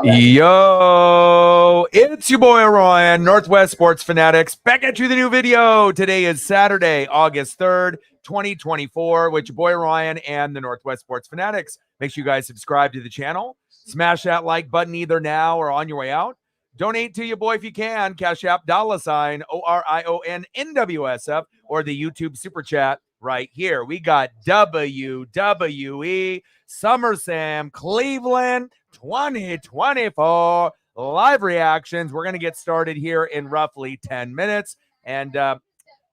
Yo, it's your boy Ryan, Northwest Sports Fanatics, back at you with a new video. Today is Saturday, August 3rd, 2024, with your boy Ryan and the Northwest Sports Fanatics. Make sure you guys subscribe to the channel. Smash that like button either now or on your way out. Donate to your boy if you can. Cash App, $ ORION NWSF, or the YouTube Super Chat right here. We got WWE SummerSlam Cleveland 2024 live reactions. We're going to get started here in roughly 10 minutes. And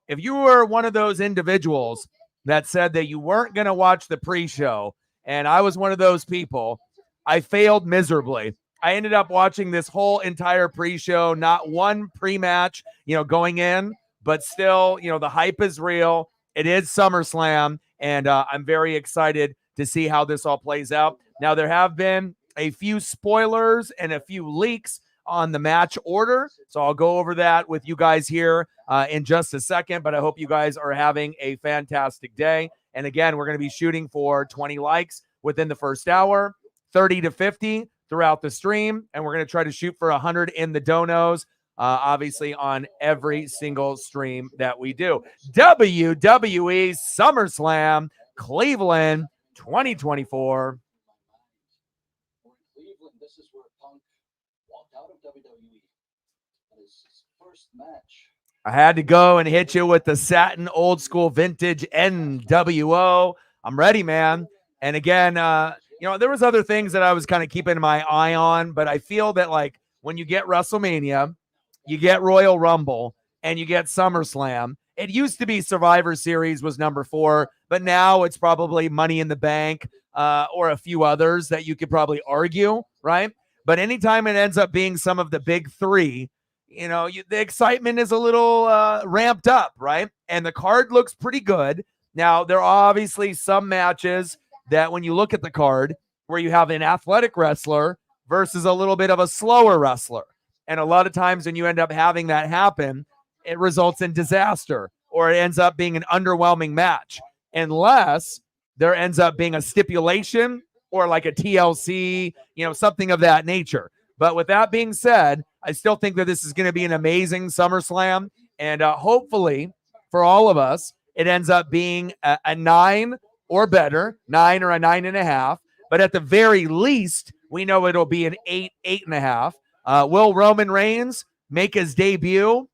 if you were one of those individuals that said that you weren't going to watch the pre-show, and I was one of those people, I failed miserably. I ended up watching this whole entire pre-show, not one pre-match, going in, but still, the hype is real. It is SummerSlam, and I'm very excited to see how this all plays out. Now, there have been a few spoilers and a few leaks on the match order, so I'll go over that with you guys here in just a second, but I hope you guys are having a fantastic day. And again, we're going to be shooting for 20 likes within the first hour, 30 to 50 throughout the stream, and we're going to try to shoot for 100 in the donos, obviously on every single stream that we do. WWE SummerSlam Cleveland 2024. This is where Punk walked out of WWE. That is his first match. I had to go and hit you with the satin old school vintage NWO. I'm ready, man. And again, there was other things that I was kind of keeping my eye on, but I feel that like when you get WrestleMania, you get Royal Rumble, and you get SummerSlam. It used to be Survivor Series was number 4, but now it's probably Money in the Bank or a few others that you could probably argue, right? But anytime it ends up being some of the big 3, the excitement is a little ramped up, right? And the card looks pretty good. Now, there are obviously some matches that when you look at the card where you have an athletic wrestler versus a little bit of a slower wrestler. And a lot of times when you end up having that happen, it results in disaster, or it ends up being an underwhelming match, unless there ends up being a stipulation or like a TLC, something of that nature. But with that being said, I still think that this is going to be an amazing SummerSlam. And hopefully for all of us, it ends up being a 9 or better, 9 or a 9.5. But at the very least, we know it'll be an 8, 8.5. Will Roman Reigns make his debut?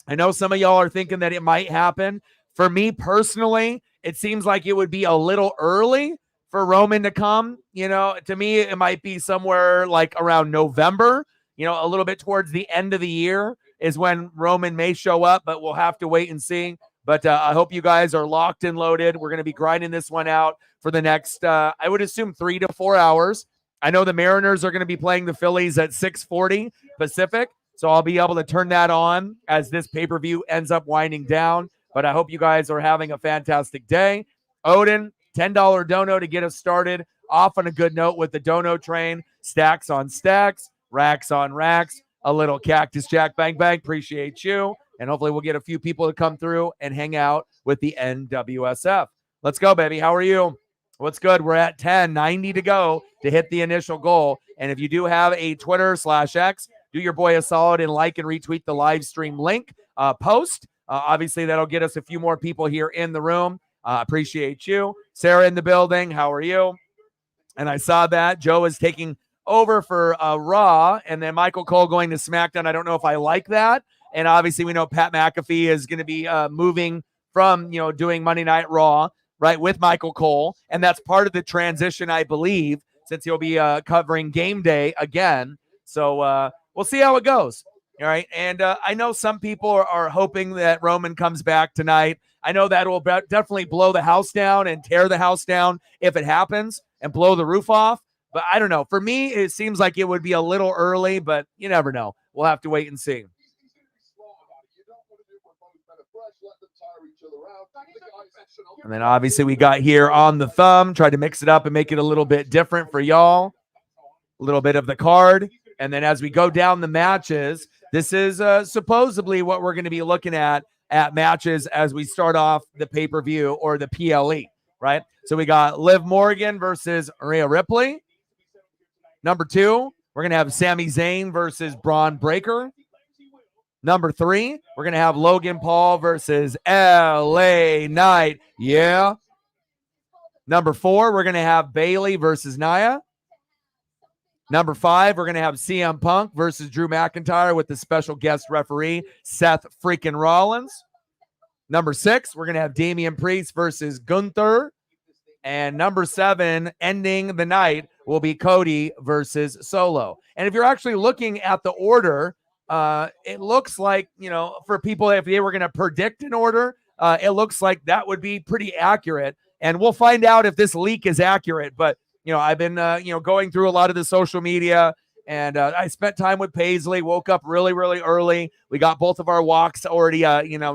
I know some of y'all are thinking that it might happen. For me personally, it seems like it would be a little early for Roman to come. To me, it might be somewhere like around November, a little bit towards the end of the year is when Roman may show up, but we'll have to wait and see. But I hope you guys are locked and loaded. We're going to be grinding this one out for the next, I would assume 3 to 4 hours. I know the Mariners are going to be playing the Phillies at 6:40 Pacific, so I'll be able to turn that on as this pay-per-view ends up winding down. But I hope you guys are having a fantastic day. Odin, $10 dono to get us started off on a good note with the dono train. Stacks on stacks, racks on racks, a little Cactus Jack Bang Bang. Appreciate you. And hopefully we'll get a few people to come through and hang out with the NWSF. Let's go, baby. How are you? What's good? We're at 10, 90 to go to hit the initial goal. And if you do have a Twitter/X, do your boy a solid and like and retweet the live stream link post. Obviously, that'll get us a few more people here in the room. Appreciate you. Sarah in the building. How are you? And I saw that Joe is taking over for Raw, and then Michael Cole going to SmackDown. I don't know if I like that. And obviously, we know Pat McAfee is going to be moving from, doing Monday Night Raw, right, with Michael Cole. And that's part of the transition, I believe, since he'll be covering Game Day again. So we'll see how it goes. All right. And I know some people are hoping that Roman comes back tonight. I know that will definitely blow the house down and tear the house down if it happens and blow the roof off. But I don't know. For me, it seems like it would be a little early, but you never know. We'll have to wait and see. And then obviously we got here on the thumb, tried to mix it up and make it a little bit different for y'all. A little bit of the card. And then as we go down the matches, this is supposedly what we're going to be looking at matches as we start off the pay-per-view or the PLE, right? So we got Liv Morgan versus Rhea Ripley. Number 2, we're going to have Sami Zayn versus Braun Breaker. Number 3, we're going to have Logan Paul versus LA Knight. Yeah. Number 4, we're going to have Bayley versus Nia. Number 5, we're going to have CM Punk versus Drew McIntyre with the special guest referee, Seth freaking Rollins. Number 6, we're going to have Damian Priest versus Gunther. And number 7, ending the night, will be Cody versus Solo. And if you're actually looking at the order, it looks like, for people, if they were going to predict an order, it looks like that would be pretty accurate. And we'll find out if this leak is accurate. But, I've been, going through a lot of the social media, and I spent time with Paisley, woke up really, really early. We got both of our walks already,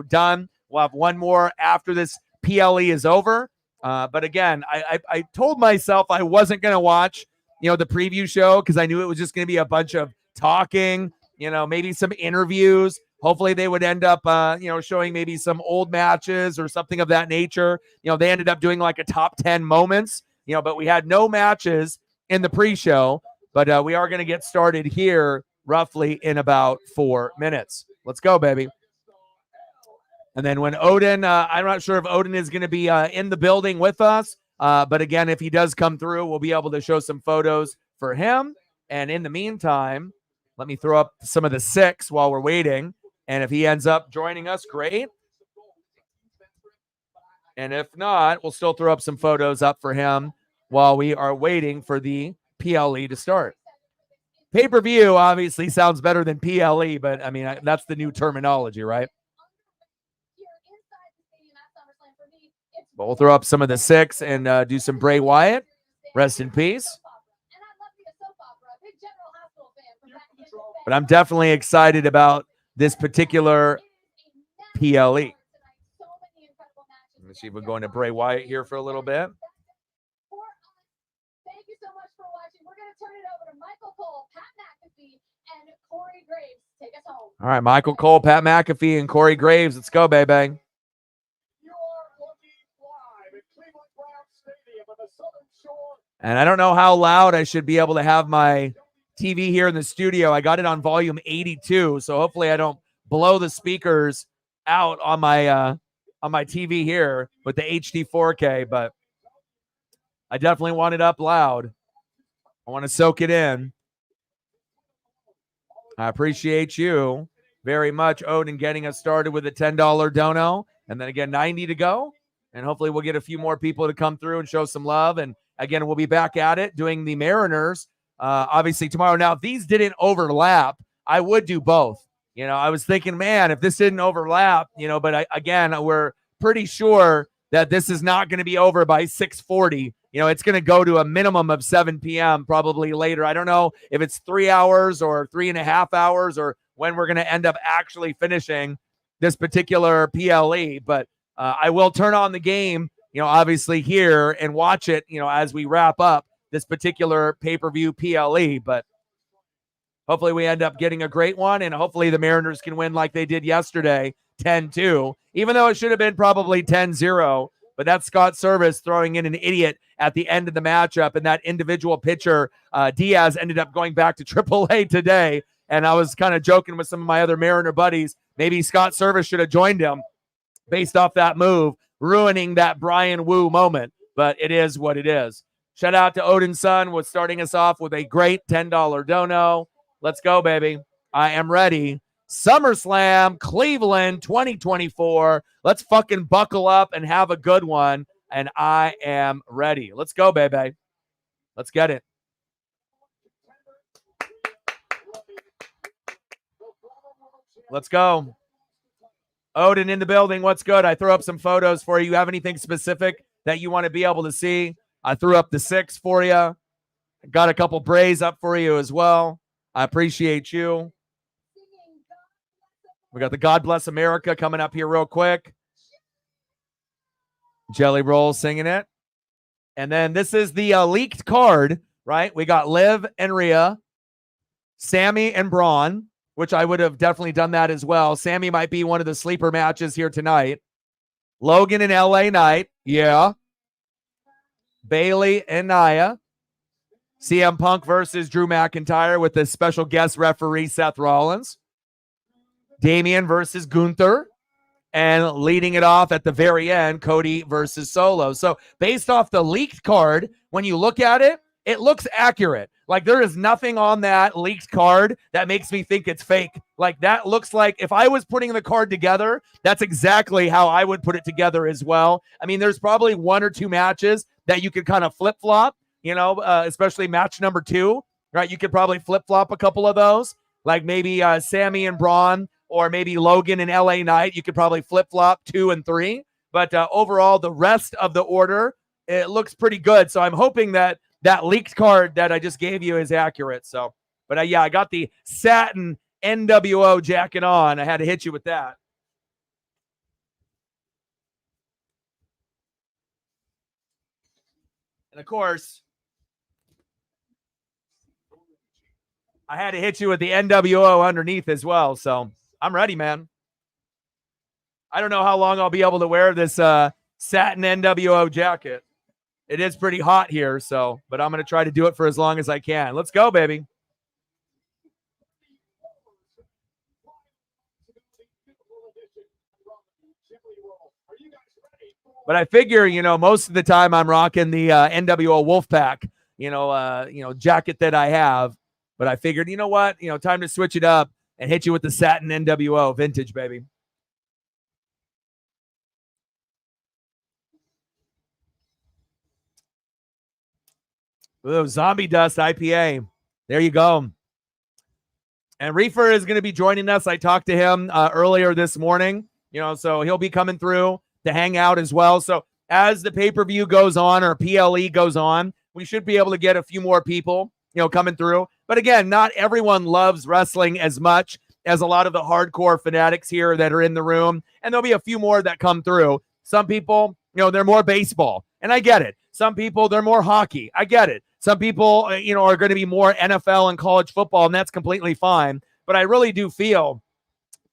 done. We'll have one more after this PLE is over. But again, I told myself I wasn't going to watch, the preview show because I knew it was just going to be a bunch of talking, maybe some interviews. Hopefully they would end up, showing maybe some old matches or something of that nature. They ended up doing like a top 10 moments, but we had no matches in the pre-show. But we are going to get started here roughly in about 4 minutes. Let's go, baby. And then when Odin, I'm not sure if Odin is going to be in the building with us. But again, if he does come through, we'll be able to show some photos for him. And in the meantime, let me throw up some of the 6 while we're waiting. And if he ends up joining us, great. And if not, we'll still throw up some photos up for him while we are waiting for the PLE to start. Pay-per-view obviously sounds better than PLE, but I mean, that's the new terminology, right? But we'll throw up some of the 6 and do some Bray Wyatt. Rest in peace. But I'm definitely excited about this particular PLE. Let me see if we're going to Bray Wyatt here for a little bit. Thank you so much for watching. We're going to turn it over to Michael Cole, Pat McAfee, and Corey Graves. Take us home. All right, Michael Cole, Pat McAfee, and Corey Graves. Let's go, baby. And I don't know how loud I should be able to have my TV here in the studio. I got it on volume 82, so hopefully I don't blow the speakers out on my TV here with the HD 4K, but I definitely want it up loud. I want to soak it in. I appreciate you very much, Odin, getting us started with a $10 dono. And then again, 90 to go. And hopefully we'll get a few more people to come through and show some love. And again, we'll be back at it doing the Mariners, obviously tomorrow. Now, if these didn't overlap, I would do both. I was thinking, man, if this didn't overlap, but again, we're pretty sure that this is not going to be over by 6:40. It's going to go to a minimum of 7 p.m. probably later. I don't know if it's 3 hours or 3.5 hours or when we're going to end up actually finishing this particular PLE, but I will turn on the game, obviously here and watch it, as we wrap up this particular pay-per-view PLE. But hopefully we end up getting a great one, and hopefully the Mariners can win like they did yesterday, 10-2, even though it should have been probably 10-0. But that's Scott Service throwing in an idiot at the end of the matchup, and that individual pitcher, Diaz, ended up going back to AAA today. And I was kind of joking with some of my other Mariner buddies. Maybe Scott Service should have joined him based off that move, ruining that Brian Wu moment. But it is what it is. Shout out to Odin's son with starting us off with a great $10 dono. Let's go, baby. I am ready. SummerSlam Cleveland 2024. Let's fucking buckle up and have a good one. And I am ready. Let's go, baby. Let's get it. Let's go. Odin in the building. What's good? I threw up some photos for you. You have anything specific that you want to be able to see? I threw up the 6 for you. Got a couple Brays up for you as well. I appreciate you. We got the God Bless America coming up here real quick. Jelly Roll singing it. And then this is the leaked card, right? We got Liv and Rhea, Sami and Braun, which I would have definitely done that as well. Sami might be one of the sleeper matches here tonight. Logan and LA Knight. Yeah. Bayley and Nia. CM Punk versus Drew McIntyre with a special guest referee, Seth Rollins. Damian versus Gunther. And leading it off at the very end, Cody versus Solo. So based off the leaked card, when you look at it, it looks accurate. Like there is nothing on that leaked card that makes me think it's fake. Like that looks like if I was putting the card together, that's exactly how I would put it together as well. I mean, there's probably 1 or 2 matches that you could kind of flip-flop, especially match number 2, right? You could probably flip-flop a couple of those, like maybe Sami and Braun, or maybe Logan and LA Knight. You could probably flip-flop 2 and 3. But overall, the rest of the order, it looks pretty good. So I'm hoping that leaked card that I just gave you is accurate. So, but yeah, I got the satin NWO jacket on. I had to hit you with that. And of course, I had to hit you with the NWO underneath as well. So I'm ready, man. I don't know how long I'll be able to wear this satin NWO jacket. It is pretty hot here, but I'm going to try to do it for as long as I can. Let's go, baby. But I figure, most of the time I'm rocking the NWO Wolfpack, jacket that I have. But I figured, you know what? Time to switch it up and hit you with the satin NWO vintage, baby. Ooh, Zombie Dust IPA. There you go. And Reefer is going to be joining us. I talked to him earlier this morning, so he'll be coming through to hang out as well. So as the pay-per-view goes on or PLE goes on, we should be able to get a few more people, coming through. But again, not everyone loves wrestling as much as a lot of the hardcore fanatics here that are in the room. And there'll be a few more that come through. Some people, they're more baseball, and I get it. Some people, they're more hockey. I get it. Some people, are going to be more NFL and college football, and that's completely fine. But I really do feel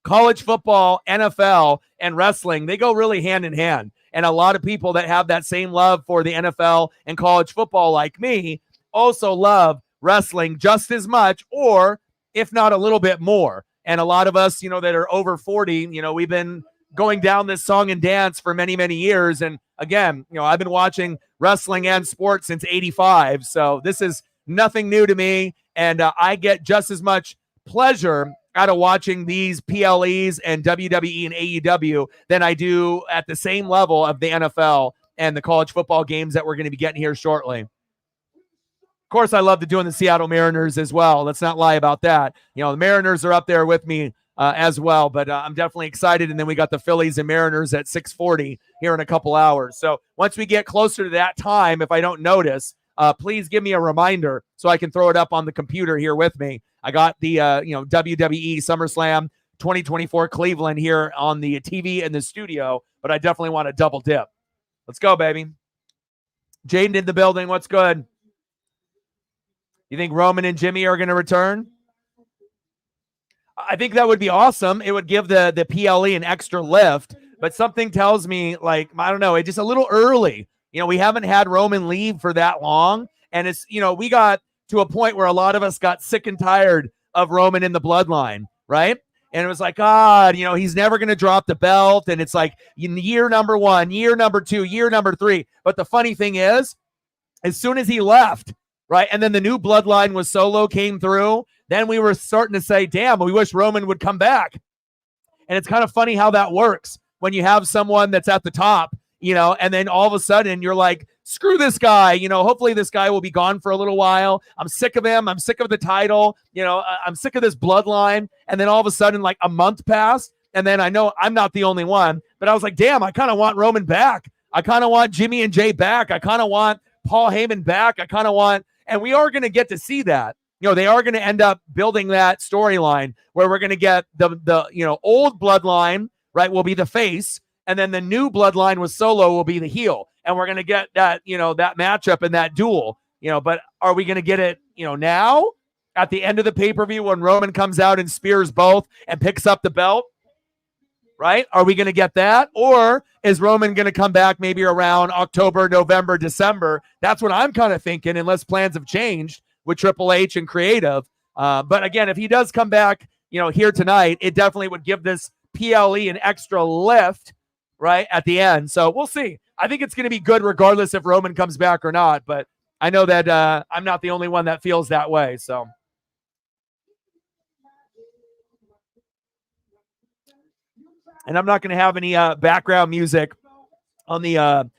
college football, NFL, and wrestling, they go really hand in hand. And a lot of people that have that same love for the NFL and college football like me also love wrestling just as much, or if not a little bit more. And a lot of us, that are over 40, we've been going down this song and dance for many, many years. And again, I've been watching wrestling and sports since 85. So this is nothing new to me. And I get just as much pleasure out of watching these PLEs and WWE and AEW than I do at the same level of the NFL and the college football games that we're going to be getting here shortly. Of course, I love doing the Seattle Mariners as well. Let's not lie about that. The Mariners are up there with me as well, but I'm definitely excited. And then we got the Phillies and Mariners at 6:40 here in a couple hours. So once we get closer to that time, if I don't notice, please give me a reminder so I can throw it up on the computer here with me. I got the WWE SummerSlam 2024 Cleveland here on the TV in the studio, but I definitely want to double dip. Let's go, baby. Jaden in the building. What's good? You think Roman and Jimmy are going to return? I think that would be awesome. It would give the PLE an extra lift, but something tells me, I don't know, it's just a little early. We haven't had Roman leave for that long, and it's, we got to a point where a lot of us got sick and tired of Roman in the bloodline, right? And it was like, God, he's never going to drop the belt, and it's like year number 1, year number 2, year number 3. But the funny thing is, as soon as he left, right, and then the new bloodline was Solo came through, then we were starting to say, damn, we wish Roman would come back. And it's kind of funny how that works when you have someone that's at the top, and then all of a sudden you're like, screw this guy, hopefully this guy will be gone for a little while. I'm sick of him. I'm sick of the title. I'm sick of this bloodline. And then all of a sudden, like a month passed. And then I know I'm not the only one, but I was like, damn, I kind of want Roman back. I kind of want Jimmy and Jay back. I kind of want Paul Heyman back. I kind of want, and we are going to get to see that. They are going to end up building that storyline where we're going to get the old bloodline, right, will be the face, and then the new bloodline with Solo will be the heel. And we're going to get that, that matchup and that duel, but are we going to get it, now at the end of the pay-per-view when Roman comes out and spears both and picks up the belt? right? Are we going to get that? Or is Roman going to come back maybe around October, November, December? That's what I'm kind of thinking, unless plans have changed with Triple H and creative. But again, if he does come back, here tonight, it definitely would give this PLE an extra lift, right, at the end. So we'll see. I think it's going to be good regardless if Roman comes back or not. But I know that I'm not the only one that feels that way. So. And I'm not going to have any background music on the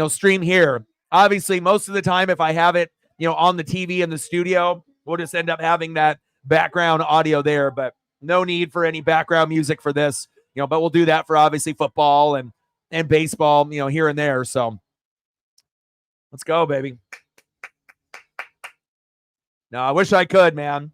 stream here. Obviously, most of the time, if I have it on the TV in the studio, we'll just end up having that background audio there. But no need for any background music for this. But we'll do that for obviously football and baseball, here and there. So let's go, baby. No, I wish I could, man.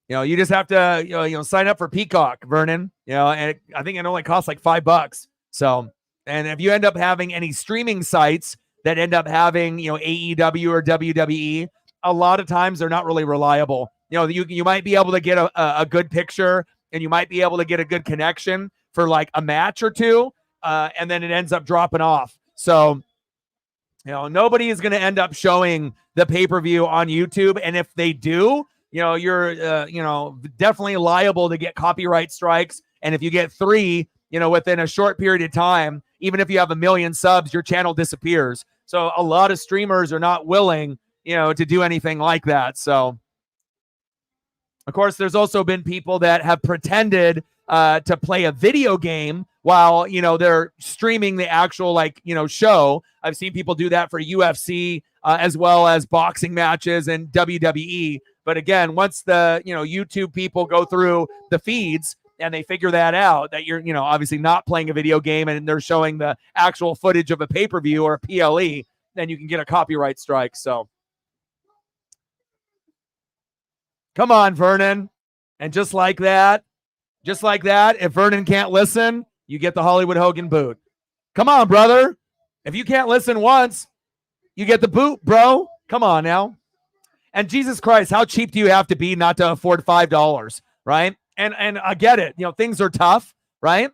You just have to, sign up for Peacock, Vernon, and I think it only costs like $5. So, and if you end up having any streaming sites that end up having, AEW or WWE, a lot of times they're not really reliable. You might be able to get a good picture and you might be able to get a good connection for like a match or two, and then it ends up dropping off. So, nobody is going to end up showing the pay-per-view on YouTube. And if they do, you're, definitely liable to get copyright strikes. And if you get 3, within a short period of time, even if you have 1 million subs, your channel disappears. So a lot of streamers are not willing, to do anything like that. So, of course, there's also been people that have pretended to play a video game while, they're streaming the actual, show. I've seen people do that for UFC as well as boxing matches and WWE. But again, once the, YouTube people go through the feeds and they figure that out, that you're, obviously not playing a video game and they're showing the actual footage of a pay-per-view or a PLE, then you can get a copyright strike. So come on, Vernon. And just like that, if Vernon can't listen, you get the Hollywood Hogan boot. Come on, brother. If you can't listen once, you get the boot, bro. Come on now. And Jesus Christ, how cheap do you have to be not to afford $5, right? And I get it. Things are tough, right?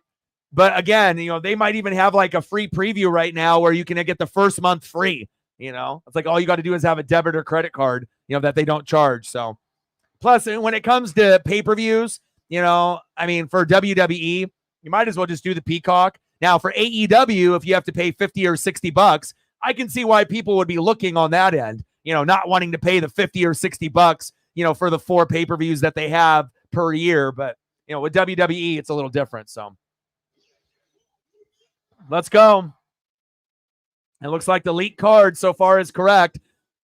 But again, they might even have like a free preview right now where you can get the first month free. It's like all you got to do is have a debit or credit card, that they don't charge. So plus, when it comes to pay-per-views, for WWE, you might as well just do the Peacock. Now, for AEW, if you have to pay $50 or $60, I can see why people would be looking on that end, not wanting to pay the $50 or $60, for the 4 pay-per-views that they have per year. But, with WWE, it's a little different. So let's go. It looks like the leak card so far is correct.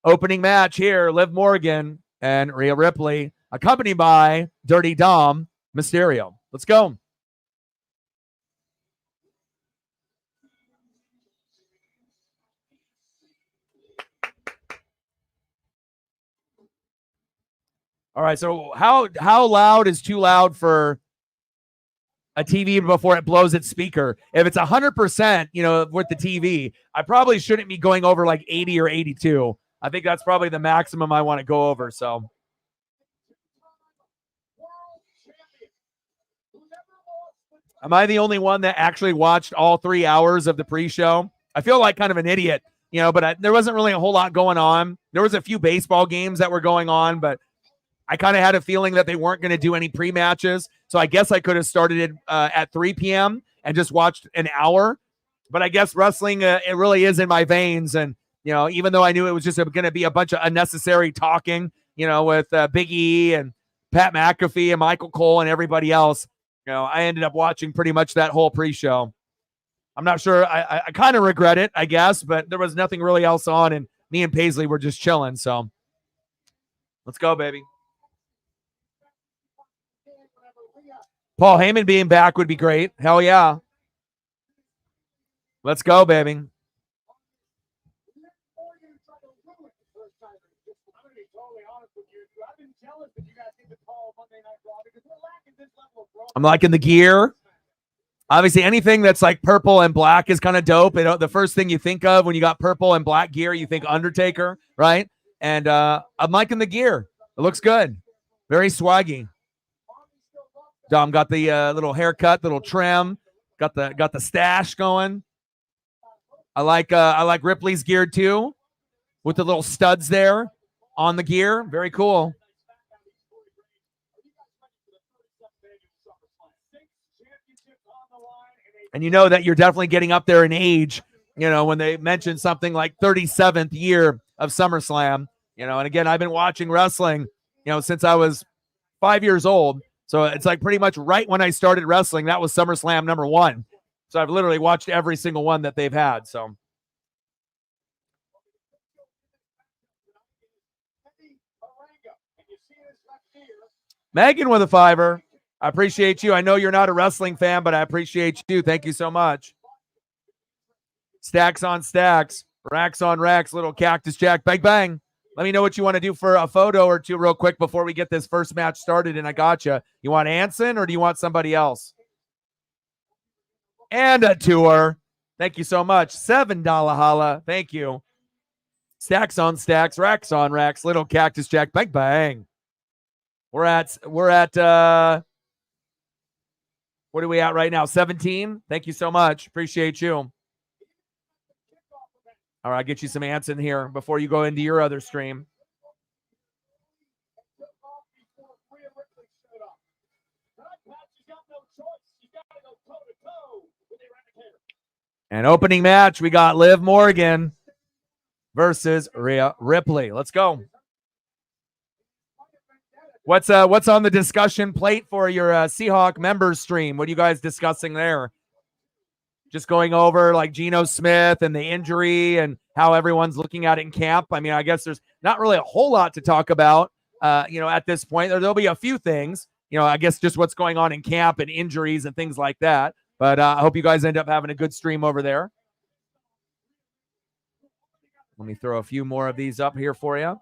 Opening match here, Liv Morgan and Rhea Ripley, accompanied by Dirty Dom Mysterio. Let's go. All right, so how loud is too loud for a TV before it blows its speaker? If it's 100%, with the TV, I probably shouldn't be going over like 80 or 82. I think that's probably the maximum I want to go over. So, am I the only one that actually watched all 3 hours of the pre-show? I feel like kind of an idiot, but there wasn't really a whole lot going on. There was a few baseball games that were going on, but I kind of had a feeling that they weren't going to do any pre-matches. So I guess I could have started it at 3 p.m. and just watched an hour. But I guess wrestling, it really is in my veins. And, even though I knew it was just going to be a bunch of unnecessary talking, with Big E and Pat McAfee and Michael Cole and everybody else, I ended up watching pretty much that whole pre-show. I'm not sure. I kind of regret it, I guess, but there was nothing really else on. And me and Paisley were just chilling. So let's go, baby. Paul Heyman being back would be great. Hell yeah. Let's go, baby. I'm liking the gear. Obviously, anything that's like purple and black is kind of dope. The first thing you think of when you got purple and black gear, you think Undertaker, right? And I'm liking the gear. It looks good. Very swaggy. Dom got the little haircut, little trim. Got the stash going. I like Ripley's gear too, with the little studs there on the gear. Very cool. And you know that you're definitely getting up there in age, when they mention something like 37th year of SummerSlam, and again, I've been watching wrestling, since I was 5 years old. So it's like pretty much right when I started wrestling, that was SummerSlam #1. So I've literally watched every single one that they've had. So Megan with a $5. I appreciate you. I know you're not a wrestling fan, but I appreciate you. Thank you so much. Stacks on stacks, racks on racks, little Cactus Jack. Bang, bang. Let me know what you want to do for a photo or two real quick before we get this first match started, and I gotcha. You want Anson or do you want somebody else? And a tour. Thank you so much. $7 holla. Thank you. Stacks on stacks, racks on racks, little Cactus Jack. Bang, bang. We're at what are we at right now? 17. Thank you so much. Appreciate you. All right, I'll get you some Anson here before you go into your other stream. And opening match, we got Liv Morgan versus Rhea Ripley. Let's go. What's on the discussion plate for your Seahawk members stream? What are you guys discussing there? Just going over like Geno Smith and the injury and how everyone's looking at it in camp. I mean, I guess there's not really a whole lot to talk about, at this point. There'll be a few things, I guess just what's going on in camp and injuries and things like that. But I hope you guys end up having a good stream over there. Let me throw a few more of these up here for you.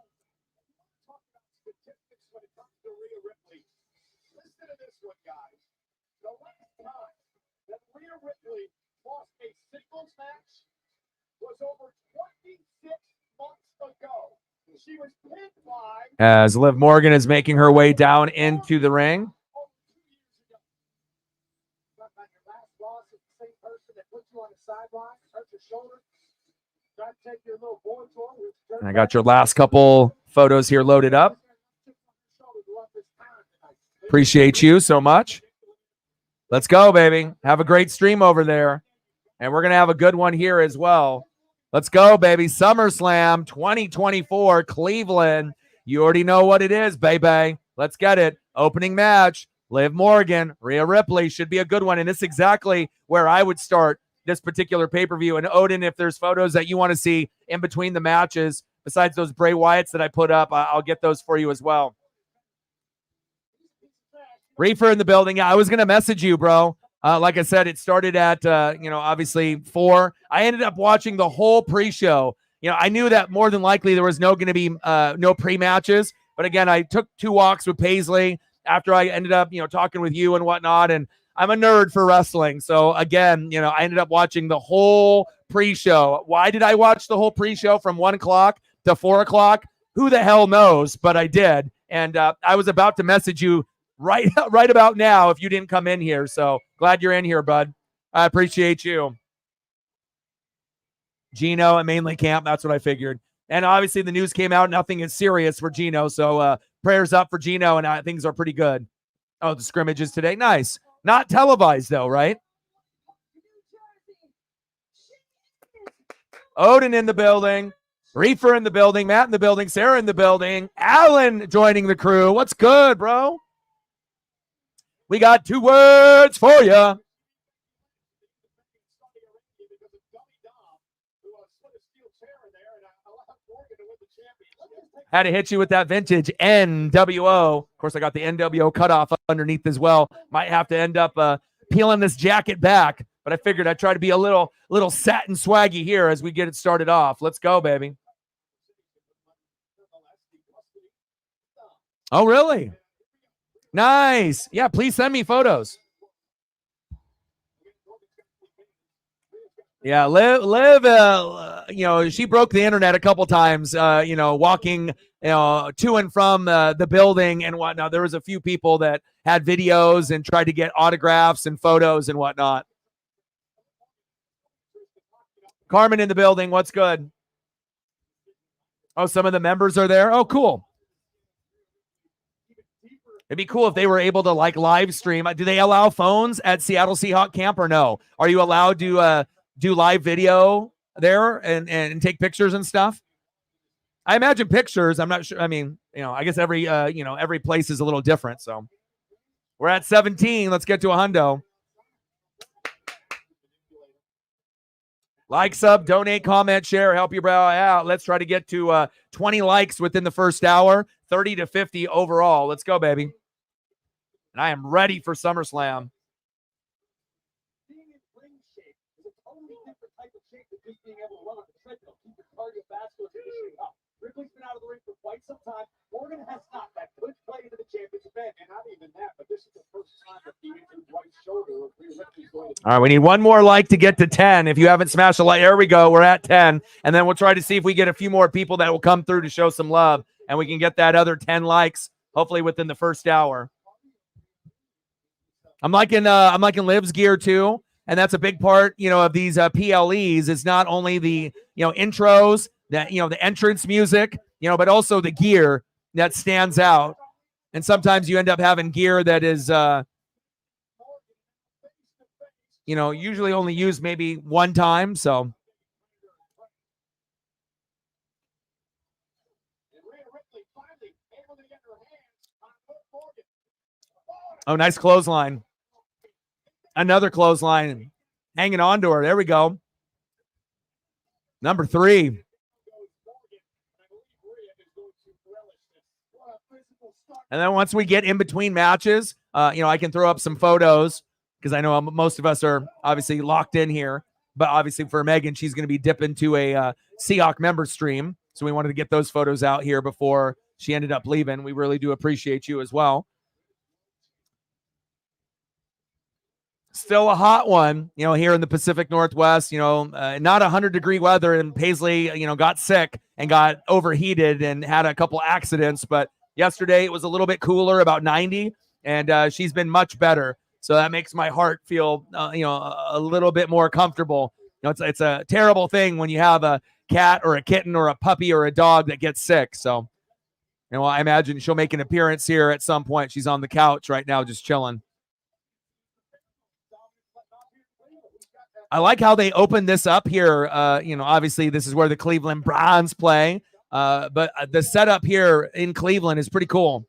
As Liv Morgan is making her way down into the ring. And I got your last couple photos here loaded up. Appreciate you so much. Let's go, baby. Have a great stream over there. And we're going to have a good one here as well. Let's go, baby. SummerSlam 2024, Cleveland. You already know what it is, baby. Let's get it. Opening match, Liv Morgan, Rhea Ripley. Should be a good one. And this is exactly where I would start this particular pay-per-view. And Odin, if there's photos that you want to see in between the matches, besides those Bray Wyatts that I put up, I'll get those for you as well. Reefer in the building. Yeah, I was going to message you, bro. Like I said, it started at, obviously 4. I ended up watching the whole pre-show. I knew that more than likely there was going to be no pre-matches. But again, I took 2 walks with Paisley after I ended up, talking with you and whatnot. And I'm a nerd for wrestling. So again, I ended up watching the whole pre-show. Why did I watch the whole pre-show from 1 o'clock to 4 o'clock? Who the hell knows? But I did. And I was about to message you right about now if you didn't come in here. So glad you're in here, bud. I appreciate you. Geno and mainly camp. That's what I figured. And obviously the news came out. Nothing is serious for Geno. So prayers up for Geno, and things are pretty good. Oh, the scrimmages today. Nice. Not televised though, right? Odin in the building. Reefer in the building. Matt in the building. Sarah in the building. Alan joining the crew. What's good, bro? We got 2 words for you. Had to hit you with that vintage NWO. Of course, I got the NWO cutoff underneath as well. Might have to end up peeling this jacket back, but I figured I'd try to be a little satin swaggy here as we get it started off. Let's go, baby. Oh, really? Nice. Yeah, please send me photos. Yeah, Liv, she broke the internet a couple times, walking, to and from the building and whatnot. There was a few people that had videos and tried to get autographs and photos and whatnot. Carmen in the building. What's good? Oh, some of the members are there. Oh, cool. It'd be cool if they were able to like live stream. Do they allow phones at Seattle Seahawk camp or no? Are you allowed to do live video there and take pictures and stuff? I imagine pictures. I'm not sure. I mean, I guess every every place is a little different. So we're at 17. Let's get to a hundo. Like, sub, donate, comment, share, help your bro out. Let's try to get to 20 likes within the first hour, 30 to 50 overall. Let's go, baby. And I am ready for SummerSlam. Being in ring shape is a totally different type of shape than just being able to run on the treadmill. Keep your cardiovascular conditioning up. Ripley's been out of the ring for quite some time. Morgan has not. That could play into the championship event, and not even that, but this is the first time that the injured right shoulder of Rhea Ripley's going to. All right, we need one more like to get to 10. If you haven't smashed a like, there we go. We're at 10. And then we'll try to see if we get a few more people that will come through to show some love, and we can get that other 10 likes, hopefully within the first hour. I'm liking Liv's gear too, and that's a big part, of these PLEs. Is not only the intros, that the entrance music, but also the gear that stands out. And sometimes you end up having gear that is, usually only used maybe one time. So. Oh, nice clothesline. Another clothesline. Hanging on to her. There we go. Number 3. And then once we get in between matches, I can throw up some photos because I know most of us are obviously locked in here. But obviously for Megan, she's going to be dipping to a Seahawk member stream. So we wanted to get those photos out here before she ended up leaving. We really do appreciate you as well. Still a hot one, here in the Pacific Northwest, not 100-degree weather. And Paisley, got sick and got overheated and had a couple accidents. But yesterday it was a little bit cooler, about 90, and she's been much better. So that makes my heart feel, a little bit more comfortable. It's a terrible thing when you have a cat or a kitten or a puppy or a dog that gets sick. So, I imagine she'll make an appearance here at some point. She's on the couch right now, just chilling. I like how they opened this up here. Obviously this is where the Cleveland Browns play. But the setup here in Cleveland is pretty cool.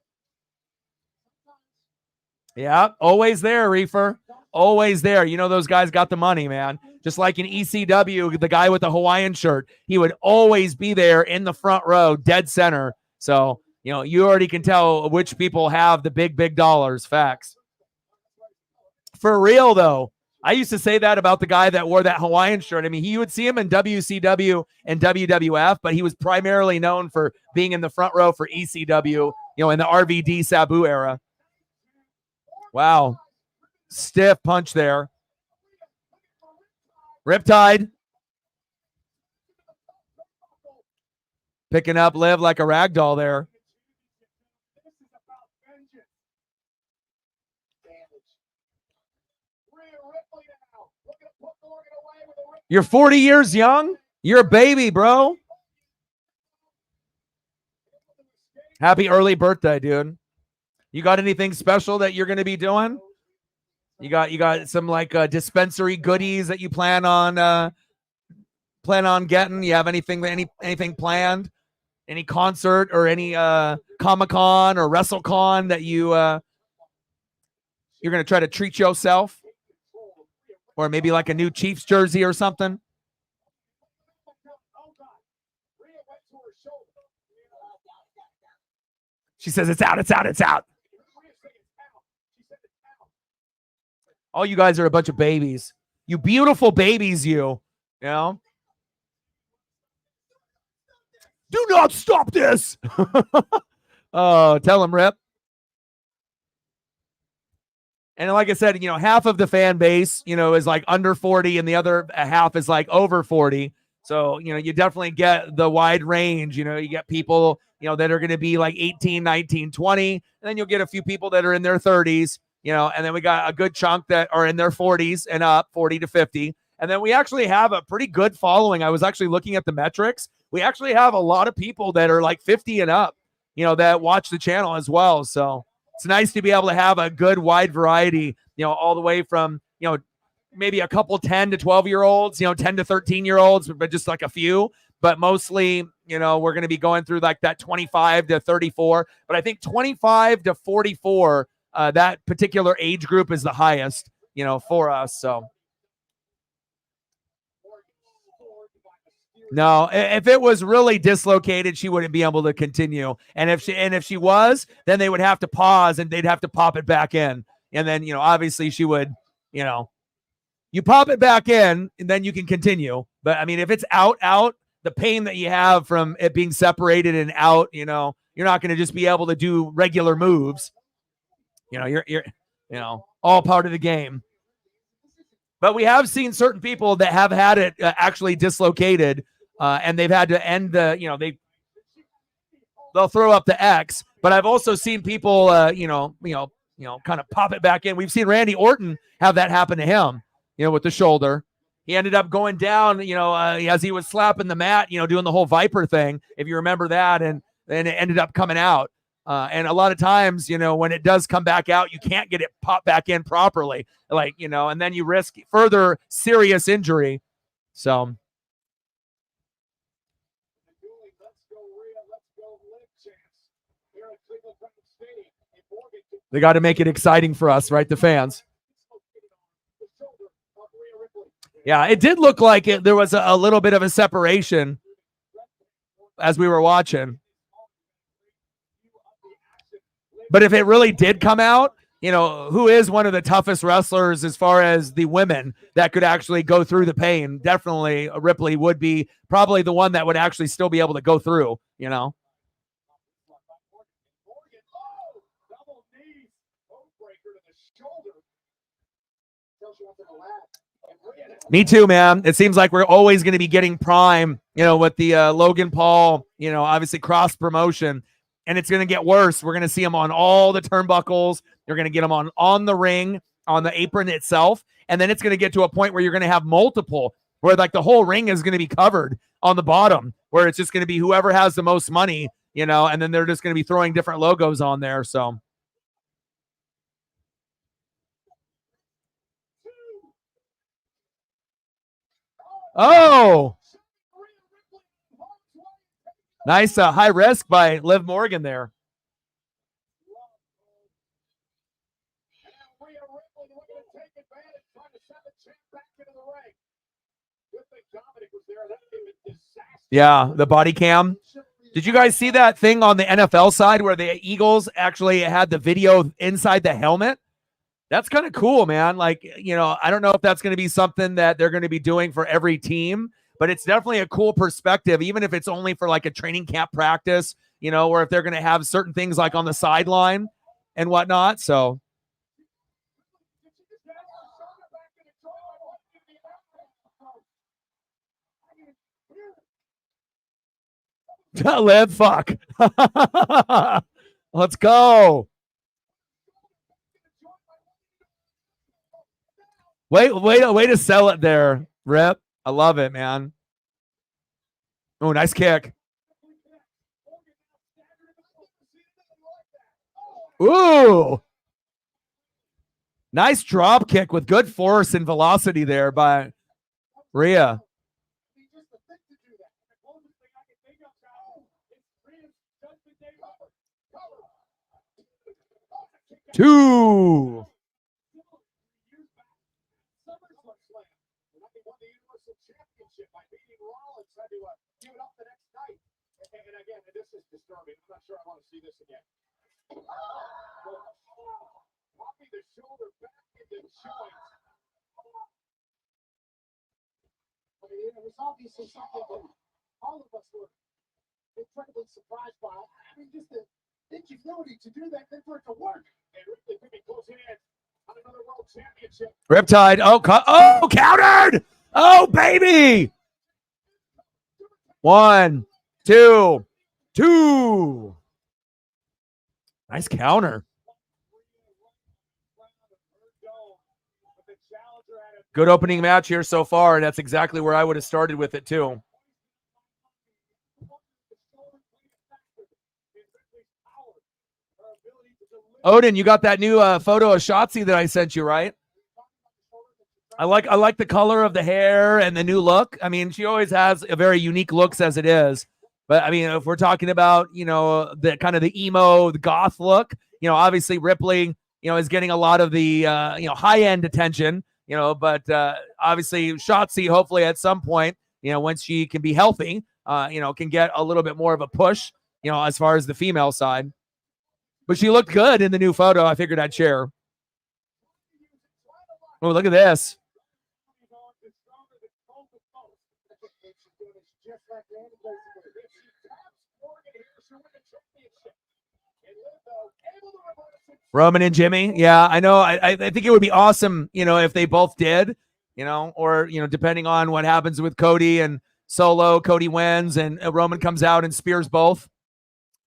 Yeah, always there, Reefer. Always there. Those guys got the money, man. Just like in ECW, the guy with the Hawaiian shirt, he would always be there in the front row, dead center. So, you already can tell which people have the big dollars. Facts. For real, though. I used to say that about the guy that wore that Hawaiian shirt. I mean, you would see him in WCW and WWF, but he was primarily known for being in the front row for ECW, in the RVD Sabu era. Wow. Stiff punch there. Riptide. Picking up Liv like a rag doll there. You're 40 years young? You're a baby, bro. Happy early birthday, dude. You got anything special that you're going to be doing? You got some like dispensary goodies that you plan on getting? You have anything planned? Any concert or any Comic-Con or WrestleCon that you're going to try to treat yourself? Or maybe like a new Chiefs jersey or something. She says it's out, it's out, it's out. All you guys are a bunch of babies. You beautiful babies, you. Do not stop this. Oh, tell him, Rip. And like I said, half of the fan base, is like under 40 and the other half is like over 40. So, you definitely get the wide range. You get people, that are going to be like 18, 19, 20. And then you'll get a few people that are in their 30s, and then we got a good chunk that are in their 40s and up, 40 to 50. And then we actually have a pretty good following. I was actually looking at the metrics. We actually have a lot of people that are like 50 and up, that watch the channel as well. So it's nice to be able to have a good wide variety, all the way from, maybe a couple 10 to 12-year-olds, 10 to 13-year-olds, but just like a few. But mostly, we're going to be going through like that 25 to 34. But I think 25 to 44, that particular age group is the highest, for us. So no, if it was really dislocated, she wouldn't be able to continue. And if she was, then they would have to pause and they'd have to pop it back in. And then, obviously she would, you pop it back in and then you can continue. But I mean, if it's out, the pain that you have from it being separated and out, you're not going to just be able to do regular moves. You're all part of the game. But we have seen certain people that have had it actually dislocated, and they've had to end the, they'll throw up the X. But I've also seen people, kind of pop it back in. We've seen Randy Orton have that happen to him, with the shoulder. He ended up going down, as he was slapping the mat, doing the whole Viper thing, if you remember that, and then it ended up coming out. And a lot of times, when it does come back out, you can't get it popped back in properly, and then you risk further serious injury. So they got to make it exciting for us, right? The fans. Yeah, it did look like there was a little bit of a separation as we were watching. But if it really did come out, who is one of the toughest wrestlers as far as the women that could actually go through the pain? Definitely Ripley would be probably the one that would actually still be able to go through, Me too, man. It seems like we're always going to be getting Prime, with the Logan Paul, obviously cross promotion. And it's going to get worse. We're going to see him on all the turnbuckles. You're going to get him on the ring, on the apron itself. And then it's going to get to a point where you're going to have multiple, where like the whole ring is going to be covered on the bottom, where it's just going to be whoever has the most money, and then they're just going to be throwing different logos on there. So. Oh, nice high risk by Liv Morgan there. Yeah, the body cam. Did you guys see that thing on the NFL side where the Eagles actually had the video inside the helmet? That's kind of cool, man. Like, I don't know if that's going to be something that they're going to be doing for every team, but it's definitely a cool perspective, even if it's only for like a training camp practice, or if they're going to have certain things like on the sideline and whatnot. So. Live, fuck. Let's go. Way to sell it there, Rip. I love it, man. Oh, nice kick. Ooh. Nice drop kick with good force and velocity there by Rhea. Two. And again, this is disturbing. I'm not sure I want to see this again. Popping the shoulder back into joint. I mean, it was obviously something that all of us were incredibly surprised by. I mean, just the ingenuity to do that, then for it to work. And Ripley could be close hands on another world championship. Riptide. Oh, countered. Oh, baby. 1, 2. Nice counter. Good opening match here so far, and that's exactly where I would have started with it too. Odin, you got that new photo of Shotzi that I sent you, right? I like the color of the hair and the new look. I mean, she always has a very unique looks as it is. But I mean, if we're talking about, the kind of the emo, the goth look, obviously Ripley, is getting a lot of the high end attention, but obviously Shotzi, hopefully at some point, once she can be healthy, can get a little bit more of a push, as far as the female side. But she looked good in the new photo. I figured I'd share. Oh, look at this. Roman and Jimmy. Yeah, I know. I think it would be awesome, if they both did, or, depending on what happens with Cody and Solo, Cody wins and Roman comes out and spears both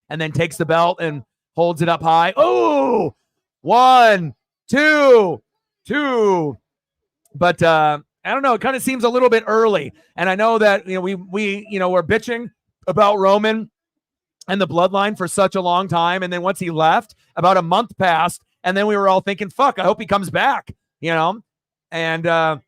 and then takes the belt and holds it up high. Oh, 1, 2, 2. But I don't know. It kind of seems a little bit early. And I know that, we're bitching about Roman and the bloodline for such a long time. And then once he left, about a month passed. And then we were all thinking, fuck, I hope he comes back, And I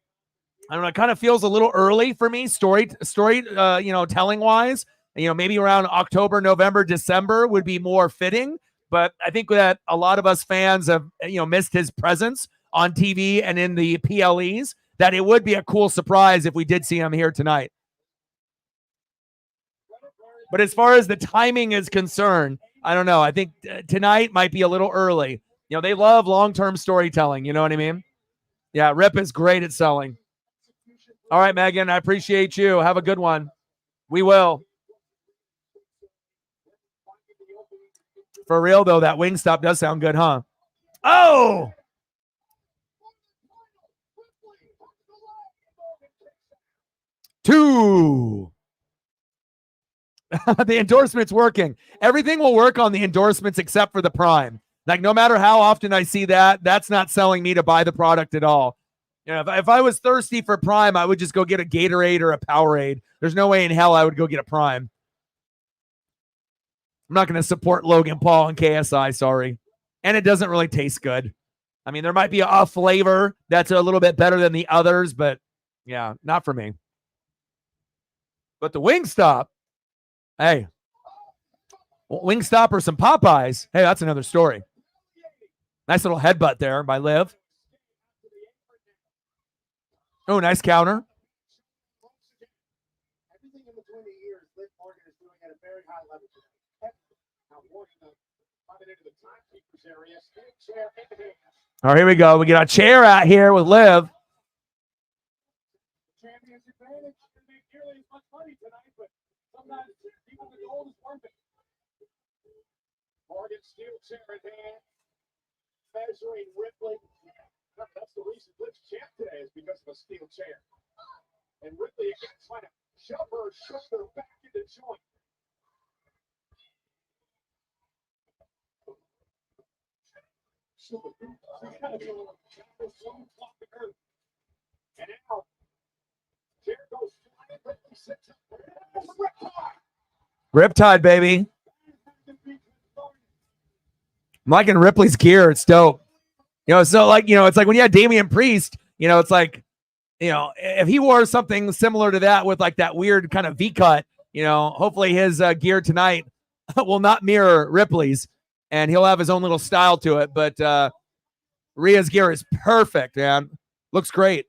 don't know. It kind of feels a little early for me, story, telling wise. Maybe around October, November, December would be more fitting. But I think that a lot of us fans have, missed his presence on TV and in the PLEs, that it would be a cool surprise if we did see him here tonight. But as far as the timing is concerned, I don't know. I think tonight might be a little early. They love long-term storytelling. You know what I mean? Yeah, Rip is great at selling. All right, Megan, I appreciate you. Have a good one. We will. For real, though, that wing stop does sound good, huh? Oh! Two. The endorsement's working. Everything will work on the endorsements except for the Prime. Like, no matter how often I see that, that's not selling me to buy the product at all. If I was thirsty for Prime, I would just go get a Gatorade or a Powerade. There's no way in hell I would go get a Prime. I'm not going to support Logan Paul and KSI, sorry. And it doesn't really taste good. I mean, there might be a flavor that's a little bit better than the others, but yeah, not for me. But the Wingstop, hey, Wingstop or some Popeyes, hey, that's another story. Nice little headbutt there by Liv. Oh, nice counter. Everything in between the ears, Liv Morgan is doing at a very high level. All right, here we go. We get a chair out here with Liv. Champion's advantage can make nearly as much money tonight, but sometimes people get old as worth it. Morgan steel chair in hand, measuring Ripley. That's the reason Liv's champ today is because of a steel chair. And Ripley again trying to shove her shoulder back into joint. And now, chair goes Riptide, baby. I'm liking Ripley's gear. It's dope. So like, it's like when you had Damian Priest, it's like, if he wore something similar to that with like that weird kind of V-cut, hopefully his gear tonight will not mirror Ripley's and he'll have his own little style to it. But Rhea's gear is perfect, man. Looks great.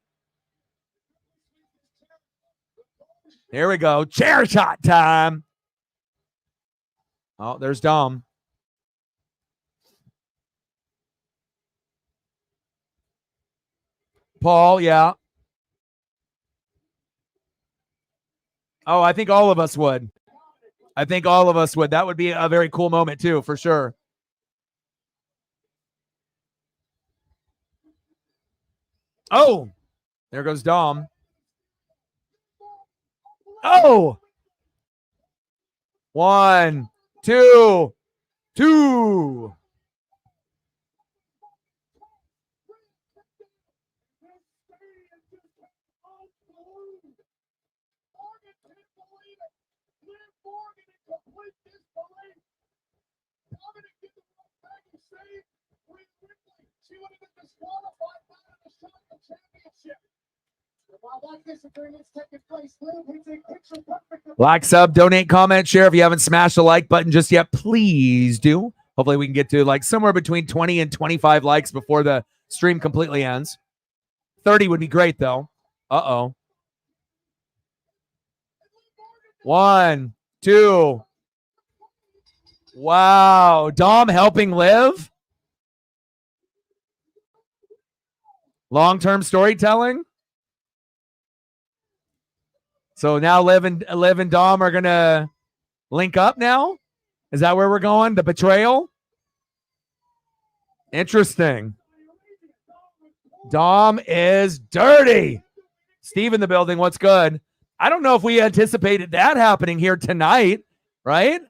Here we go. Chair shot time. Oh, there's Dom. Paul, yeah. Oh, I think all of us would. That would be a very cool moment too, for sure. Oh, there goes Dom. Oh, 1, 2, 2. Morgan can't believe it. Liv Morgan in complete disbelief. Dominic did the wrong thing. He saved Rhea Ripley. She would have been disqualified out of the Shotgun Championship. While that disagreement's taking place, Liv hits a picture perfect. Like, sub, donate, comment, share. If you haven't smashed the like button just yet, please do. Hopefully we can get to like somewhere between 20 and 25 likes before the stream completely ends. 30 would be great though. Uh-oh. 1, 2. Wow. Dom helping Liv. Long-term storytelling. So now Liv and Dom are going to link up now? Is that where we're going? The betrayal? Interesting. Dom is dirty. Steve in the building. What's good? I don't know if we anticipated that happening here tonight, right?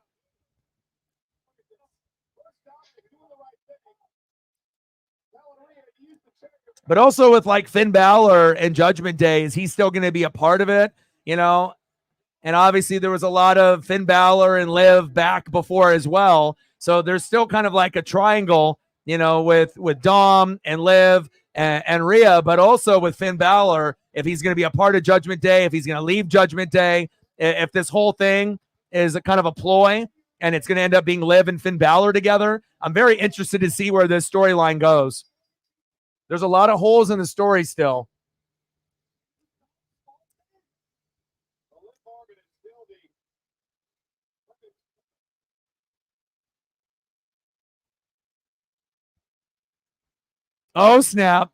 But also with like Finn Balor and Judgment Day, is he still going to be a part of it? You know, and obviously there was a lot of Finn Balor and Liv back before as well. So there's still kind of like a triangle, you know, with Dom and Liv and Rhea, but also with Finn Balor, if he's going to be a part of Judgment Day, if he's going to leave Judgment Day, if this whole thing is a kind of a ploy and it's going to end up being Liv and Finn Balor together. I'm very interested to see where this storyline goes. There's a lot of holes in the story still. Oh, snap.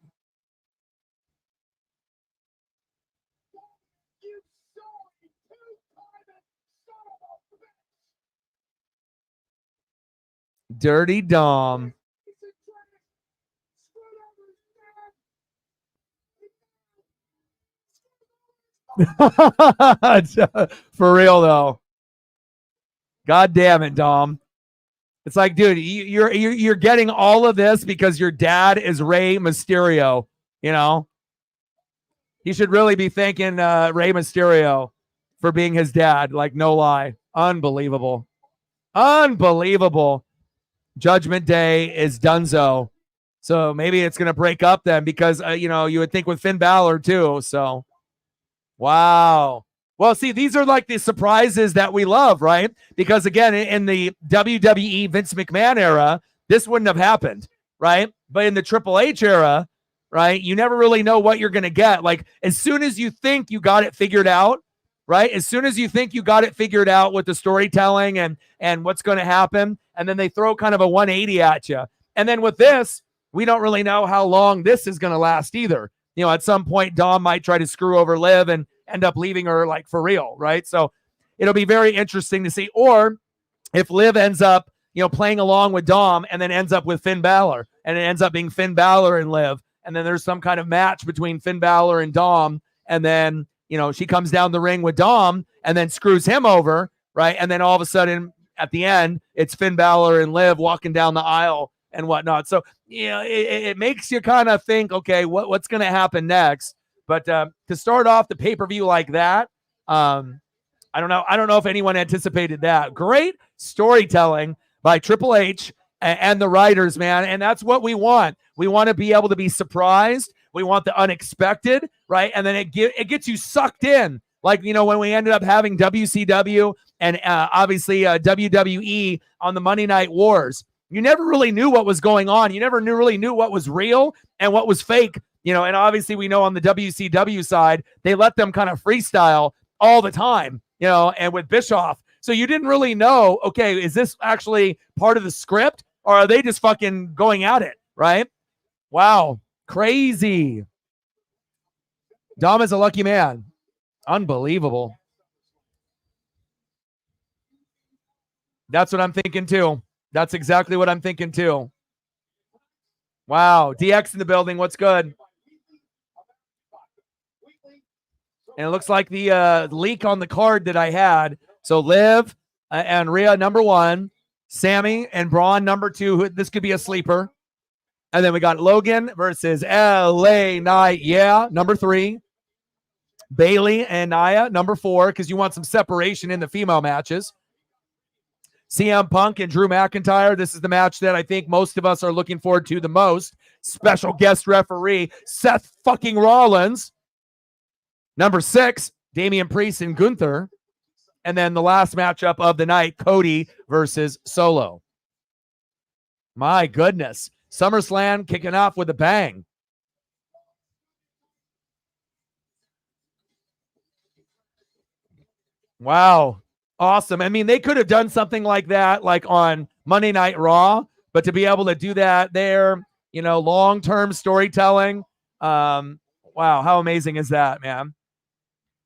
Dirty Dom. For real though. God damn it, Dom. It's like, dude, you're getting all of this because your dad is Rey Mysterio. You know, he should really be thanking Rey Mysterio for being his dad. Like, no lie, unbelievable, unbelievable. Judgment Day is donezo. So maybe it's gonna break up then because you know, you would think with Finn Balor too. So, wow. Well, see, these are like the surprises that we love, right? Because again, in the WWE Vince McMahon era, this wouldn't have happened, right? But in the Triple H era, right, you never really know what you're going to get. Like, as soon as you think you got it figured out, right? As soon as you think you got it figured out with the storytelling and what's going to happen, and then they throw kind of a 180 at you. And then with this, we don't really know how long this is going to last either. You know, at some point, Dom might try to screw over Liv and end up leaving her like for real, right? So it'll be very interesting to see. Or if Liv ends up, you know, playing along with Dom and then ends up with Finn Balor and it ends up being Finn Balor and Liv. And then there's some kind of match between Finn Balor and Dom. And then, you know, she comes down the ring with Dom and then screws him over, right? And then all of a sudden at the end, it's Finn Balor and Liv walking down the aisle and whatnot. So, you know, it makes you kind of think, okay, what's going to happen next? But to start off the pay-per-view like that, I don't know. I don't know if anyone anticipated that. Great storytelling by Triple H and the writers, man. And that's what we want. We want to be able to be surprised. We want the unexpected, right? And then it gets you sucked in. Like, you know, when we ended up having WCW and obviously WWE on the Monday Night Wars, you never really knew what was going on. You never really knew what was real and what was fake. You know, and obviously we know on the WCW side, they let them kind of freestyle all the time, you know, and with Bischoff. So you didn't really know, okay, is this actually part of the script or are they just fucking going at it, right? Wow. Crazy. Dom is a lucky man. Unbelievable. That's what I'm thinking too. That's exactly what I'm thinking too. Wow. DX in the building. What's good? And it looks like the leak on the card that I had. So Liv and Rhea, number 1. Sami and Braun, number 2. This could be a sleeper. And then we got Logan versus LA Knight. Yeah, number 3. Bailey and Nia, number 4, because you want some separation in the female matches. CM Punk and Drew McIntyre. This is the match that I think most of us are looking forward to the most. Special guest referee, Seth fucking Rollins. Number 6, Damian Priest and Gunther. And then the last matchup of the night, Cody versus Solo. My goodness. SummerSlam kicking off with a bang. Wow. Awesome. I mean, they could have done something like that, like on Monday Night Raw, but to be able to do that there, you know, long-term storytelling. Wow. How amazing is that, man?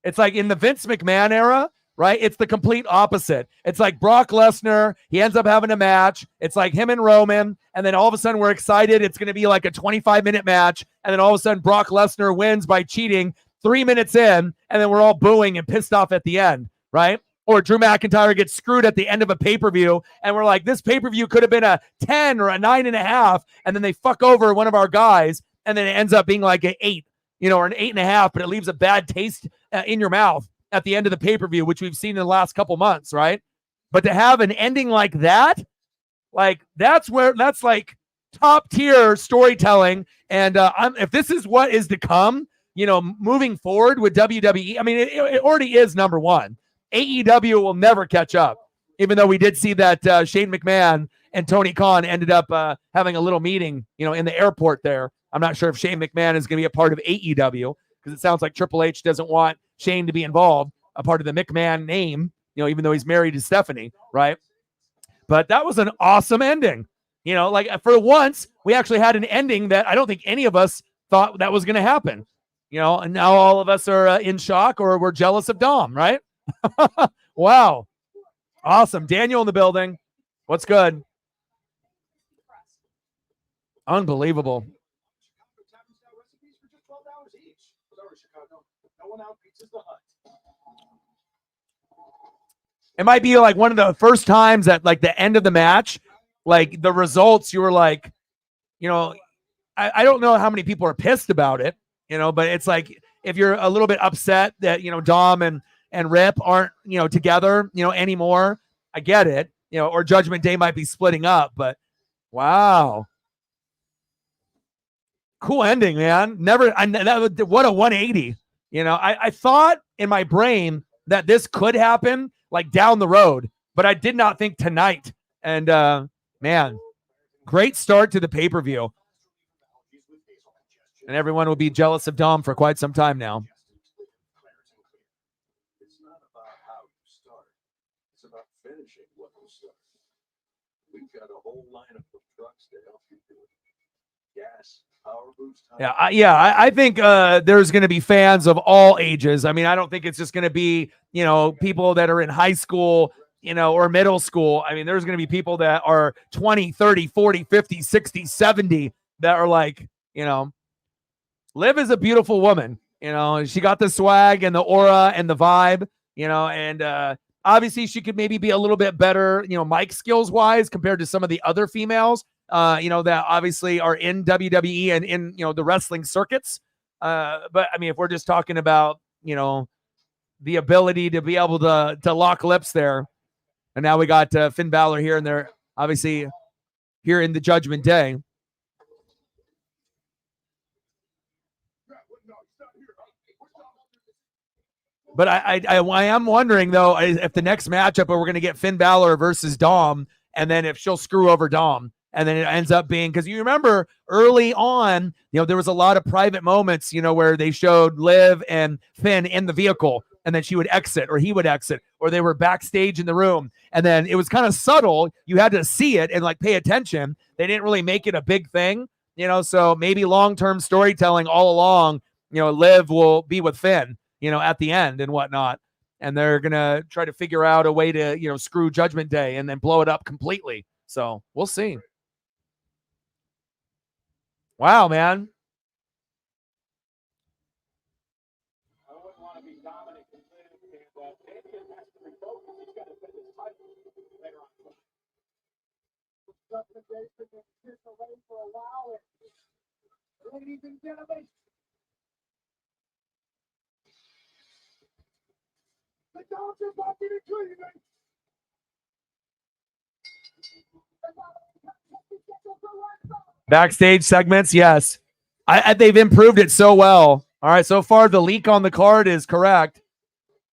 It's like in the Vince McMahon era, right? It's the complete opposite. It's like Brock Lesnar, he ends up having a match. It's like him and Roman, and then all of a sudden we're excited. It's going to be like a 25-minute match, and then all of a sudden Brock Lesnar wins by cheating 3 minutes in, and then we're all booing and pissed off at the end, right? Or Drew McIntyre gets screwed at the end of a pay-per-view, and we're like, this pay-per-view could have been a 10 or a 9.5, and then they fuck over one of our guys, and then it ends up being like an 8, you know, or an 8.5, but it leaves a bad taste in your mouth at the end of the pay-per-view, which we've seen in the last couple months, right? But to have an ending like that, like that's like top tier storytelling. And if this is what is to come, you know, moving forward with WWE, I mean, it already is number 1. AEW will never catch up, even though we did see that Shane McMahon and Tony Khan ended up having a little meeting, you know, in the airport there. I'm not sure if Shane McMahon is going to be a part of AEW because it sounds like Triple H doesn't want Shane to be involved, a part of the McMahon name, you know, even though he's married to Stephanie, right? But that was an awesome ending. You know, like for once, we actually had an ending that I don't think any of us thought that was going to happen. You know, and now all of us are in shock or we're jealous of Dom, right? Wow. Awesome. Daniel in the building. What's good? Unbelievable. It might be like one of the first times at like the end of the match, like the results, you were like, you know, I don't know how many people are pissed about it, you know, but it's like if you're a little bit upset that, you know, Dom and Rip aren't, you know, together, you know, anymore, I get it, you know, or Judgment Day might be splitting up, but wow. Cool ending, man. What a 180. You know, I thought in my brain that this could happen like down the road, but I did not think tonight. And man, great start to the pay-per-view. And everyone will be jealous of Dom for quite some time now. It's not about how you start. It's about finishing what you start. We've got a whole lineup of trucks to help you do it. Gas, power boost. I think there's going to be fans of all ages. I mean, I don't think it's just going to be, you know, people that are in high school, you know, or middle school. I mean, there's going to be people that are 20, 30, 40, 50, 60, 70 that are like, you know, Liv is a beautiful woman. You know, she got the swag and the aura and the vibe, you know, and obviously she could maybe be a little bit better, you know, mic skills wise compared to some of the other females, you know, that obviously are in WWE and in, you know, the wrestling circuits. But I mean, if we're just talking about, you know, the ability to be able to lock lips there. And now we got Finn Balor here and there, obviously here in the Judgment Day. But I am wondering, though, if the next matchup we're going to get Finn Balor versus Dom, and then if she'll screw over Dom, and then it ends up being, because you remember early on, you know, there was a lot of private moments, you know, where they showed Liv and Finn in the vehicle, and then she would exit, or he would exit, or they were backstage in the room, and then it was kind of subtle. You had to see it and like pay attention. They didn't really make it a big thing, you know, so maybe long-term storytelling all along, you know, Liv will be with Finn, you know, at the end and whatnot. And they're going to try to figure out a way to, you know, screw Judgment Day and then blow it up completely. So we'll see. Wow, man. I wouldn't want to be Dominic and Damian has to refocus. He's got to win this title later on. Judgment Day's been in away for a while. Ladies and gentlemen, Gunther's not getting clean. Backstage segments, yes. They've improved it so well. All right, so far the leak on the card is correct.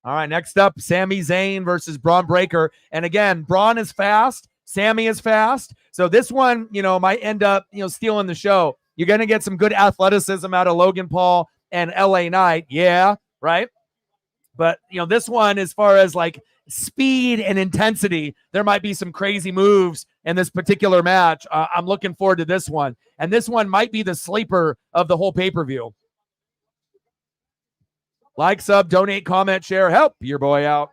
All right, next up, Sami Zayn versus Braun Breaker. And again, Braun is fast, Sami is fast. So this one, might end up, stealing the show. You're going to get some good athleticism out of Logan Paul and LA Knight. Yeah, right? But, this one, as far as like speed and intensity, there might be some crazy moves in this particular match. I'm looking forward to this one. And this one might be the sleeper of the whole pay-per-view. Like, sub, donate, comment, share, help your boy out.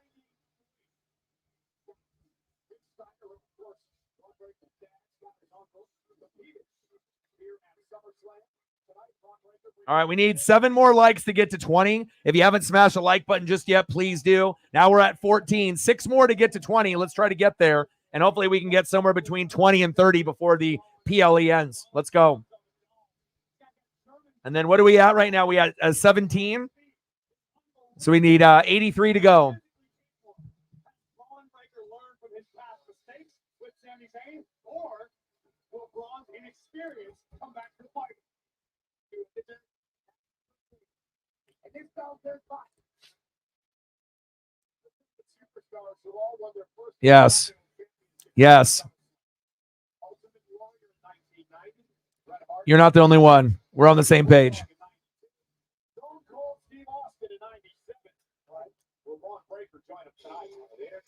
All right, we need 7 more likes to get to 20. If you haven't smashed a like button just yet, please do. Now we're at 14. 6 more to get to 20. Let's try to get there, and hopefully we can get somewhere between 20 and 30 before the PLE ends. Let's go. And then what are we at right now? We at 17. So we need 83 to go. Braun Breaker learn from his past mistakes with Sami Zayn, or will Braun's inexperience come back to the fight? And this felt their fight. The superstars who all won their first. Yes. Yes. Ultimate Warrior in 1990. Bret Hart. You're not the only one. We're on the same page. Stone Cold Steve Austin in 97. Right? Will Braun Breaker join him tonight?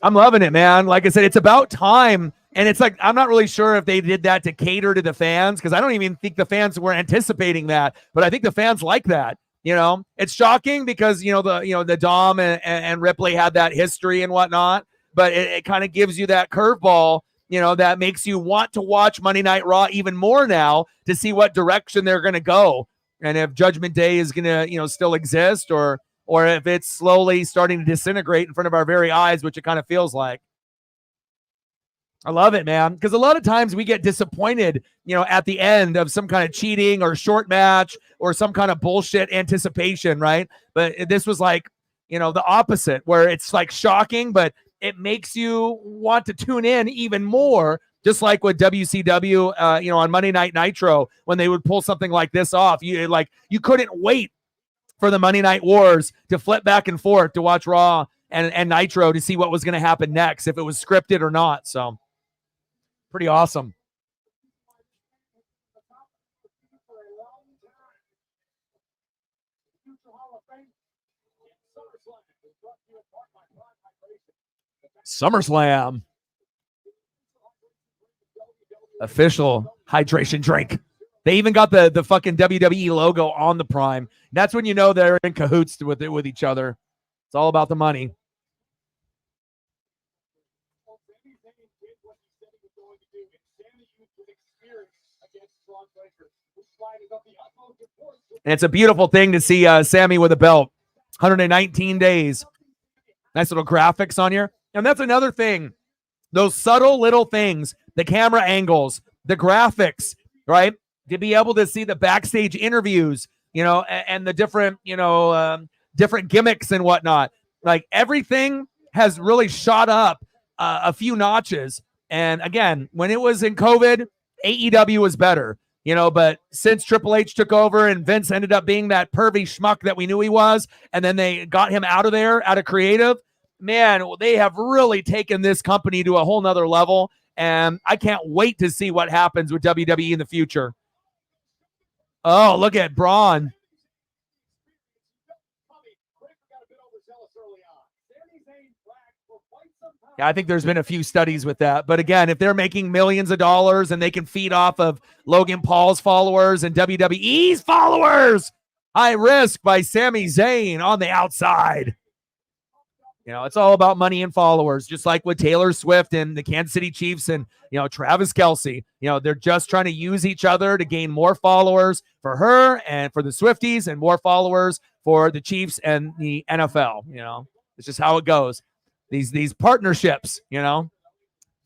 I'm loving it, man. Like I said, it's about time. And it's like, I'm not really sure if they did that to cater to the fans, because I don't even think the fans were anticipating that. But I think the fans like that. It's shocking because, the Dom and Ripley had that history and whatnot. But it kind of gives you that curveball, that makes you want to watch Monday Night Raw even more now to see what direction they're going to go. And if Judgment Day is going to, still exist, or if it's slowly starting to disintegrate in front of our very eyes, which it kind of feels like. I love it, man, because a lot of times we get disappointed, at the end of some kind of cheating or short match or some kind of bullshit anticipation, right? But this was like, the opposite, where it's like shocking, but it makes you want to tune in even more, just like with WCW, on Monday Night Nitro, when they would pull something like this off. You couldn't wait for the Monday Night Wars to flip back and forth to watch Raw and Nitro to see what was going to happen next, if it was scripted or not. So pretty awesome. SummerSlam. Official hydration drink. They even got the fucking WWE logo on the Prime. That's when you know they're in cahoots with each other. It's all about the money. And it's a beautiful thing to see Sami with a belt. 119 days. Nice little graphics on here. And that's another thing. Those subtle little things, the camera angles, the graphics, right? To be able to see the backstage interviews, and the different, different gimmicks and whatnot. Like, everything has really shot up a few notches. And again, when it was in COVID, AEW was better, but since Triple H took over and Vince ended up being that pervy schmuck that we knew he was, and then they got him out of there, out of creative, man, they have really taken this company to a whole nother level. And I can't wait to see what happens with WWE in the future. Oh, look at Braun. Yeah, I think there's been a few studies with that. But again, if they're making millions of dollars and they can feed off of Logan Paul's followers and WWE's followers, high risk by Sami Zayn on the outside. It's all about money and followers, just like with Taylor Swift and the Kansas City Chiefs and, Travis Kelce. They're just trying to use each other to gain more followers for her and for the Swifties, and more followers for the Chiefs and the NFL. It's just how it goes. These partnerships, it's all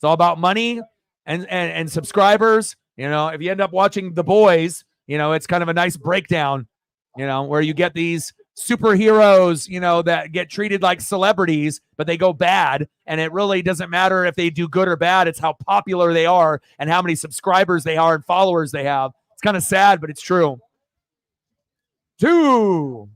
about money and subscribers. If you end up watching The Boys, it's kind of a nice breakdown, where you get these superheroes, that get treated like celebrities, but they go bad. And it really doesn't matter if they do good or bad. It's how popular they are and how many subscribers they are and followers they have. It's kind of sad, but it's true. 2.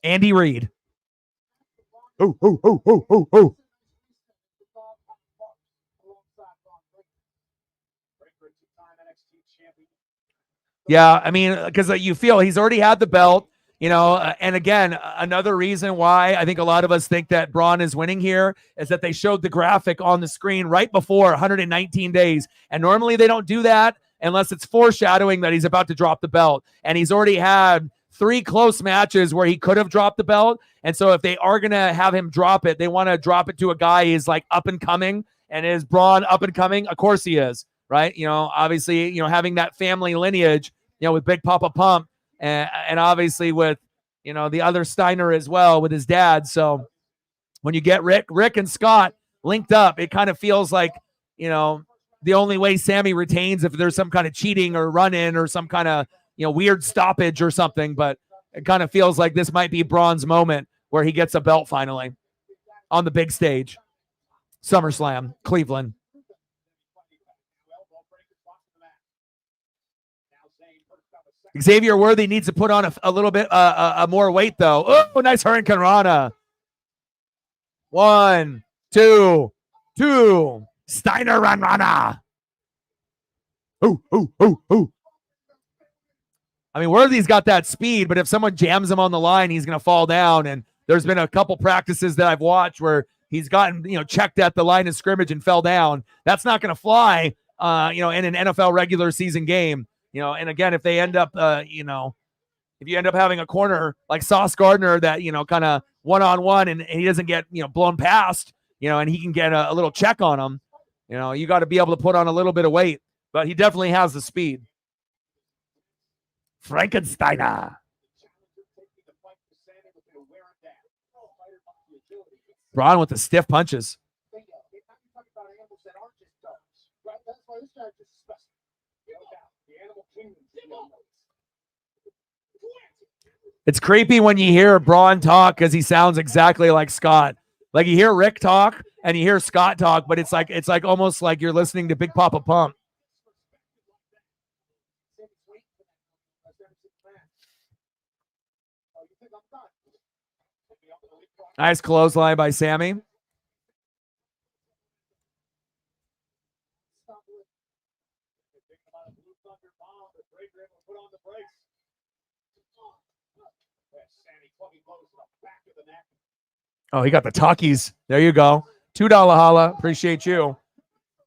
Andy Reid. Oh. Yeah, I mean, because you feel he's already had the belt, and again, another reason why I think a lot of us think that Braun is winning here is that they showed the graphic on the screen right before 119 days. And normally they don't do that unless it's foreshadowing that he's about to drop the belt. And he's already had 3 close matches where he could have dropped the belt. And so if they are going to have him drop it, they want to drop it to a guy who's like up and coming. And is Braun up and coming? Of course he is, right? Obviously, having that family lineage, with Big Papa Pump and obviously with, the other Steiner as well with his dad. So when you get Rick and Scott linked up, it kind of feels like, the only way Sami retains if there's some kind of cheating or run-in or some kind of, weird stoppage or something. But it kind of feels like this might be Braun's moment where he gets a belt finally on the big stage. SummerSlam, Cleveland. Xavier Worthy needs to put on a little bit more weight, though. Oh, nice Hurricane Rana. 1, 2, 2. Steiner Rana. Oh. I mean, Worthy's got that speed, but if someone jams him on the line, he's going to fall down. And there's been a couple practices that I've watched where he's gotten, checked at the line of scrimmage and fell down. That's not going to fly, in an NFL regular season game. And again, if they end up, if you end up having a corner like Sauce Gardner that, kind of one-on-one and he doesn't get, blown past, and he can get a little check on him, you got to be able to put on a little bit of weight. But he definitely has the speed. Frankensteiner. Braun with the stiff punches. It's creepy when you hear Braun talk because he sounds exactly like Scott. Like you hear Rick talk and you hear Scott talk, but it's like almost like you're listening to Big Papa Pump. Nice clothesline by Sami. Oh, he got the talkies. There you go. $2 holla. Appreciate you.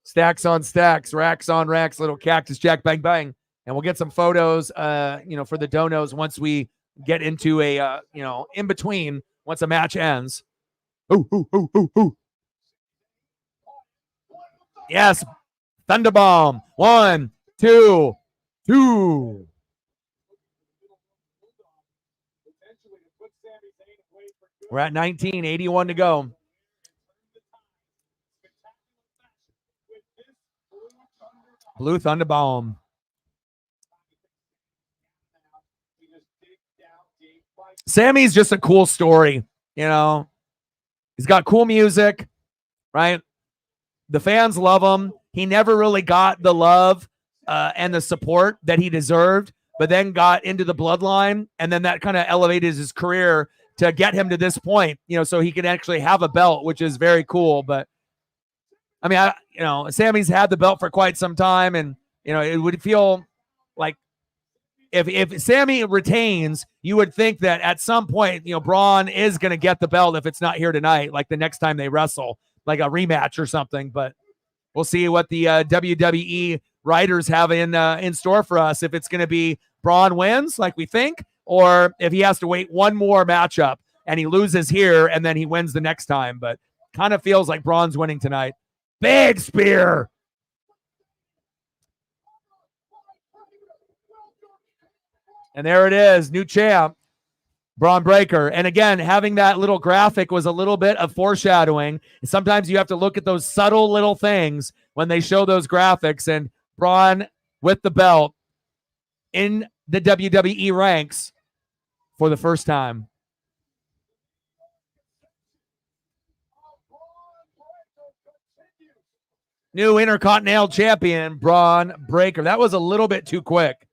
Stacks on stacks, racks on racks, little cactus jack bang bang. And we'll get some photos, for the donos once we get into a, in between once a match ends. Ooh. Yes. Thunderbomb. 1, 2, 2. We're at 19, 81 to go. Blue Thunderbomb. Sami's just a cool story, He's got cool music, right? The fans love him. He never really got the love and the support that he deserved, but then got into the bloodline, and then that kind of elevated his career to get him to this point, so he can actually have a belt, which is very cool. But I mean, Sami's had the belt for quite some time, and it would feel like if Sami retains, you would think that at some point, Braun is going to get the belt if it's not here tonight, like the next time they wrestle, like a rematch or something. But we'll see what the WWE writers have in store for us. If it's going to be Braun wins, like we think, or if he has to wait one more matchup and he loses here and then he wins the next time. But kind of feels like Braun's winning tonight. Big spear. And there it is, new champ. Braun Breaker. And again, having that little graphic was a little bit of foreshadowing. Sometimes you have to look at those subtle little things when they show those graphics. And Braun with the belt in the WWE ranks for the first time. New Intercontinental Champion, Braun Breaker. That was a little bit too quick.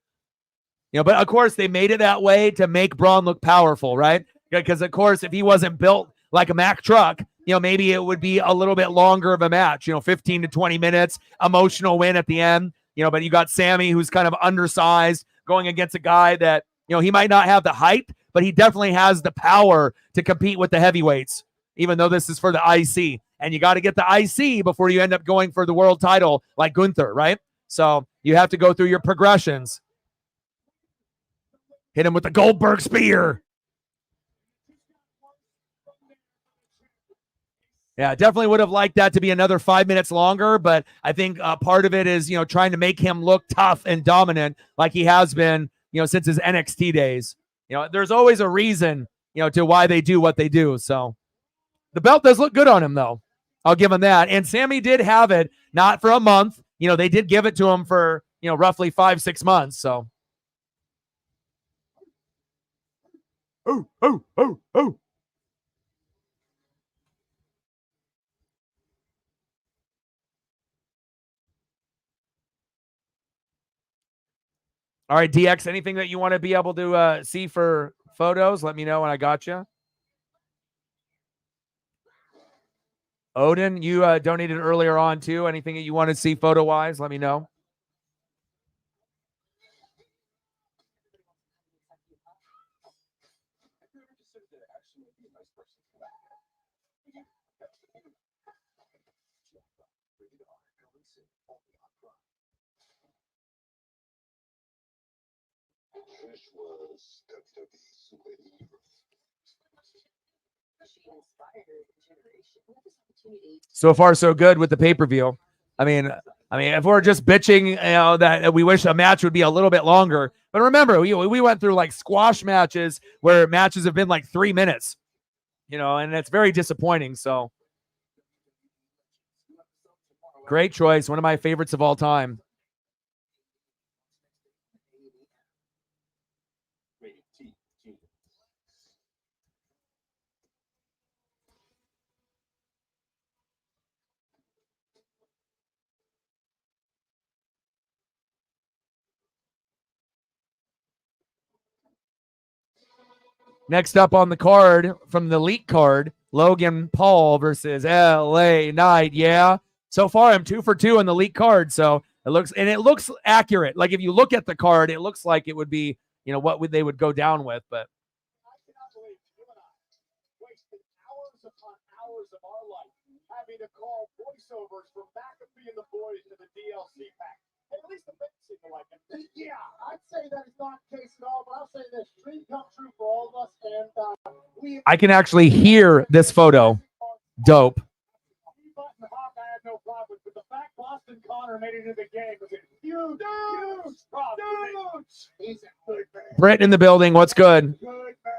But of course, they made it that way to make Braun look powerful, right? Because, of course, if he wasn't built like a Mack truck, maybe it would be a little bit longer of a match, 15 to 20 minutes, emotional win at the end. But you got Sami, who's kind of undersized, going against a guy that, he might not have the height, but he definitely has the power to compete with the heavyweights, even though this is for the IC. And you got to get the IC before you end up going for the world title like Gunther, right? So you have to go through your progressions. Hit him with the Goldberg spear. Yeah, definitely would have liked that to be another 5 minutes longer, but I think part of it is, trying to make him look tough and dominant like he has been, since his NXT days. There's always a reason, to why they do what they do. So the belt does look good on him, though. I'll give him that. And Sami did have it, not for a month. They did give it to him for, roughly 5-6 months. So. Oh. All right, DX, anything that you want to be able to see for photos, let me know when I got you. Odin, you donated earlier on too. Anything that you want to see photo-wise, let me know. So far, so good with the pay-per-view. I mean, if we're just bitching, that we wish a match would be a little bit longer. But remember, we went through like squash matches where matches have been like 3 minutes, and it's very disappointing. So great choice. One of my favorites of all time. Next up on the card from the Elite card, Logan Paul versus LA Knight. Yeah. So far, I'm 2 for 2 on the Elite card. So it looks accurate. Like if you look at the card, it looks like it would be, what they would go down with. But I cannot believe you and I wasted hours upon hours of our life having to call voiceovers from McAfee and the boys to the DLC pack. And at least the fans seem to like it. Yeah, I'd say that is not the case at all, but I'll say this: dream come true for all of us. And I can actually hear this photo. Dope. No problem, but the fact Boston Connor made it into the game was a huge problem. He's a good man. Britt in the building. What's good? Good man.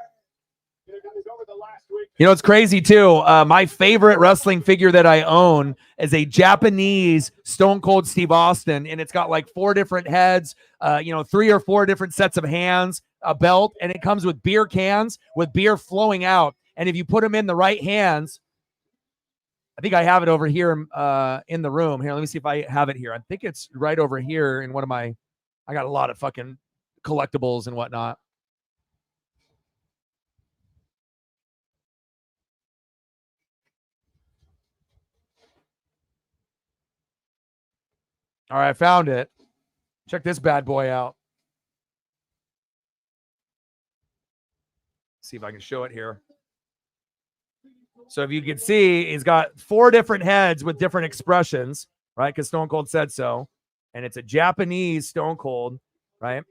Over the last week. It's crazy too. My favorite wrestling figure that I own is a Japanese Stone Cold Steve Austin, and it's got like 4 different heads, 3 or 4 different sets of hands, a belt, and it comes with beer cans with beer flowing out. And if you put them in the right hands, I think I have it over here in the room. Here, let me see if I have it here. I think it's right over here in one of my. I got a lot of fucking collectibles and whatnot. All right, I found it. Check this bad boy out. See if I can show it here. So if you can see, he's got 4 different heads with different expressions, right? Because Stone Cold said so. And it's a Japanese Stone Cold, right?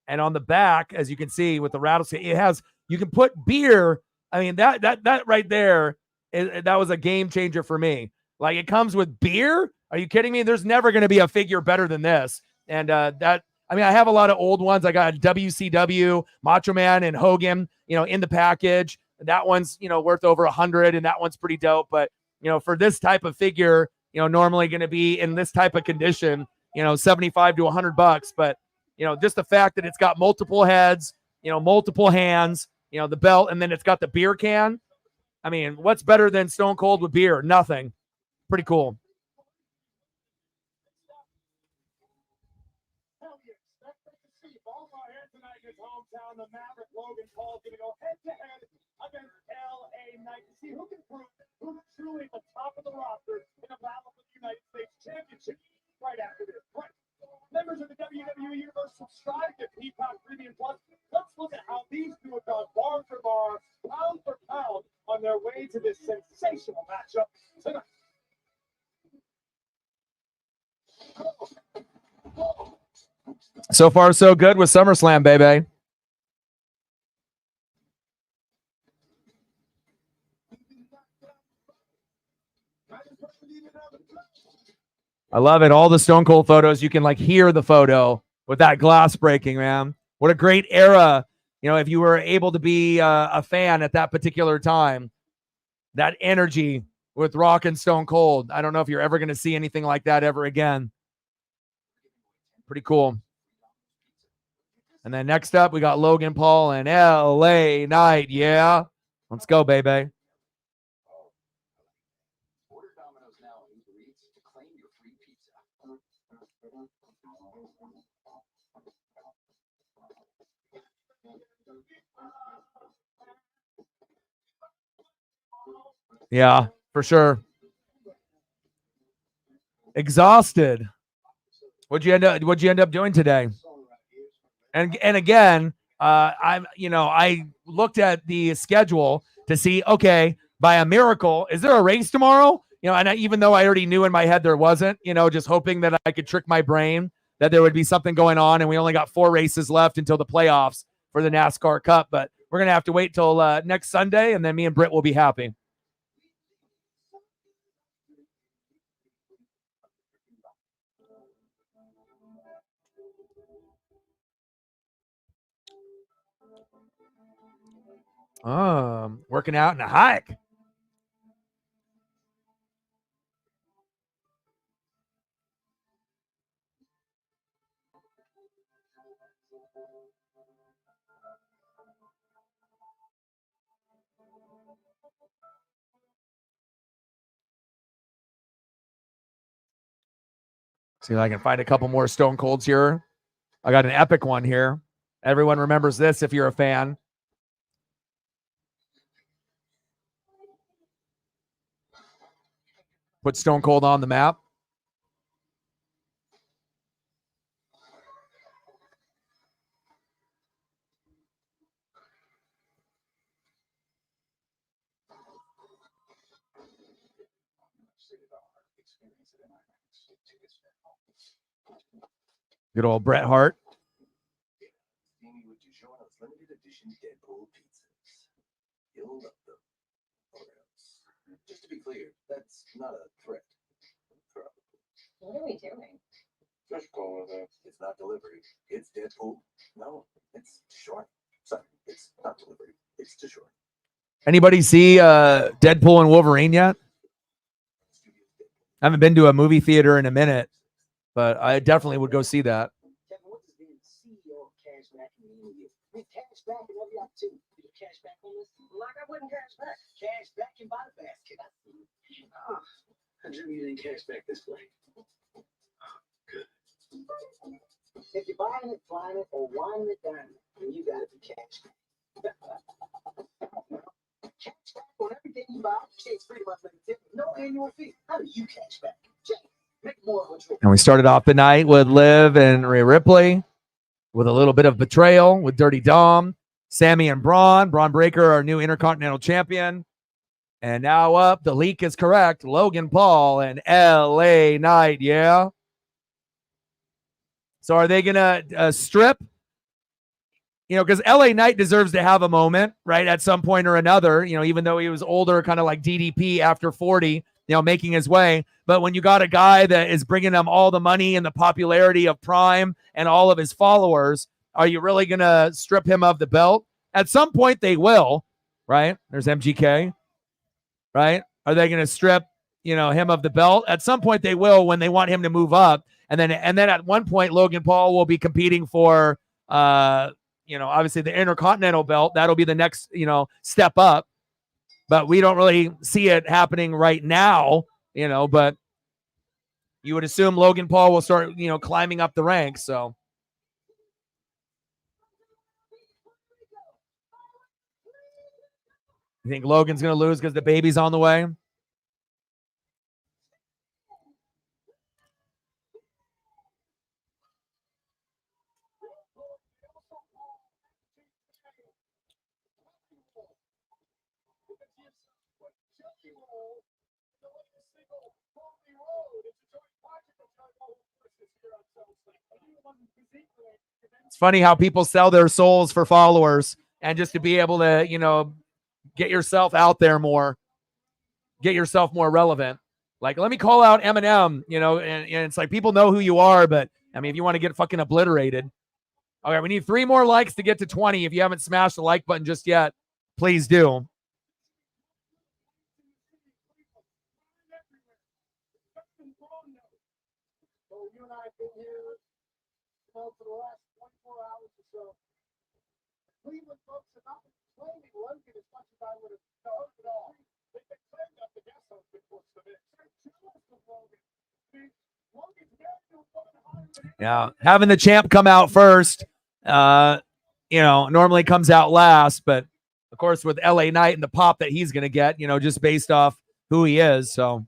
And on the back, as you can see with the rattlesnake, it has, you can put beer. I mean, that right there, that was a game changer for me. Like, it comes with beer. Are you kidding me? There's never going to be a figure better than this. And that I mean, I have a lot of old ones. I got WCW, Macho Man, and Hogan, in the package. That one's, worth over 100, and that one's pretty dope. But, for this type of figure, normally going to be in this type of condition, 75 to $100. But, just the fact that it's got multiple heads, multiple hands, the belt, and then it's got the beer can. I mean, what's better than Stone Cold with beer? Nothing. Pretty cool. Hometown, the Maverick Logan Paul is going to go head-to-head against LA Knight to see who can prove who's truly at the top of the roster in a battle for the United States Championship right after this break. Members of the WWE Universe, subscribe to Peacock Premium Plus. Let's look at how these two have gone bar for bar, pound for pound on their way to this sensational matchup tonight. So far, so good with SummerSlam, baby. I love it. All the Stone Cold photos, you can hear the photo with that glass breaking, man. What a great era. If you were able to be a fan at that particular time, that energy with Rock and Stone Cold. I don't know if you're ever going to see anything like that ever again. Pretty cool. And then next up, we got Logan Paul and LA Knight. Yeah. Let's go, baby. Yeah, for sure. Exhausted. What'd you end up doing today? And again, I looked at the schedule to see, okay, by a miracle, is there a race tomorrow? And even though I already knew in my head there wasn't, just hoping that I could trick my brain that there would be something going on, and we only got 4 races left until the playoffs for the NASCAR Cup. But we're gonna have to wait till next Sunday, and then me and Britt will be happy. Working out in a hike. See if I can find a couple more Stone Colds here. I got an epic one here. Everyone remembers this if you're a fan. Put Stone Cold on the map. Good old Bret Hart. Just to be clear, that's not a threat. What are we doing? Just go with it. It's not delivery. It's Deadpool. No, it's short. Sorry, it's not delivery. It's too short. Anybody see Deadpool and Wolverine yet? I haven't been to a movie theater in a minute, but I definitely would go see that. Kevin, what does being CEO of Cashback mean to you? I mean, cashback and every opportunity. You get cashback on this? Like I wouldn't cashback. Cashback and buy the basket. I drew you in cashback this way. Good. If you're buying it, flying it, or wining it down, then you got to be cashback. Cashback on everything you buy. Chase 3 months later, tip, no annual fee. How do you cashback? Make more of what you. And we started off the night with Liv and Rhea Ripley with a little bit of betrayal with Dirty Dom, Sami and Braun. Braun Breaker, our new Intercontinental Champion. And now up, the leak is correct. Logan Paul and LA Knight, yeah? So are they going to strip? Because LA Knight deserves to have a moment, right, at some point or another, even though he was older, kind of like DDP after 40. making his way. But when you got a guy that is bringing him all the money and the popularity of Prime and all of his followers, are you really going to strip him of the belt? At some point they will, right? There's MGK, right? Are they going to strip, him of the belt? At some point they will, when they want him to move up. And then at one point, Logan Paul will be competing for, obviously the Intercontinental belt. That'll be the next, step up. But we don't really see it happening right now, but you would assume Logan Paul will start, climbing up the ranks. So you think Logan's going to lose because the baby's on the way? It's funny how people sell their souls for followers and just to be able to, get yourself out there more, get yourself more relevant. Like, let me call out Eminem, and it's like people know who you are, but I mean, if you want to get fucking obliterated. Okay, we need 3 more likes to get to 20. If you haven't smashed the like button just yet, please do. You and I have been here for the last 24 hours or so. Cleveland folks have not been claiming Logan as much as I would have thought at all. They've been claiming up the gas on the course of it. Yeah, having the champ come out first, normally comes out last, but of course with LA Knight and the pop that he's going to get, just based off who he is. So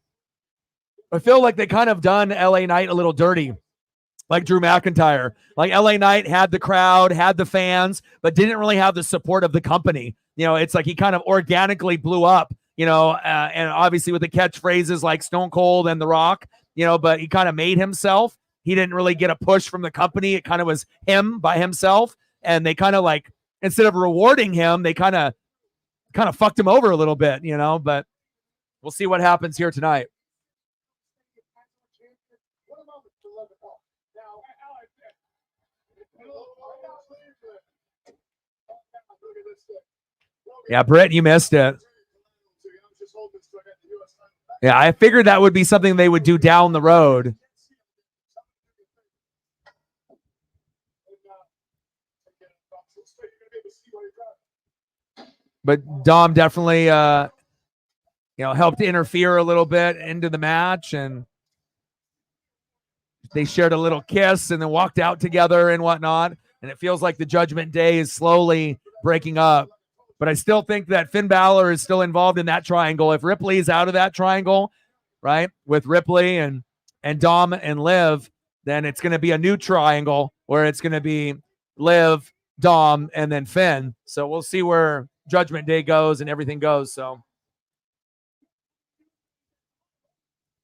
I feel like they kind of done LA Knight a little dirty, like Drew McIntyre. Like LA Knight had the crowd, had the fans, but didn't really have the support of the company. It's like he kind of organically blew up, and obviously with the catchphrases like Stone Cold and The Rock, but he kind of made himself. He didn't really get a push from the company. It kind of was him by himself. And they kind of like, instead of rewarding him, they kind of fucked him over a little bit, but we'll see what happens here tonight. Yeah, Britt, you missed it. Yeah, I figured that would be something they would do down the road. But Dom definitely, helped interfere a little bit into the match, and they shared a little kiss and then walked out together and whatnot. And it feels like the Judgment Day is slowly breaking up. But I still think that Finn Balor is still involved in that triangle. If Ripley is out of that triangle, right, with Ripley and Dom and Liv, then it's going to be a new triangle where it's going to be Liv, Dom, and then Finn. So we'll see where Judgment Day goes and everything goes. So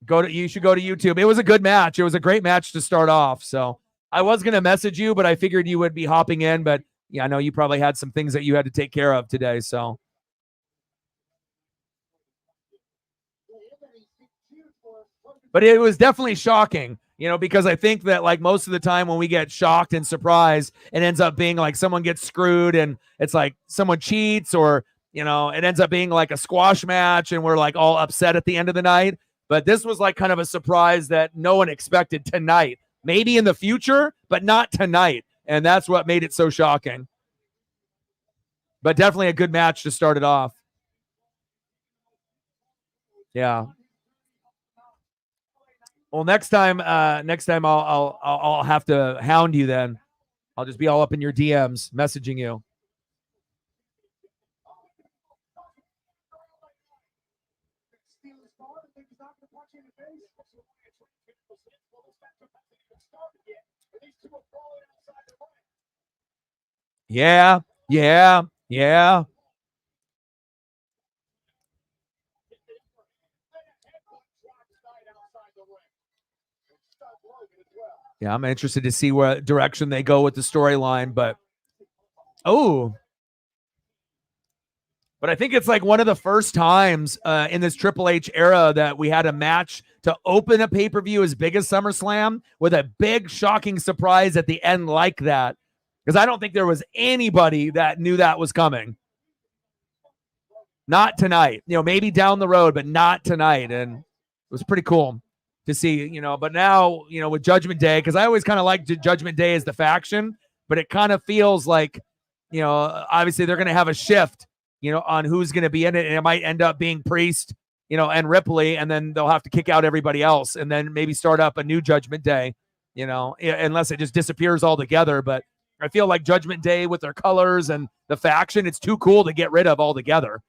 you should go to YouTube. It was a good match. It was a great match to start off. So I was going to message you, but I figured you would be hopping in. But yeah, I know you probably had some things that you had to take care of today. So. But it was definitely shocking, because I think that like most of the time when we get shocked and surprised, it ends up being like someone gets screwed and it's like someone cheats, or, it ends up being like a squash match and we're like all upset at the end of the night. But this was like kind of a surprise that no one expected tonight. Maybe in the future, but not tonight. And that's what made it so shocking. But definitely a good match to start it off. Yeah. Well, next time I'll have to hound you then. I'll just be all up in your DMs messaging you. Yeah. Yeah, I'm interested to see what direction they go with the storyline, but But I think it's like one of the first times in this Triple H era that we had a match to open a pay-per-view as big as SummerSlam with a big, shocking surprise at the end like that. Because I don't think there was anybody that knew that was coming. Not tonight. Maybe down the road, but not tonight. And it was pretty cool to see, but now, with Judgment Day, because I always kind of liked Judgment Day as the faction, but it kind of feels like, obviously they're going to have a shift, on who's going to be in it. And it might end up being Priest, and Ripley, and then they'll have to kick out everybody else and then maybe start up a new Judgment Day, unless it just disappears altogether. But I feel like Judgment Day with their colors and the faction, it's too cool to get rid of altogether.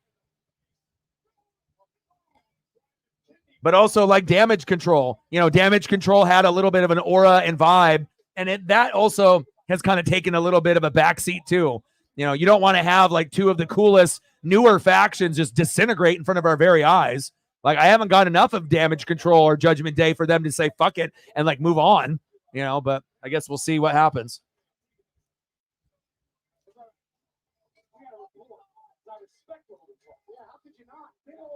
But also like Damage Control. Damage Control had a little bit of an aura and vibe, and that also has kind of taken a little bit of a backseat too. You don't want to have like two of the coolest, newer factions just disintegrate in front of our very eyes. Like, I haven't got enough of Damage Control or Judgment Day for them to say fuck it and like move on, but I guess we'll see what happens.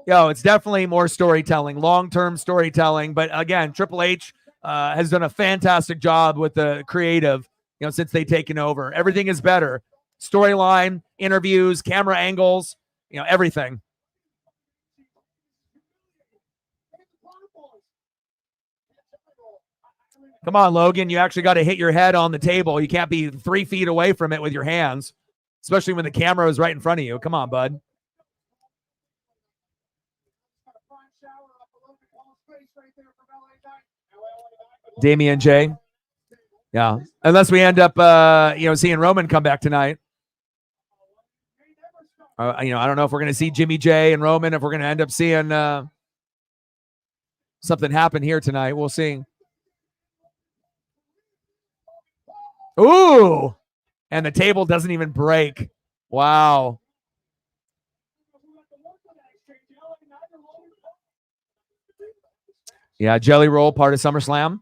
It's definitely more storytelling, long-term storytelling. But again, Triple H has done a fantastic job with the creative, since they've taken over. Everything is better. Storyline, interviews, camera angles, everything. Come on, Logan. You actually got to hit your head on the table. You can't be 3 feet away from it with your hands, especially when the camera is right in front of you. Come on, bud. Damian J. Yeah. Unless we end up, seeing Roman come back tonight. I don't know if we're going to see Jimmy J and Roman, if we're going to end up seeing something happen here tonight. We'll see. Ooh. And the table doesn't even break. Wow. Yeah, Jelly Roll, part of SummerSlam.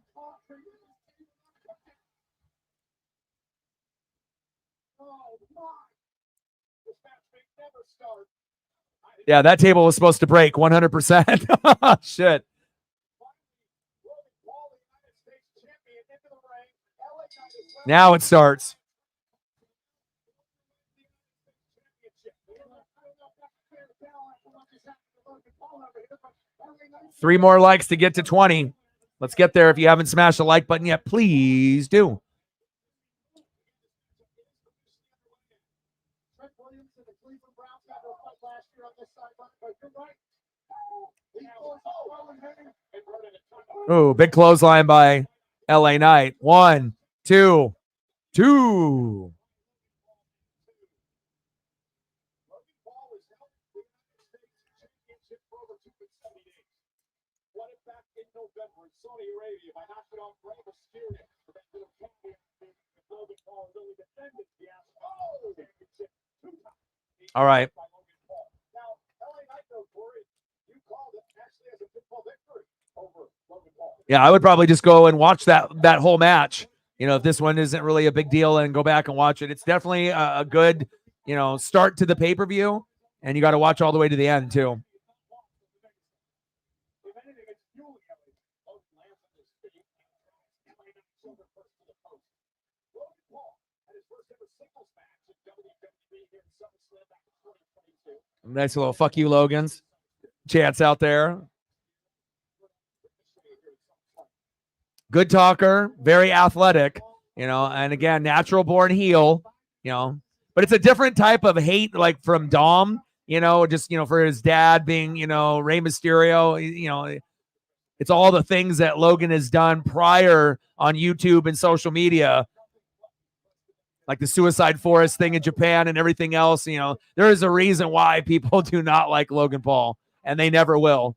Yeah, that table was supposed to break 100%. Shit. Now it starts. Three more likes to get to 20. Let's get there. If you haven't smashed the like button yet, please do. Oh, big clothesline by LA Knight. 1, 2, 2. All right. Yeah, I would probably just go and watch that whole match. If this one isn't really a big deal, and go back and watch it. It's definitely a good, start to the pay-per-view, and you got to watch all the way to the end too. Nice little fuck you, Logan's chants out there. Good talker, very athletic, and again, natural born heel, but it's a different type of hate, like from Dom, just, for his dad being, Rey Mysterio, it's all the things that Logan has done prior on YouTube and social media, like the Suicide Forest thing in Japan and everything else. There is a reason why people do not like Logan Paul, and they never will.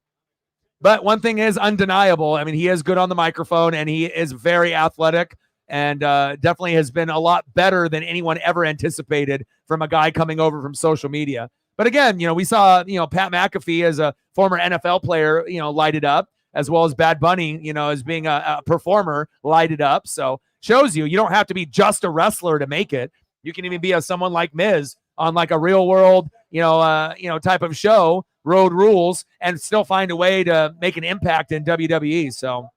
But one thing is undeniable. I mean, he is good on the microphone, and he is very athletic, and definitely has been a lot better than anyone ever anticipated from a guy coming over from social media. But again, we saw, Pat McAfee as a former NFL player, light it up, as well as Bad Bunny, as being a performer, light it up. So shows you don't have to be just a wrestler to make it. You can even be someone like Miz on like a real world, type of show, Road Rules, and still find a way to make an impact in WWE. So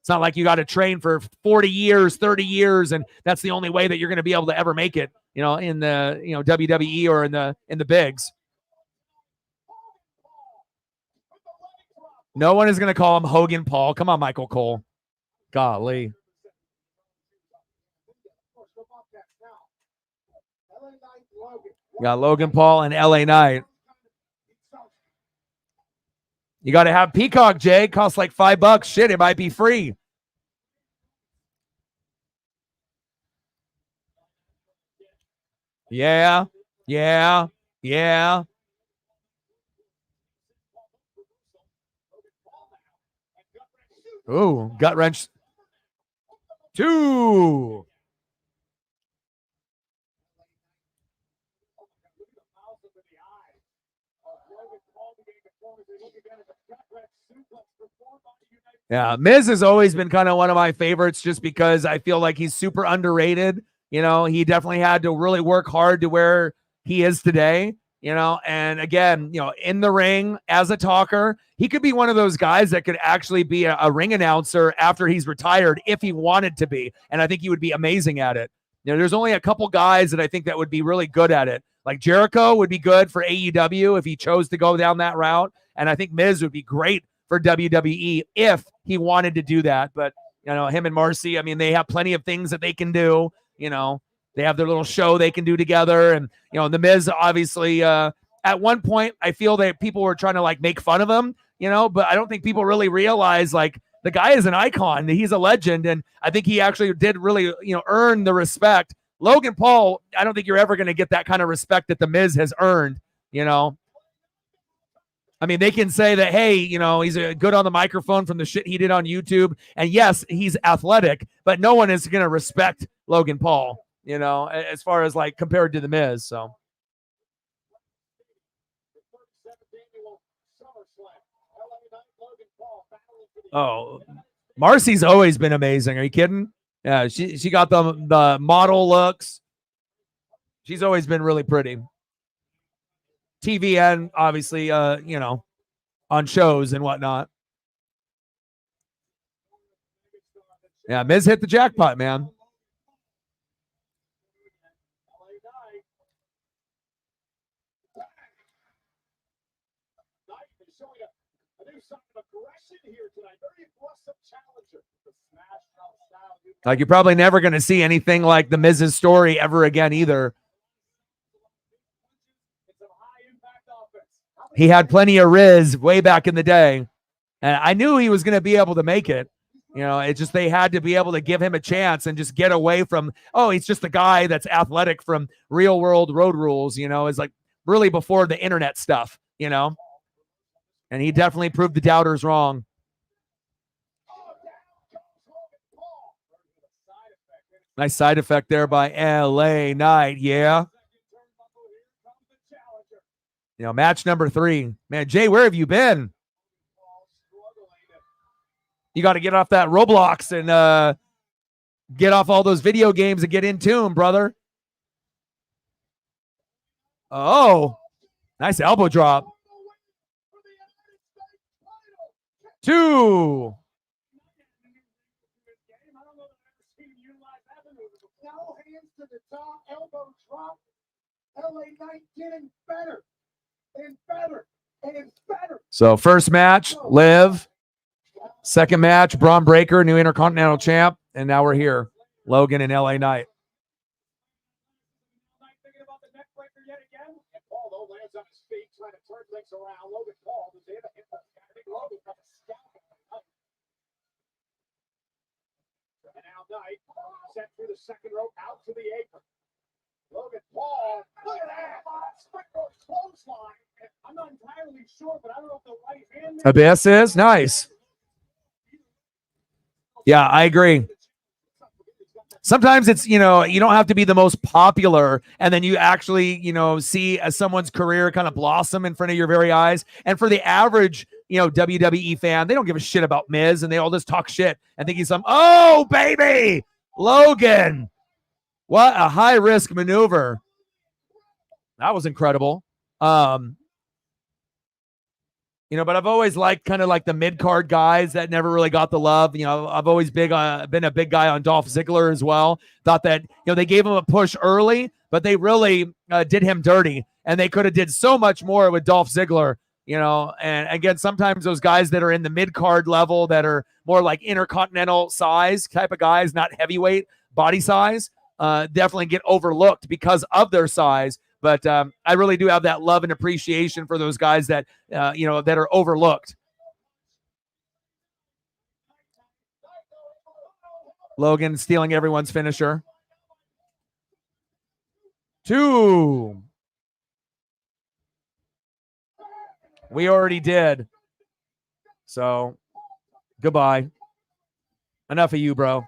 it's not like you got to train for 40 years, 30 years, and that's the only way that you're going to be able to ever make it, in the, WWE or in the bigs. No one is going to call him Hogan Paul. Come on, Michael Cole. Golly. You got Logan Paul and LA Knight. You got to have Peacock, Jay. It costs like $5. Shit, it might be free. Yeah. Ooh, gut wrench. 2. Yeah, Miz has always been kind of one of my favorites just because I feel like he's super underrated. He definitely had to really work hard to where he is today, and again, in the ring as a talker, he could be one of those guys that could actually be a ring announcer after he's retired if he wanted to be. And I think he would be amazing at it. There's only a couple guys that I think that would be really good at it. Like Jericho would be good for AEW if he chose to go down that route. And I think Miz would be great for WWE if he wanted to do that. But, him and Marcy, I mean, they have plenty of things that they can do. They have their little show they can do together. And, the Miz, obviously, at one point, I feel that people were trying to like make fun of him, but I don't think people really realize like the guy is an icon. He's a legend. And I think he actually did really, earn the respect. Logan Paul, I don't think you're ever going to get that kind of respect that the Miz has earned, I mean, they can say that, hey, he's good on the microphone from the shit he did on YouTube. And yes, he's athletic, but no one is going to respect Logan Paul, as far as like compared to the Miz. So. Oh, Marcy's always been amazing. Are you kidding? Yeah, she got the model looks. She's always been really pretty. TV and obviously, on shows and whatnot. Yeah, Miz hit the jackpot, man. Like you're probably never going to see anything like the Miz's story ever again either. He had plenty of Riz way back in the day, and I knew he was going to be able to make it. It's just they had to be able to give him a chance and just get away from, he's just a guy that's athletic from Real World Road Rules, is like really before the internet stuff, and he definitely proved the doubters wrong. Nice side effect there by LA Knight. Yeah. Match number 3. Man, Jay, where have you been? You got to get off that Roblox and get off all those video games and get in tune, brother. Oh, nice elbow drop. 2. No hands to the top, elbow drop. LA Knight getting better and better and better. So first match, Liv. Second match, Braun Breaker, new Intercontinental Champ. And now we're here, Logan and LA Knight. Thinking about the neck breaker yet again. And Paul though lands on his feet, trying to turn things around. Logan Paul was able to hit that. I think Logan got a scalp. And now Knight set through the second rope out to the apron. Logan Paul, look at that! Springboard clothesline. I'm not entirely sure, but I don't know if the right hand. Abyss is nice. Yeah, I agree. Sometimes it's, you don't have to be the most popular, and then you actually, see someone's career kind of blossom in front of your very eyes. And for the average, WWE fan, they don't give a shit about Miz, and they all just talk shit and think he's some, oh, baby, Logan. What a high-risk maneuver. That was incredible. But I've always liked kind of like the mid-card guys that never really got the love. I've always been a big guy on Dolph Ziggler as well. Thought that, they gave him a push early, but they really did him dirty. And they could have did so much more with Dolph Ziggler, And again, sometimes those guys that are in the mid-card level that are more like intercontinental size type of guys, not heavyweight body size, definitely get overlooked because of their size. But I really do have that love and appreciation for those guys that, that are overlooked. Logan stealing everyone's finisher. 2. We already did. So, goodbye. Enough of you, bro.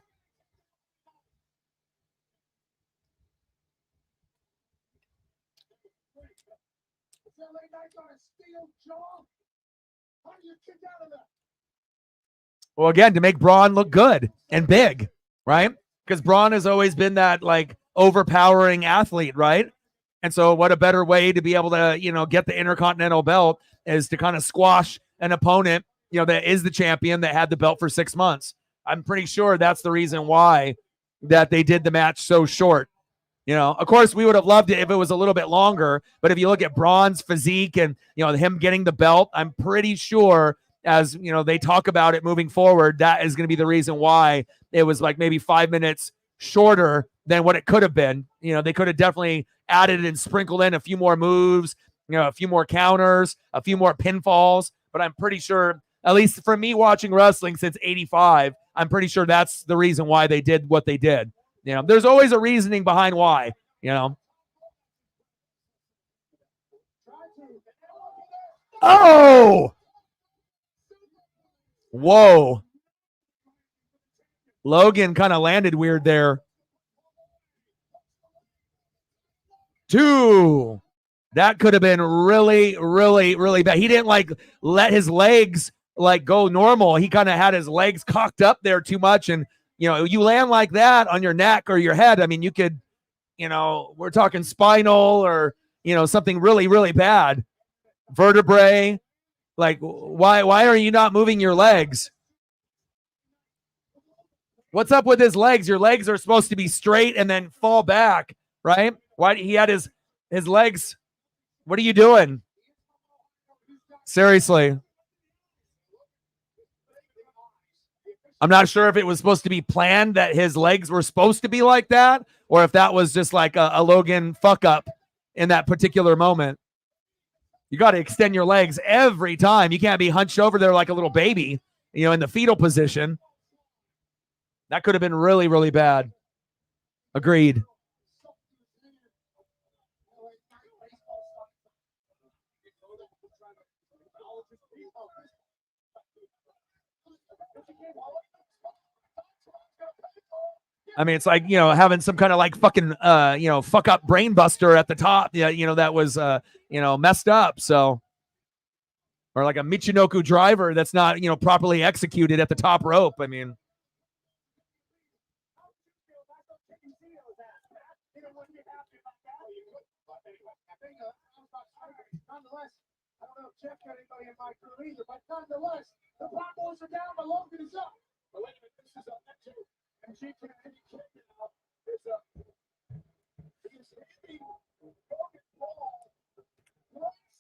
Well, again, to make Braun look good and big, right? Because Braun has always been that like overpowering athlete, right? And so what a better way to be able to, get the Intercontinental belt is to kind of squash an opponent, that is the champion that had the belt for 6 months. I'm pretty sure that's the reason why that they did the match so short. Of course, we would have loved it if it was a little bit longer. But if you look at Braun's physique and, him getting the belt, I'm pretty sure as, they talk about it moving forward, that is going to be the reason why it was like maybe 5 minutes shorter than what it could have been. They could have definitely added and sprinkled in a few more moves, a few more counters, a few more pinfalls. But I'm pretty sure, at least for me watching wrestling since 85, I'm pretty sure that's the reason why they did what they did. There's always a reasoning behind why, Oh! Whoa. Logan kind of landed weird there. 2. That could have been really, really, really bad. He didn't let his legs go normal. He kind of had his legs cocked up there too much. And, you land like that on your neck or your head. I mean, you could, we're talking spinal or, something really, really bad. Vertebrae. Why are you not moving your legs? What's up with his legs? Your legs are supposed to be straight and then fall back, right? Why he had his legs? What are you doing? Seriously. I'm not sure if it was supposed to be planned that his legs were supposed to be like that, or if that was just like a Logan fuck up in that particular moment. You got to extend your legs every time. You can't be hunched over there like a little baby, in the fetal position. That could have been really, really bad. Agreed. I mean, it's like, having some kind of like fucking, fuck up brain buster at the top, that was, messed up. So, or like a Michinoku driver that's not, properly executed at the top rope. I mean, nonetheless, I don't know if Jeff got anybody in my crew either, but nonetheless, the Black Bulls are down, but Logan is up. But wait a minute, this is up next too. And she can now is up.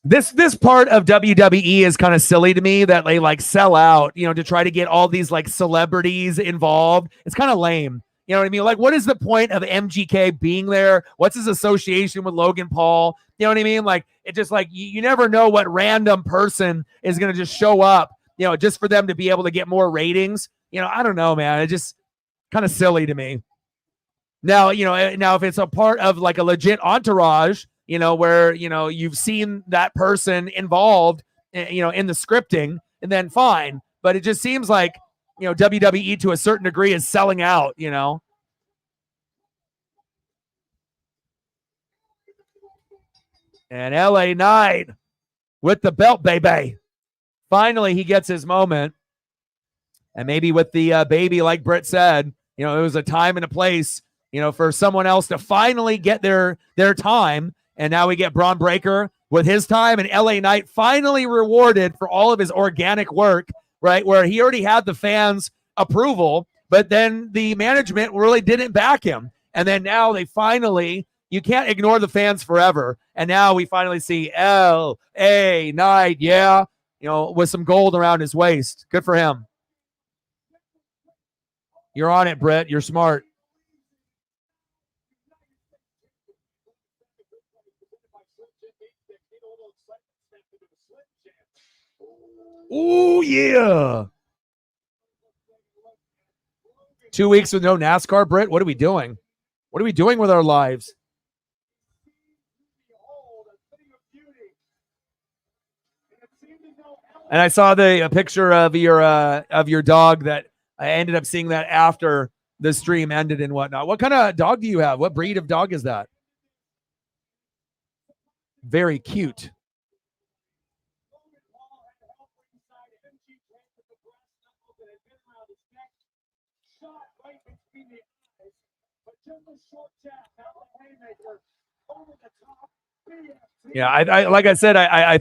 This part of WWE is kind of silly to me that they sell out, to try to get all these celebrities involved. It's kind of lame. You know what I mean? What is the point of MGK being there? What's his association with Logan Paul? You know what I mean? It just you never know what random person is going to just show up, just for them to be able to get more ratings. I don't know, man. It just kind of silly to me. Now, now if it's a part of a legit entourage, where, you've seen that person involved, in the scripting, and then fine. But it just seems like, WWE to a certain degree is selling out, And LA Knight with the belt, baby. Finally, he gets his moment. And maybe with the baby, like Britt said, it was a time and a place, for someone else to finally get their time. And now we get Braun Breaker with his time, and LA Knight finally rewarded for all of his organic work, right? Where he already had the fans' approval, but then the management really didn't back him. And then now they finally, you can't ignore the fans forever. And now we finally see LA Knight, yeah, with some gold around his waist. Good for him. You're on it, Britt. You're smart. Oh, yeah. 2 weeks with no NASCAR, Britt? What are we doing? What are we doing with our lives? And I saw a picture of your dog that I ended up seeing that after the stream ended and whatnot. What kind of dog do you have? What breed of dog is that? Very cute. Yeah, I like I said, I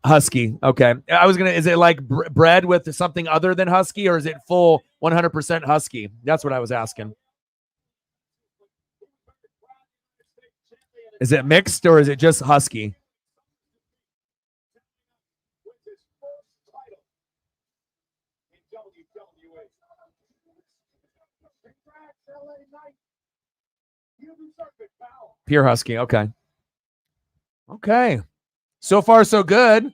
husky. Okay, is it like bred with something other than husky, or is it full 100% husky? That's what I was asking. Is it mixed or is it just husky? Pure husky. Okay. Okay. So far, so good.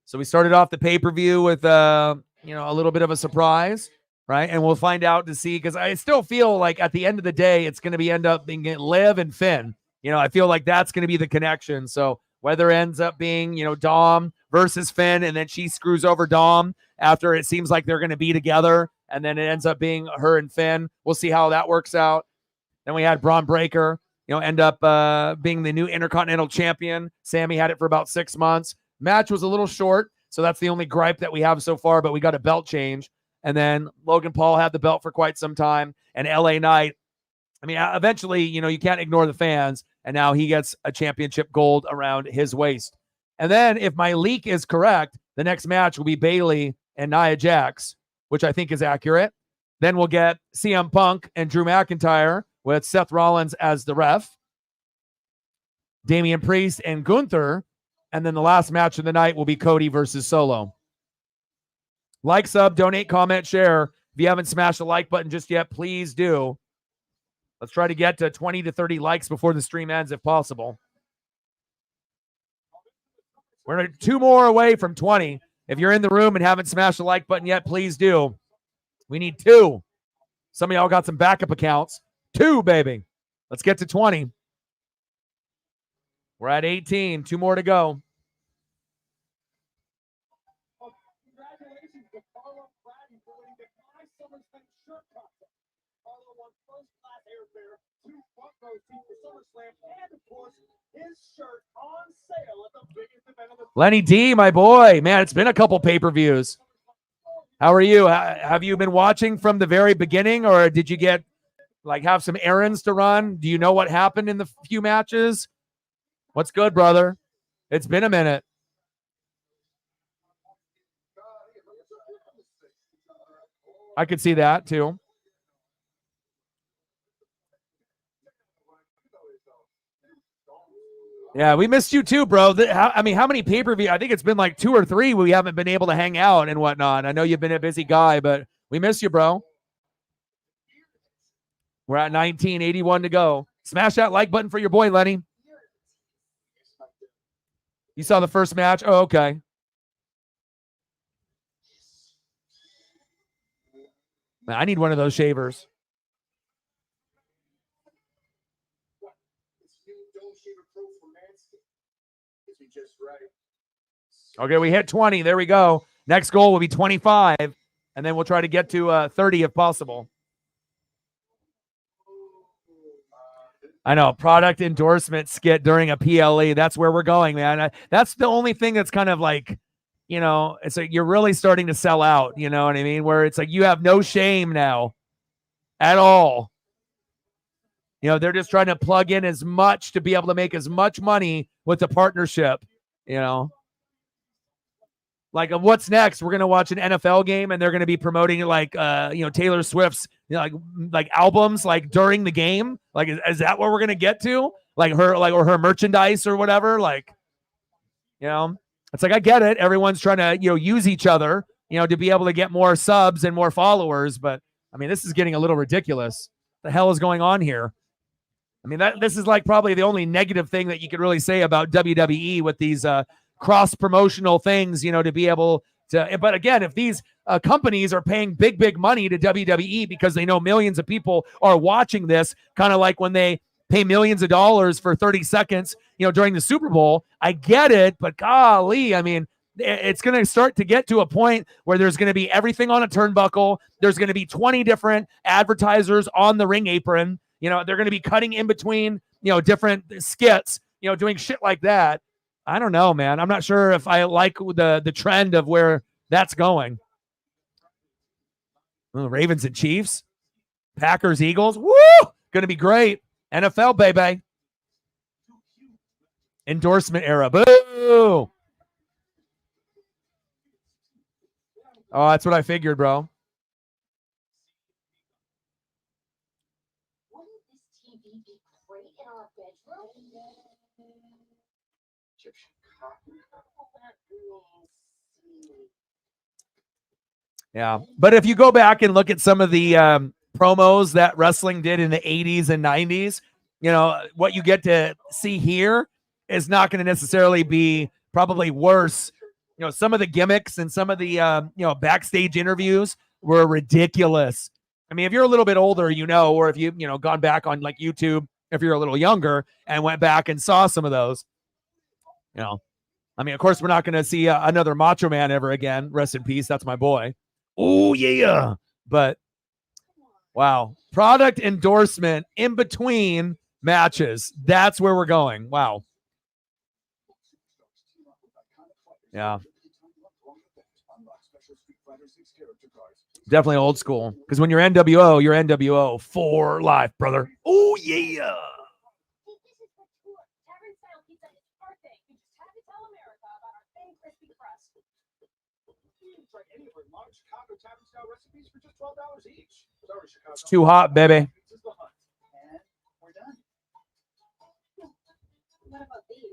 So we started off the pay-per-view with a little bit of a surprise, right? And we'll find out to see, because I still feel like at the end of the day, it's going to end up being Liv and Finn. I feel like that's going to be the connection. So whether it ends up being, Dom versus Finn, and then she screws over Dom after it seems like they're going to be together, and then it ends up being her and Finn. We'll see how that works out. Then we had Braun Breaker, end up being the new Intercontinental Champion. Sami had it for about 6 months. Match was a little short, so that's the only gripe that we have so far, but we got a belt change. And then Logan Paul had the belt for quite some time. And LA Knight, eventually, you can't ignore the fans, and now he gets a championship gold around his waist. And then if my leak is correct, the next match will be Bayley and Nia Jax, which I think is accurate. Then we'll get CM Punk and Drew McIntyre with Seth Rollins as the ref, Damian Priest and Gunther, and then the last match of the night will be Cody versus Solo. Like, sub, donate, comment, share. If you haven't smashed the like button just yet, please do. Let's try to get to 20 to 30 likes before the stream ends if possible. We're 2 more away from 20. If you're in the room and haven't smashed the like button yet, please do. We need 2. Some of y'all got some backup accounts. 2, baby. Let's get to 20. We're at 18. 2 more to go. Congratulations to Carlo Bradley for winning the SummerSlam shirt contest. Carlo won first-class airfare, 2 front row seats for SummerSlam, and of course, his shirt on sale at the biggest event of the Lenny D, my boy. Man, it's been a couple pay-per-views. How are you? Have you been watching from the very beginning, or did you have some errands to run? Do you know what happened in the few matches? What's good, brother? It's been a minute. I could see that too. Yeah, we missed you too, bro. How many pay-per-view? I think it's been like 2 or 3 we haven't been able to hang out and whatnot. I know you've been a busy guy, but we miss you, bro. We're at 1981 to go. Smash that like button for your boy, Lenny. You saw the first match? Oh, okay. Man, I need one of those shavers. Okay, we hit 20. There we go. Next goal will be 25, and then we'll try to get to 30 if possible. I know, product endorsement skit during a PLE. That's where we're going, man. That's the only thing that's kind of like, it's like you're really starting to sell out. You know what I mean? Where it's like you have no shame now at all. They're just trying to plug in as much to be able to make as much money with the partnership, you know. Like, what's next? We're gonna watch an NFL game, and they're gonna be promoting like, Taylor Swift's, like albums, like during the game. Like, is that what we're gonna get to? Like or her merchandise or whatever. Like, it's like, I get it. Everyone's trying to use each other, to be able to get more subs and more followers. But I mean, this is getting a little ridiculous. The hell is going on here? I mean, this is like probably the only negative thing that you could really say about WWE with these cross promotional things, to be able to. But again, if these companies are paying big money to WWE because they know millions of people are watching this, kind of like when they pay millions of dollars for 30 seconds, during the Super Bowl, I get it. But golly, I mean, it's going to start to get to a point where there's going to be everything on a turnbuckle. There's going to be 20 different advertisers on the ring apron. They're going to be cutting in between, different skits, doing shit like that. I don't know, man. I'm not sure if I like the trend of where that's going. Ravens and Chiefs, Packers, Eagles. Woo! Going to be great. NFL, baby. Endorsement era. Boo! Oh, that's what I figured, bro. Yeah, but if you go back and look at some of the promos that wrestling did in the 80s and 90s, what you get to see here is not going to necessarily be probably worse. Some of the gimmicks and some of the backstage interviews were ridiculous. I mean, if you're a little bit older, or if you've gone back on like YouTube, if you're a little younger and went back and saw some of those, I mean, of course, we're not going to see another Macho Man ever again. Rest in peace. That's my boy. Oh, yeah. But, wow. Product endorsement in between matches. That's where we're going. Wow. Yeah. Definitely old school. Because when you're NWO, you're NWO for life, brother. Oh, yeah. It's too hot, baby. What about these?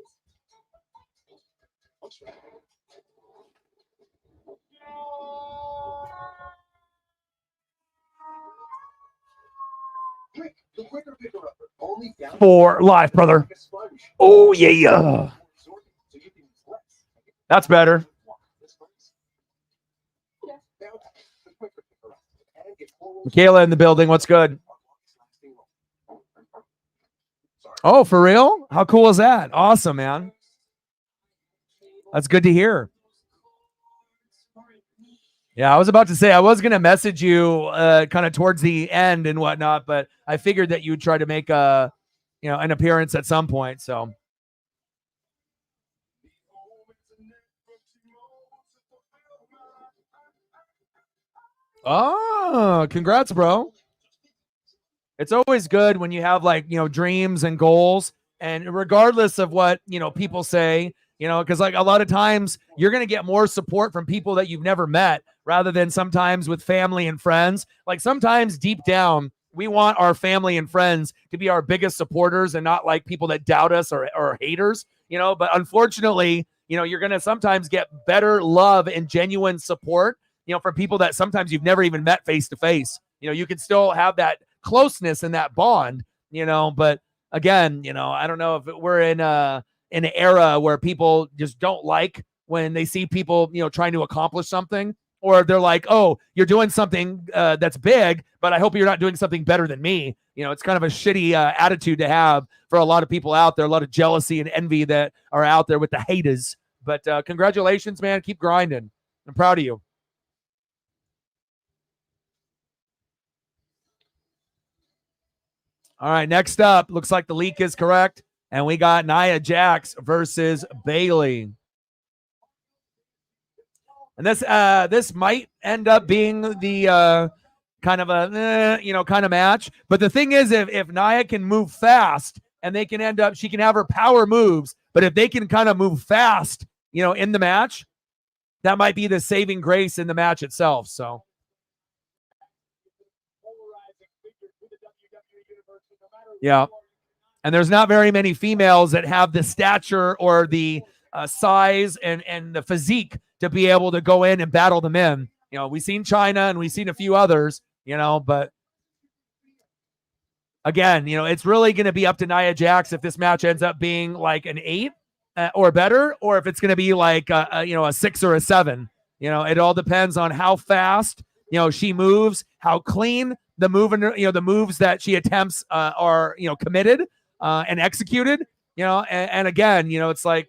4 life, brother. Oh, yeah. That's better. Michaela in the building. What's good? Oh, for real? How cool is that? Awesome, man. That's good to hear. Yeah, I was about to say I was going to message you kind of towards the end and whatnot, but I figured that you would try to make an appearance at some point. So. Oh, congrats, bro. It's always good when you have like, dreams and goals, and regardless of what, people say, because like a lot of times you're going to get more support from people that you've never met rather than sometimes with family and friends. Like sometimes deep down, we want our family and friends to be our biggest supporters and not like people that doubt us or haters, but unfortunately, you're going to sometimes get better love and genuine support, from people that sometimes you've never even met face to face. You can still have that closeness and that bond, but again, I don't know if we're in an era where people just don't like when they see people, trying to accomplish something, or they're like, oh, you're doing something that's big, but I hope you're not doing something better than me. It's kind of a shitty attitude to have for a lot of people out there, a lot of jealousy and envy that are out there with the haters. But congratulations, man. Keep grinding. I'm proud of you. All right, next up, looks like the leak is correct, and we got Nia Jax versus Bayley. And this might end up being the kind of a match. But the thing is, if Nia can move fast and she can have her power moves, But if they can kind of move fast, in the match, that might be the saving grace in the match itself. So, yeah. And there's not very many females that have the stature or the size and the physique to be able to go in and battle the men. We've seen China and we've seen a few others, but again, it's really going to be up to Nia Jax if this match ends up being like an 8 or better, or if it's going to be like a 6 or a 7. It all depends on how fast she moves, how clean the the moves that she attempts are committed and executed. And again, it's like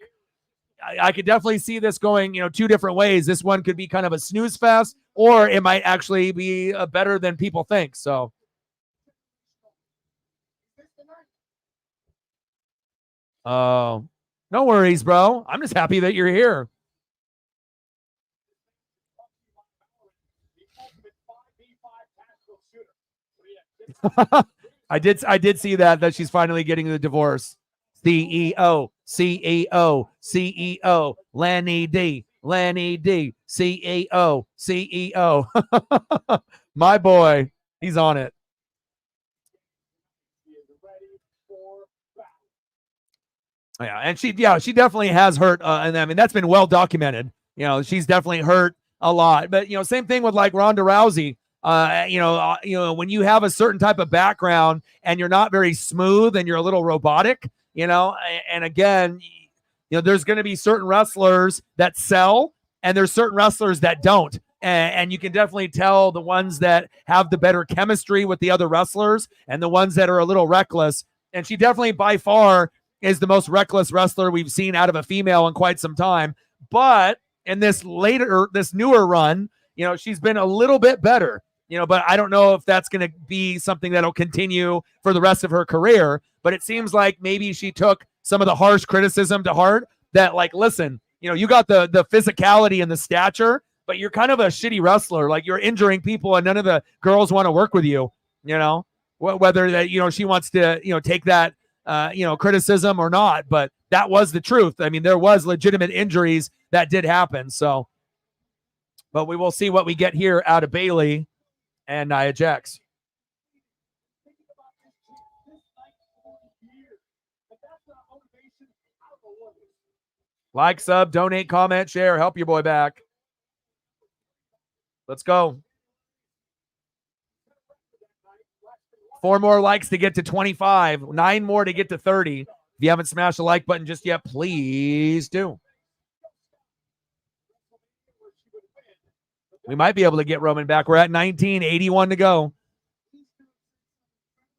I could definitely see this going 2 different ways. This one could be kind of a snooze fest, or it might actually be better than people think. So. Oh, no worries, bro. I'm just happy that you're here. I did see that she's finally getting the divorce. CEO, CEO, CEO, Lenny D, CEO, CEO. My boy, he's on it. Yeah, and she definitely has hurt, and I mean that's been well documented. She's definitely hurt a lot. But same thing with like Ronda Rousey. When you have a certain type of background and you're not very smooth and you're a little robotic, and again, there's going to be certain wrestlers that sell, and there's certain wrestlers that don't. And you can definitely tell the ones that have the better chemistry with the other wrestlers and the ones that are a little reckless. And she definitely by far is the most reckless wrestler we've seen out of a female in quite some time. But in this newer run, she's been a little bit better, but I don't know if that's going to be something that'll continue for the rest of her career. But it seems like maybe she took some of the harsh criticism to heart that like, listen, you got the physicality and the stature, but you're kind of a shitty wrestler. Like you're injuring people and none of the girls want to work with you, whether that, she wants to, take that, criticism or not, but that was the truth. I mean, there was legitimate injuries that did happen. So, but we will see what we get here out of Bayley and Nia Jax. Like, sub, donate, comment, share, help your boy back. Let's go. 4 more likes to get to 25. 9 more to get to 30. If you haven't smashed the like button just yet, please do. We might be able to get Roman back. We're at 19, 81 to go.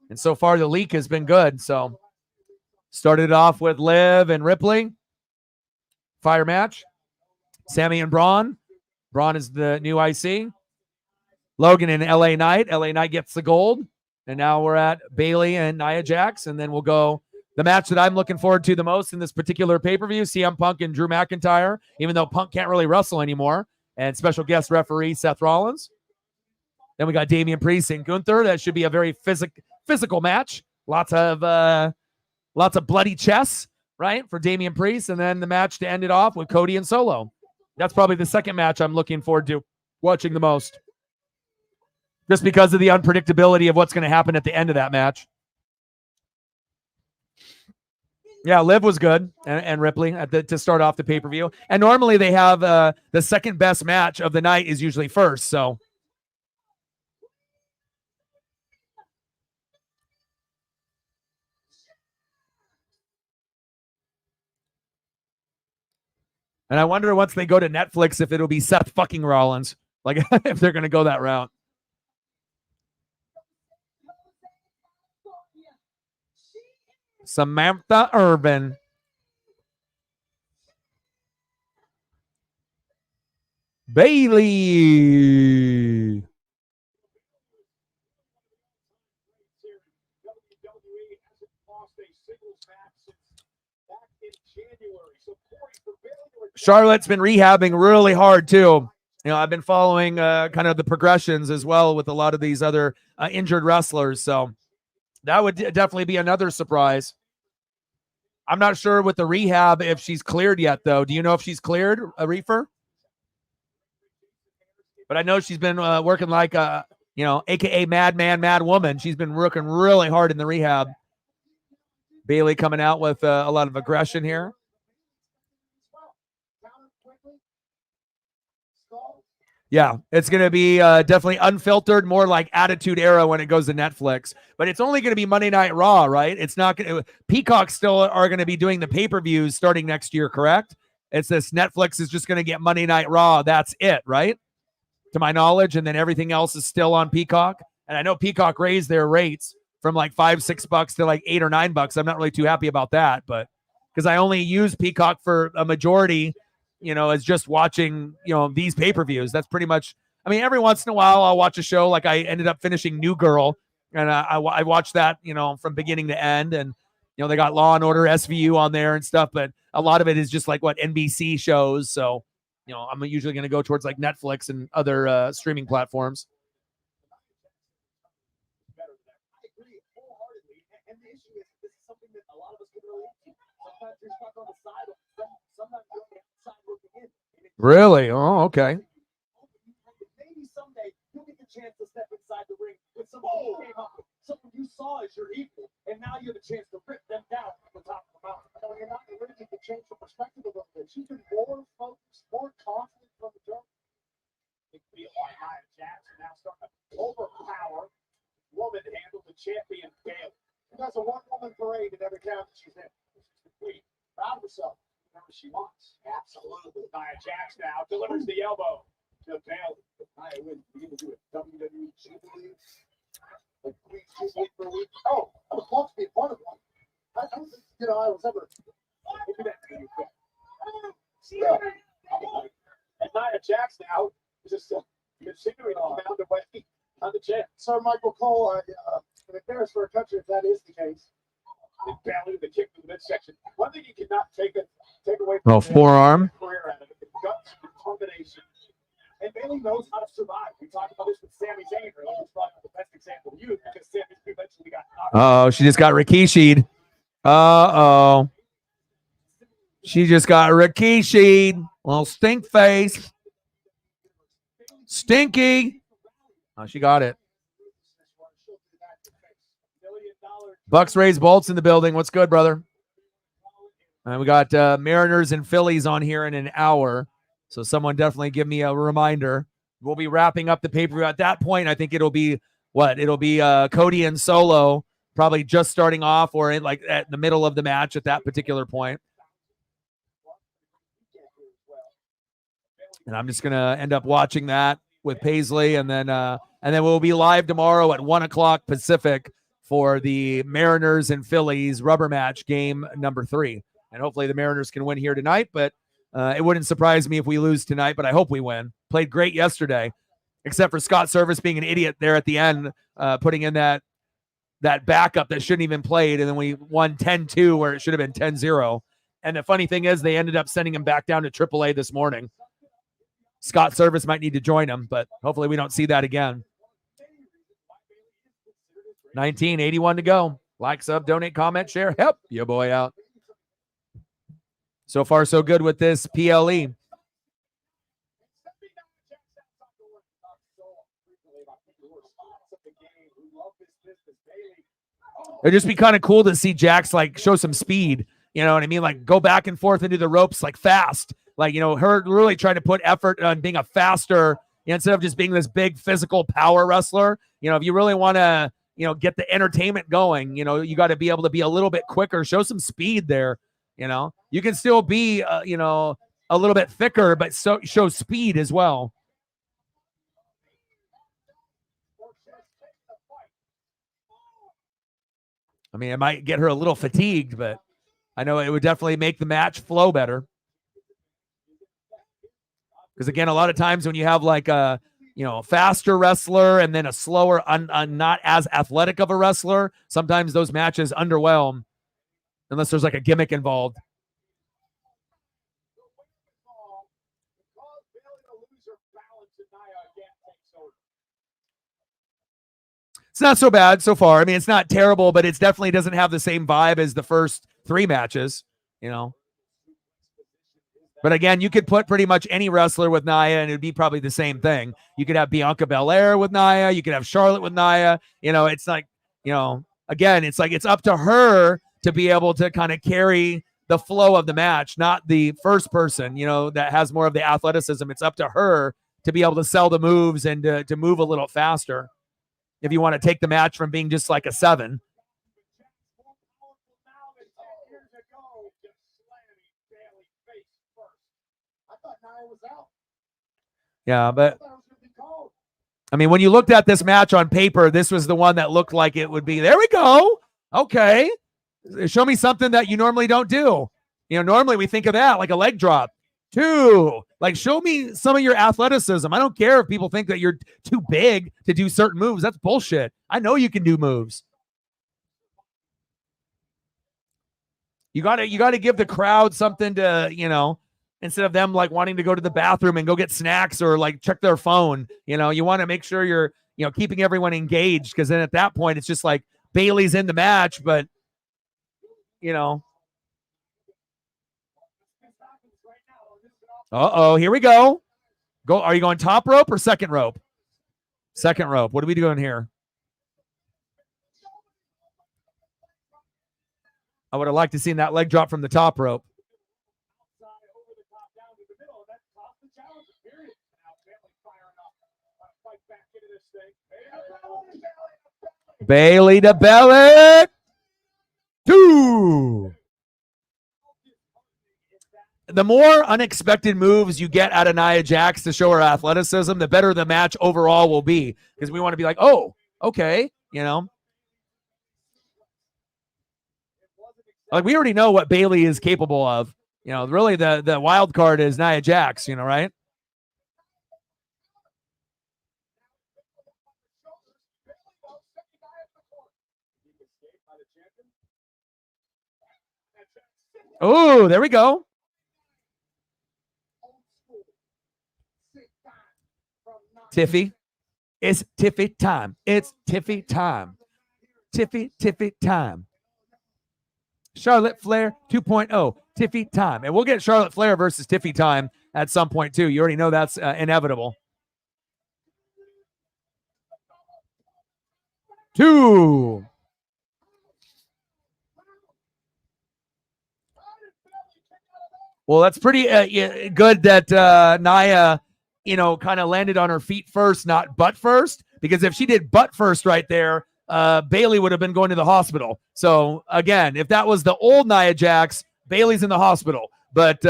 And so far, the leak has been good. So, started off with Liv and Ripley. Fire match. Sami and Braun. Braun is the new IC. Logan and LA Knight. LA Knight gets the gold. And now we're at Bayley and Nia Jax. And then we'll go the match that I'm looking forward to the most in this particular pay-per-view, CM Punk and Drew McIntyre, even though Punk can't really wrestle anymore. And special guest referee Seth Rollins. Then we got Damian Priest and Gunther. That should be a very physical match. Lots of bloody chests, right, for Damian Priest. And then the match to end it off with Cody and Solo. That's probably the second match I'm looking forward to watching the most. Just because of the unpredictability of what's going to happen at the end of that match. Yeah, Liv was good, and Ripley to start off the pay-per-view. And normally they have the second best match of the night is usually first. So, and I wonder once they go to Netflix if it'll be Seth fucking Rollins, like if they're going to go that route. Samantha Irvin. Bayley. Charlotte's been rehabbing really hard too. I've been following kind of the progressions as well with a lot of these other injured wrestlers. So that would definitely be another surprise. I'm not sure with the rehab if she's cleared yet, though. Do you know if she's cleared, a reefer? But I know she's been working like a, AKA Madman, Mad Woman. She's been working really hard in the rehab. Bailey coming out with a lot of aggression here. Yeah, it's going to be definitely unfiltered, more like Attitude Era when it goes to Netflix. But it's only going to be Monday Night Raw, right? It's not going to. Peacock still are going to be doing the pay-per-views starting next year, correct? It's this Netflix is just going to get Monday Night Raw. That's it, right? To my knowledge, and then everything else is still on Peacock. And I know Peacock raised their rates from like $5-6 to like $8 or $9. I'm not really too happy about that, but because I only use Peacock for a majority, as just watching, these pay-per-views. That's pretty much, I mean, every once in a while I'll watch a show. Like I ended up finishing New Girl, and I watched that, from beginning to end. And, they got Law and Order SVU on there and stuff, but a lot of it is just like what NBC shows. So, I'm usually going to go towards like Netflix and other streaming platforms. I agree wholeheartedly. And the issue is this is something that a lot of us can relate to. Sometimes you're stuck on the side of sometimes you're on the outside looking in. Really? Oh, okay. Maybe someday you'll get the chance to step inside the ring with someone who came up with, someone you saw as your equal, and now you have a chance to rip them down from the top of the mountain. So you're not ready to change the perspective a little bit. She's been more focused, more confident from the jump. It could be like Nia Jackson now starting to overpower woman handle the champion Bailey. She does a one-woman parade in every town that she's in. She's complete. Proud of herself. Whatever she wants. Absolutely. Nia Jax now delivers the elbow to Bailey. Nia wins. We're going to do it. WWE Jubilee. Like week for a week. Oh, I would love to be a part of one. I don't think, I was ever. Maybe that could be good. Yeah. And Nia Jax now is just continuing on down the way on the chair. Sir Michael Cole, I'm embarrassed for a country if that is the case. Bailey the kick to the midsection. One thing you cannot take away from forearm career out of it, guts, determination. And Bailey knows how to survive. We talked about this with Sami Zayn earlier. It's probably the best example of you because Sami eventually got knocked out. Oh, she just got Rikishi'd. Uh-oh. She just got Rikishi'd. Little stink face. Stinky. Oh, she got it. Bucks raise bolts in the building. What's good, brother? And we got Mariners and Phillies on here in an hour. So someone definitely give me a reminder. We'll be wrapping up the pay-per-view. At that point, I think it'll be what? It'll be Cody and Solo probably just starting off or in, like at the middle of the match at that particular point. And I'm just going to end up watching that with Paisley. And then we'll be live tomorrow at 1:00 Pacific for the Mariners and Phillies rubber match game number 3. And hopefully the Mariners can win here tonight, but it wouldn't surprise me if we lose tonight, but I hope we win. Played great yesterday, except for Scott Service being an idiot there at the end, putting in that backup that shouldn't even played, and then we won 10-2 where it should have been 10-0. And the funny thing is they ended up sending him back down to AAA this morning. Scott Service might need to join him, but hopefully we don't see that again. 1981 to go. Like, sub, donate, comment, share. Help your boy out. So far, so good with this PLE. It'd just be kind of cool to see Jax like show some speed. You know what I mean? Like go back and forth into the ropes like fast. Like, her really trying to put effort on being a faster, instead of just being this big physical power wrestler. If you really want to, get the entertainment going, you got to be able to be a little bit quicker, show some speed there. You can still be, a little bit thicker, but show speed as well. I mean, it might get her a little fatigued, but I know it would definitely make the match flow better. Because again, a lot of times when you have like a, faster wrestler and then a slower, not as athletic of a wrestler, sometimes those matches underwhelm unless there's like a gimmick involved. It's not so bad so far. I mean, it's not terrible, but it definitely doesn't have the same vibe as the first 3 matches, you know. But again, you could put pretty much any wrestler with Nia, and it'd be probably the same thing. You could have Bianca Belair with Nia. You could have Charlotte with Nia. You know, it's like, you know, again, it's like it's up to her to be able to kind of carry the flow of the match, not the first person, you know, that has more of the athleticism. It's up to her to be able to sell the moves and to move a little faster. If you want to take the match from being just like a 7. Yeah, but I mean, when you looked at this match on paper, this was the one that looked like it would be. There we go. Okay. Show me something that you normally don't do. You know, normally we think of that like a leg drop. 2. Like, show me some of your athleticism. I don't care if people think that you're too big to do certain moves. That's bullshit. I know you can do moves. You gotta give the crowd something to, you know, instead of them like wanting to go to the bathroom and go get snacks or like check their phone. You know, you want to make sure you're, you know, keeping everyone engaged, because then at that point it's just like Bayley's in the match, but you know. Here we go. Are you going top rope or second rope? Second rope. What are we doing here? I would have liked to seen that leg drop from the top rope. Bayley to belly. 2. The more unexpected moves you get out of Nia Jax to show her athleticism, the better the match overall will be, because we want to be like, oh, okay, you know. Like, we already know what Bayley is capable of. You know, really the wild card is Nia Jax, you know, right? Oh, there we go. Tiffy. It's Tiffy time. It's Tiffy time. Tiffy time. Charlotte Flair 2.0. Tiffy time. And we'll get Charlotte Flair versus Tiffy time at some point too. You already know that's inevitable. 2. Well, that's pretty good that Nia, you know, kind of landed on her feet first, not butt first. Because if she did butt first right there, Bayley would have been going to the hospital. So again, if that was the old Nia Jax, Bayley's in the hospital, but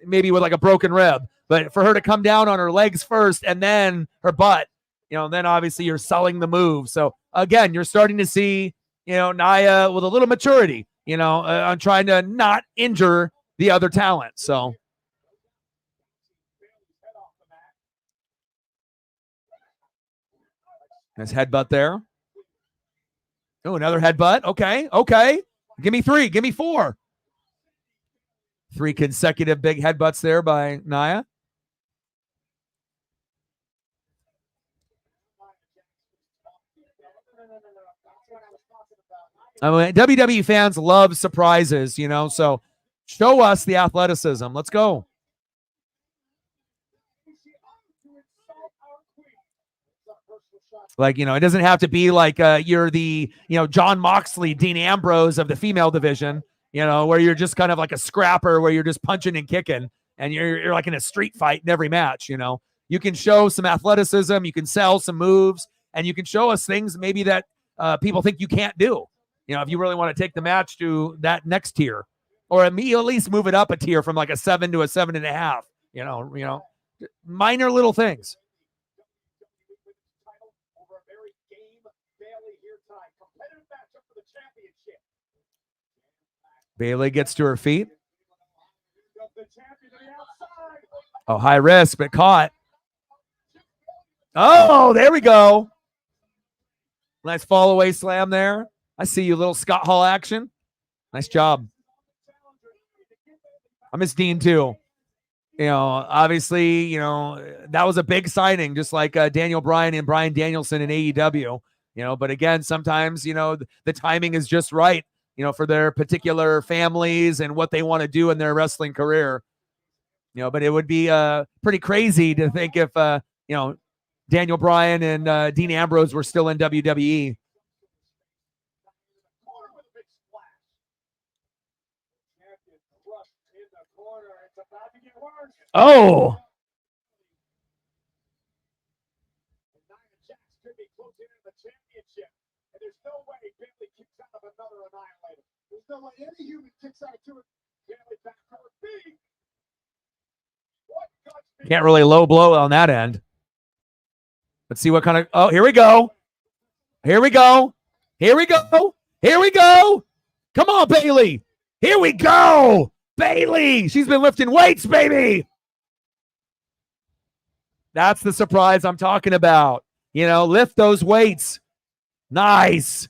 maybe with like a broken rib. But for her to come down on her legs first and then her butt, you know, then obviously you're selling the move. So again, you're starting to see, you know, Nia with a little maturity, you know, on trying to not injure the other talent. So nice headbutt there. Oh, another headbutt. Okay. Give me 3. Give me 4. 3 consecutive big headbutts there by Nia. I mean, WWE fans love surprises, you know, so show us the athleticism. Let's go. Like, you know, it doesn't have to be like you're the, you know, John Moxley, Dean Ambrose of the female division, you know, where you're just kind of like a scrapper, where you're just punching and kicking, and you're like in a street fight in every match. You know, you can show some athleticism, you can sell some moves, and you can show us things maybe that people think you can't do. You know, if you really want to take the match to that next tier, or at least move it up a tier from like a 7 to a 7.5. You know, minor little things. Bayley gets to her feet. Oh, high risk, but caught. Oh, there we go. Nice fall away slam there. I see you, little Scott Hall action. Nice job. I miss Dean too. You know, obviously, you know, that was a big signing, just like Daniel Bryan and Bryan Danielson in AEW. You know, but again, sometimes, you know, the timing is just right. for their particular families and what they want to do in their wrestling career. But it would be pretty crazy to think if, Daniel Bryan and Dean Ambrose were still in WWE. Oh, There's no way Bailey kicks out of another annihilator. There's no way any human kicks out of two. Bailey back to her feet. can't really low blow on that end. Let's see what kind of. Oh, here we go. Here we go. Here we go. Here we go. Come on, Bailey. Here we go. Bailey. She's been lifting weights, baby. That's the surprise I'm talking about. Lift those weights. Nice.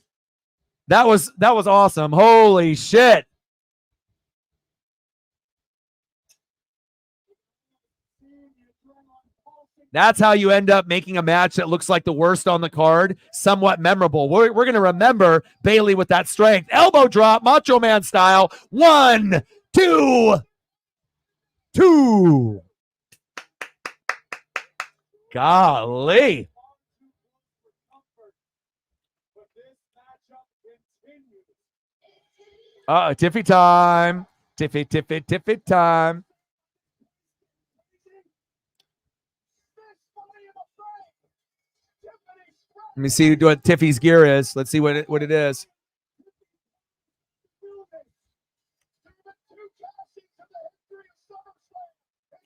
That was awesome. Holy shit. That's how you end up making a match that looks like the worst on the card somewhat memorable. We're going to remember Bailey with that strength. Elbow drop, Macho Man style. 1, 2, 2. Golly. Tiffy time. Tiffy time. Let me see what Tiffy's gear is. Let's see what it is.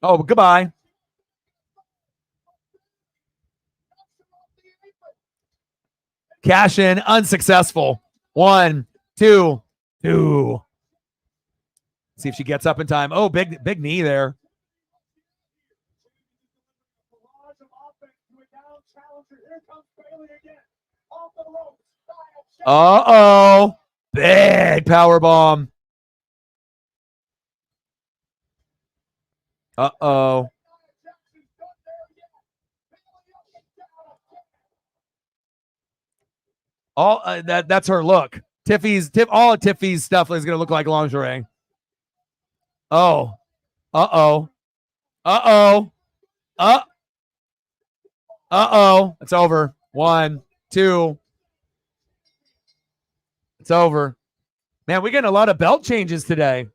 Oh, goodbye. Cash in, unsuccessful. 1, 2, 2. See if she gets up in time. Oh, big knee there. Uh-oh. Big power bomb. Uh-oh. That's her look. All of Tiffy's stuff is going to look like lingerie. Oh. Uh-oh. Uh-oh. Uh-oh. It's over. 1, 2. It's over. Man, we're getting a lot of belt changes today.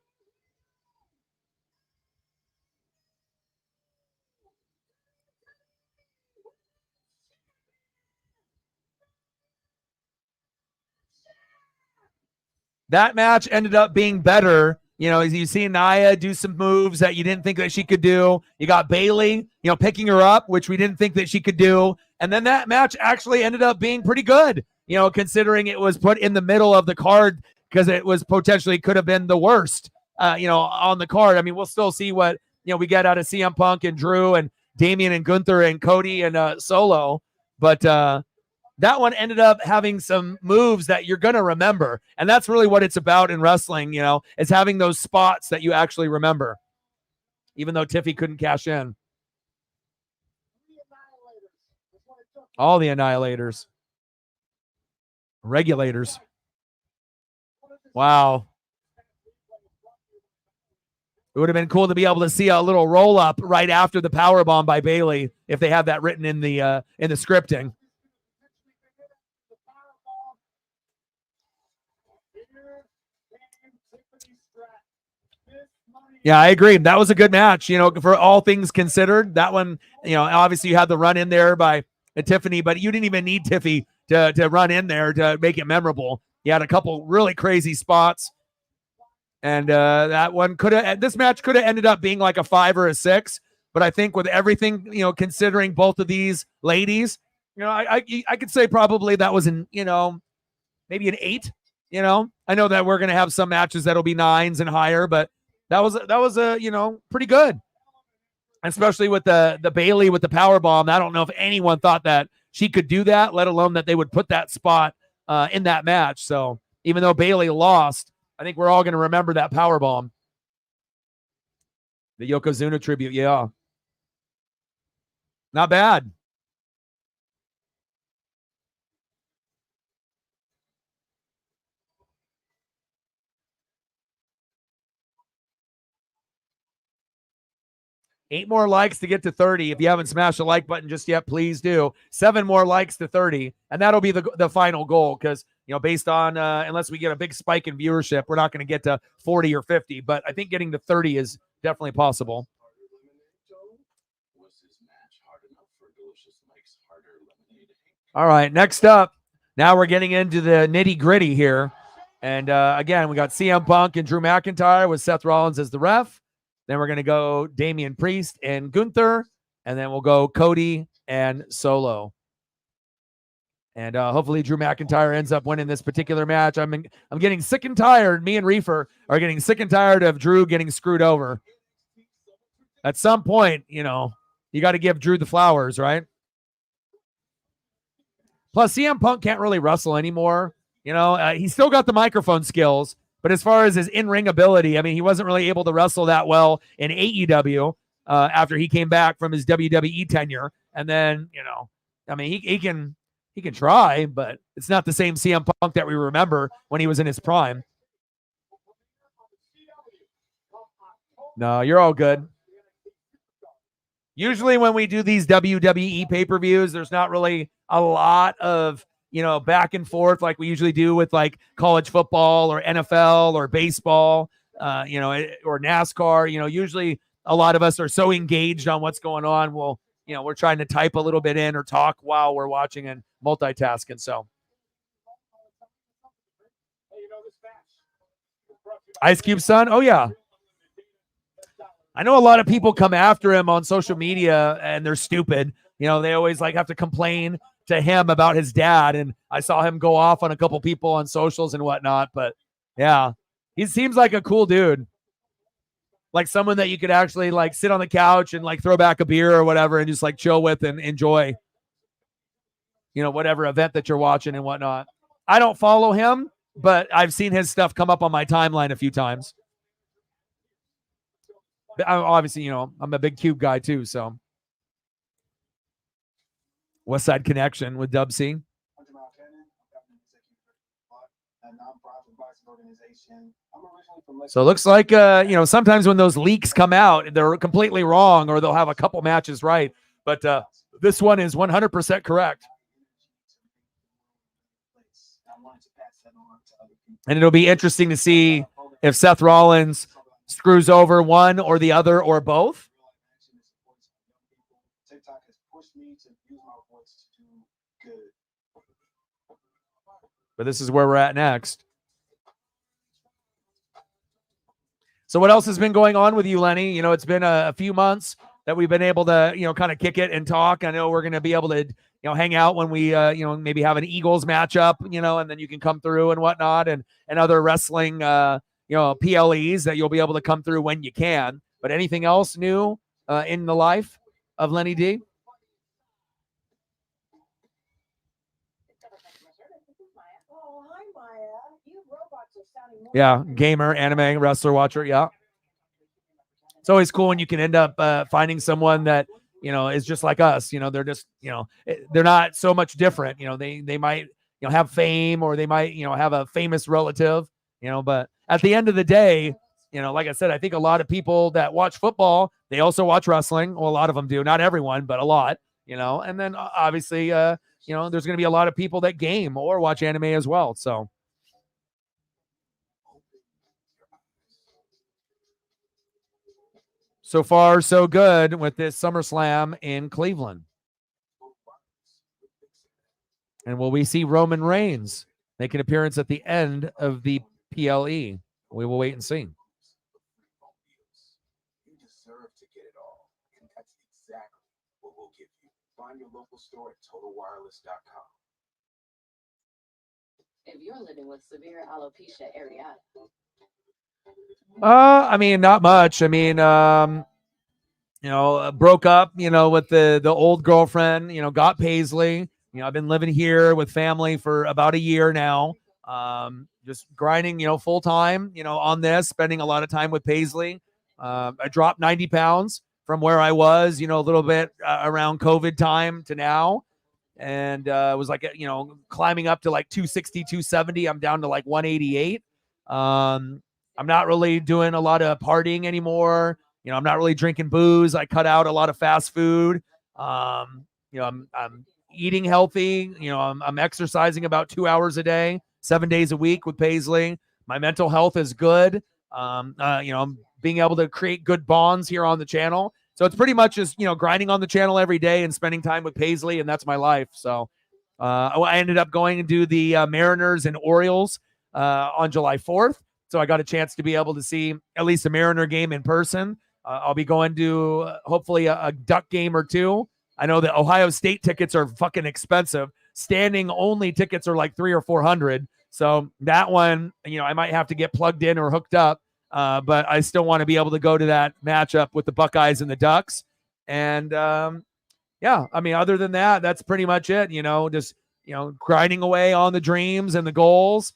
That match ended up being better. As you see Nia do some moves that you didn't think that she could do. You got Bailey, picking her up, which we didn't think that she could do. And then that match actually ended up being pretty good, considering it was put in the middle of the card because it was potentially could have been the worst, on the card. I mean, we'll still see what, we get out of CM Punk and Drew and Damian and Gunther and Cody and Solo. But that one ended up having some moves that you're going to remember. And that's really what it's about in wrestling, is having those spots that you actually remember, even though Tiffy couldn't cash in. All the annihilators. Regulators. Wow. It would have been cool to be able to see a little roll up right after the power bomb by Bailey if they have that written in the scripting. Yeah, I agree. That was a good match, for all things considered. That one, obviously you had the run in there by Tiffany, but you didn't even need Tiffy to run in there to make it memorable. You had a couple really crazy spots. And that one this match could have ended up being like a 5 or a 6. But I think with everything, considering both of these ladies, I could say probably that was maybe an 8. I know that we're going to have some matches that'll be 9s and higher, but that was pretty good, especially with the Bailey with the power bomb. I don't know if anyone thought that she could do that, let alone that they would put that spot in that match. So even though Bailey lost, I think we're all going to remember that power bomb. The Yokozuna tribute, yeah, not bad. 8 more likes to get to 30. If you haven't smashed the like button just yet, please do. 7 more likes to 30, and that'll be the final goal because, based on unless we get a big spike in viewership, we're not going to get to 40 or 50, but I think getting to 30 is definitely possible. All right, next up, now we're getting into the nitty-gritty here. And again, we got CM Punk and Drew McIntyre with Seth Rollins as the ref. Then we're going to go Damian Priest and Gunther. And then we'll go Cody and Solo. And hopefully Drew McIntyre ends up winning this particular match. I'm getting sick and tired. Me and Reefer are getting sick and tired of Drew getting screwed over. At some point, you got to give Drew the flowers, right? Plus, CM Punk can't really wrestle anymore. He's still got the microphone skills, but as far as his in-ring ability, I mean, he wasn't really able to wrestle that well in AEW after he came back from his WWE tenure. And then, I mean, he can try, but it's not the same CM Punk that we remember when he was in his prime. No, you're all good. Usually when we do these WWE pay-per-views, there's not really a lot of, back and forth like we usually do with like college football or NFL or baseball, or NASCAR. Usually a lot of us are so engaged on what's going on. We're trying to type a little bit in or talk while we're watching and multitasking. So Ice Cube's son. Oh yeah. I know a lot of people come after him on social media and they're stupid. They always have to complain to him about his dad. And I saw him go off on a couple people on socials and whatnot. But yeah, he seems like a cool dude. Like someone that you could actually sit on the couch and throw back a beer or whatever and just chill with and enjoy, whatever event that you're watching and whatnot. I don't follow him, but I've seen his stuff come up on my timeline a few times. Obviously, I'm a big Cube guy too, so. West Side Connection with Dub C. So it looks like, sometimes when those leaks come out, they're completely wrong or they'll have a couple matches right. But this one is 100% correct. And it'll be interesting to see if Seth Rollins screws over one or the other or both. But this is where we're at next. So what else has been going on with you, Lenny? It's been a few months that we've been able to, kind of kick it and talk. I know we're going to be able to, hang out when we, maybe have an Eagles matchup, and then you can come through and whatnot and other wrestling, PLEs that you'll be able to come through when you can. But anything else new in the life of Lenny D? Yeah, gamer, anime, wrestler, watcher. Yeah. It's always cool when you can end up finding someone that, is just like us. They're just, they're not so much different. They might, have fame or they might, have a famous relative, but at the end of the day, like I said, I think a lot of people that watch football, they also watch wrestling. Well, a lot of them do, not everyone, but a lot, and then obviously, there's going to be a lot of people that game or watch anime as well. So. So far, so good with this SummerSlam in Cleveland. And will we see Roman Reigns make an appearance at the end of the PLE? We will wait and see. You deserve to get it all, and that's exactly what we'll give you. Find your local store at TotalWireless.com. If you're living with severe alopecia areata. I mean, not much. I mean, broke up, with the old girlfriend, got Paisley. I've been living here with family for about a year now. Just grinding, full time, on this, spending a lot of time with Paisley. I dropped 90 pounds from where I was, a little bit around COVID time to now. And was climbing up to 260, 270. I'm down to 188. I'm not really doing a lot of partying anymore. I'm not really drinking booze. I cut out a lot of fast food. I'm eating healthy. I'm exercising about 2 hours a day, 7 days a week with Paisley. My mental health is good. I'm being able to create good bonds here on the channel. So it's pretty much just, grinding on the channel every day and spending time with Paisley, and that's my life. So I ended up going and do the Mariners and Orioles on July 4th. So I got a chance to be able to see at least a Mariner game in person. I'll be going to hopefully a Duck game or two. I know that Ohio State tickets are fucking expensive. Standing only tickets are like $300 or $400. So that one, I might have to get plugged in or hooked up. But I still want to be able to go to that matchup with the Buckeyes and the Ducks. And other than that, that's pretty much it. Just grinding away on the dreams and the goals.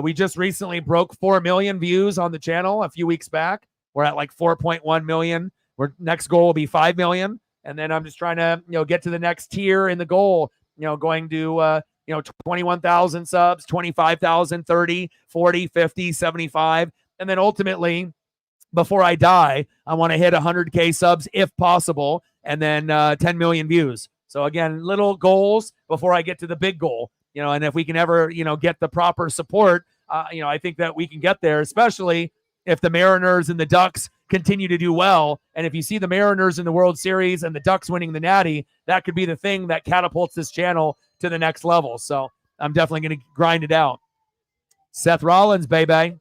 We just recently broke 4 million views on the channel a few weeks back. We're at like 4.1 million. Our next goal will be 5 million. And then I'm just trying to, get to the next tier in the goal, going to, 21,000 subs, 25,000, 30, 40, 50, 75. And then ultimately, before I die, I want to hit 100K subs if possible, and then 10 million views. So again, little goals before I get to the big goal, and if we can ever, get the proper support, I think that we can get there, especially if the Mariners and the Ducks continue to do well. And if you see the Mariners in the World Series and the Ducks winning the Natty, that could be the thing that catapults this channel to the next level. So I'm definitely going to grind it out. Seth Rollins, baby.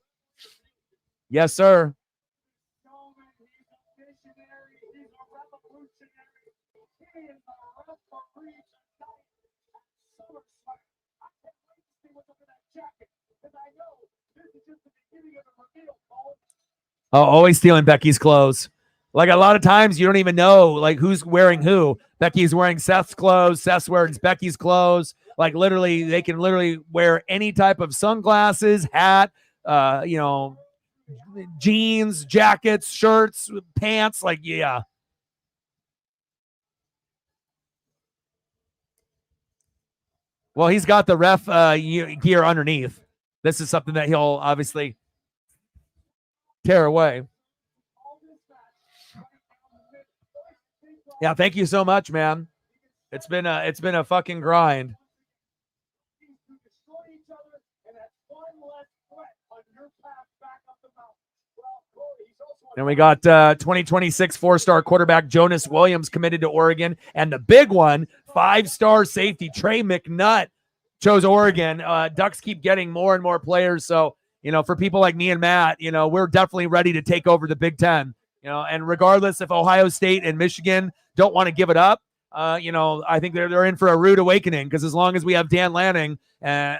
Yes, sir. Oh, always stealing Becky's clothes. Like a lot of times you don't even know like who's wearing who. Becky's wearing Seth's clothes. Seth's wearing Becky's clothes. Like literally, they can literally wear any type of sunglasses, hat, jeans, jackets, shirts, pants. Like, yeah. Well, he's got the ref gear underneath. This is something that he'll obviously tear away. Yeah, thank you so much, man. It's been a fucking grind. And we got 2026 4-star quarterback Jonas Williams committed to Oregon. And the big one, 5-star safety Trey McNutt chose Oregon. Ducks keep getting more and more players. So, for people like me and Matt, we're definitely ready to take over the Big Ten. And regardless if Ohio State and Michigan don't want to give it up, I think they're in for a rude awakening, because as long as we have Dan Lanning, and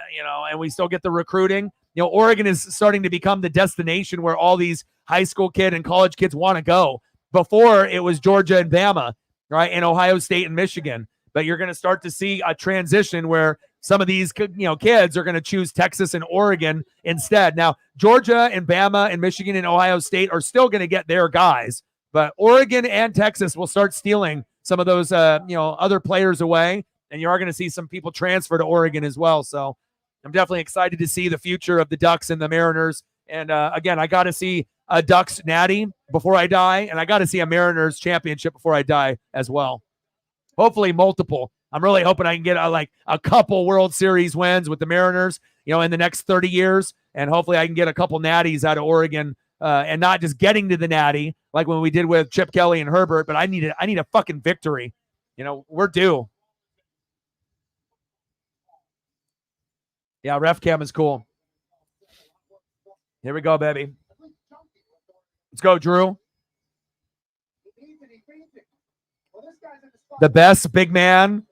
we still get the recruiting, Oregon is starting to become the destination where all these high school kid and college kids want to go. Before it was Georgia and Bama, right, and Ohio State and Michigan. But you're going to start to see a transition where some of these, kids are going to choose Texas and Oregon instead. Now, Georgia and Bama and Michigan and Ohio State are still going to get their guys, but Oregon and Texas will start stealing some of those, other players away, and you are going to see some people transfer to Oregon as well. So I'm definitely excited to see the future of the Ducks and the Mariners. And again, I got to see a Ducks natty before I die, and I got to see a Mariners championship before I die as well. Hopefully multiple. I'm really hoping I can get a couple World Series wins with the Mariners, in the next 30 years. And hopefully I can get a couple natties out of Oregon, and not just getting to the natty like when we did with Chip Kelly and Herbert, but I need a fucking victory. We're due. Yeah, ref cam is cool. Here we go, baby. Let's go, Drew. The best big man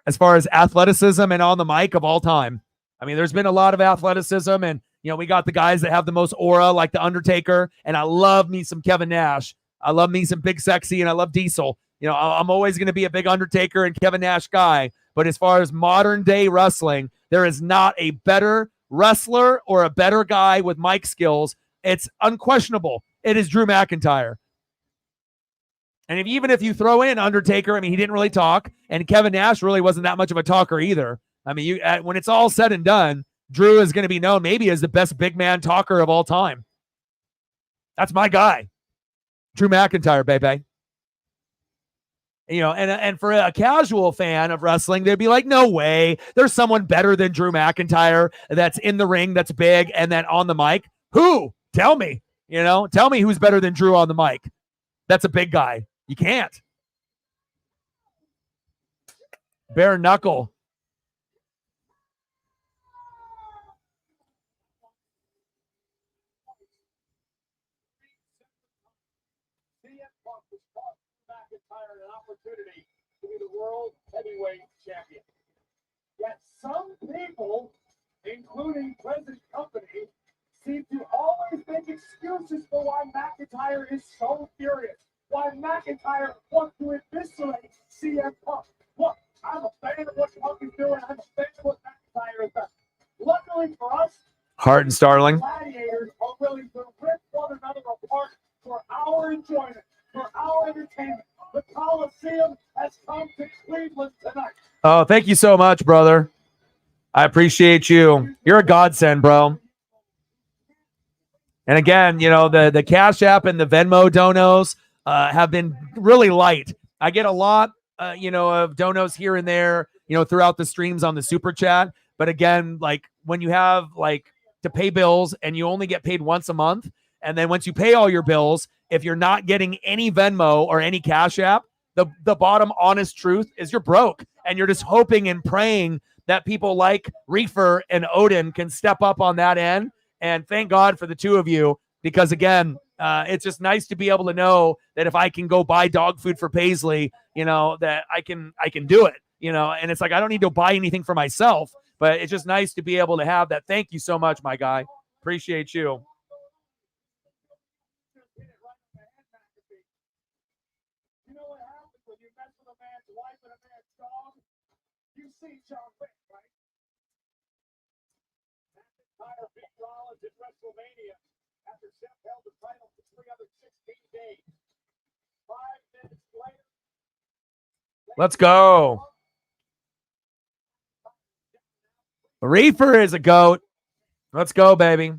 as far as athleticism and on the mic of all time. I mean, there's been a lot of athleticism, and we got the guys that have the most aura, like the Undertaker, and I love me some Kevin Nash. I love me some Big Sexy, and I love Diesel. I'm always going to be a big Undertaker and Kevin Nash guy, but as far as modern day wrestling, there is not a better wrestler or a better guy with mic skills. It's unquestionable. It is Drew McIntyre. And even if you throw in Undertaker, I mean, he didn't really talk, and Kevin Nash really wasn't that much of a talker either. I mean, when it's all said and done, Drew is going to be known maybe as the best big man talker of all time. That's my guy. Drew McIntyre, baby. You know, and for a casual fan of wrestling, they'd be like, no way. There's someone better than Drew McIntyre that's in the ring, that's big, and then on the mic. Who? Tell me. You know, tell me who's better than Drew on the mic. That's a big guy. You can't. Bare knuckle. McIntyre an opportunity to be the world heavyweight champion. Yet some people, including present company, seem to always make excuses for why McIntyre is so furious. Why McIntyre wants to eviscerate CM Punk. Look, I'm a fan of what Punk is doing. I'm a fan of what McIntyre has done. Luckily for us, Hart and Starling. gladiators are willing to rip one another apart for our enjoyment, for our entertainment. The Coliseum has come to Cleveland tonight. Oh, thank you so much, brother. I appreciate you. You're a godsend, bro. And again, you know, the Cash App and the Venmo donos have been really light. I get a lot, you know, of donos here and there, you know, throughout the streams on the Super Chat. But again, like when you have like to pay bills and you only get paid once a month, and then once you pay all your bills, if you're not getting any Venmo or any Cash App, the bottom honest truth is you're broke, and you're just hoping and praying that people like Reefer and Odin can step up on that end. And thank God for the two of you, because again, it's just nice to be able to know that if I can go buy dog food for Paisley, you know, that I can do it, you know. And it's like I don't need to buy anything for myself, but it's just nice to be able to have that. Thank you so much, my guy. Appreciate you. You know what happens when you mess with a man's wife and a man's dog? You see John Wick, right? McIntyre beat Rollins at WrestleMania after Seth held the title for 316 days. 5 minutes later. Let's go. Reefer is a goat. Let's go, baby.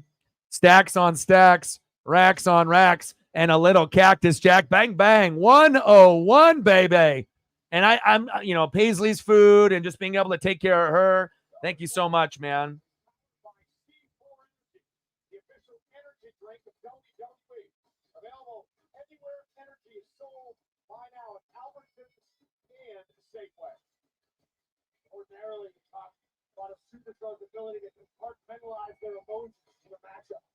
Stacks on stacks, racks on racks, and a little cactus jack. Bang, bang. 101, baby. And I'm, you know, Paisley's food and just being able to take care of her. Thank you so much, man. The official energy drink of WWE. Available anywhere energy is sold by now at Albertsons and Safeway. Ordinarily, we talk about a superstar's ability to compartmentalize their emotions in a matchup.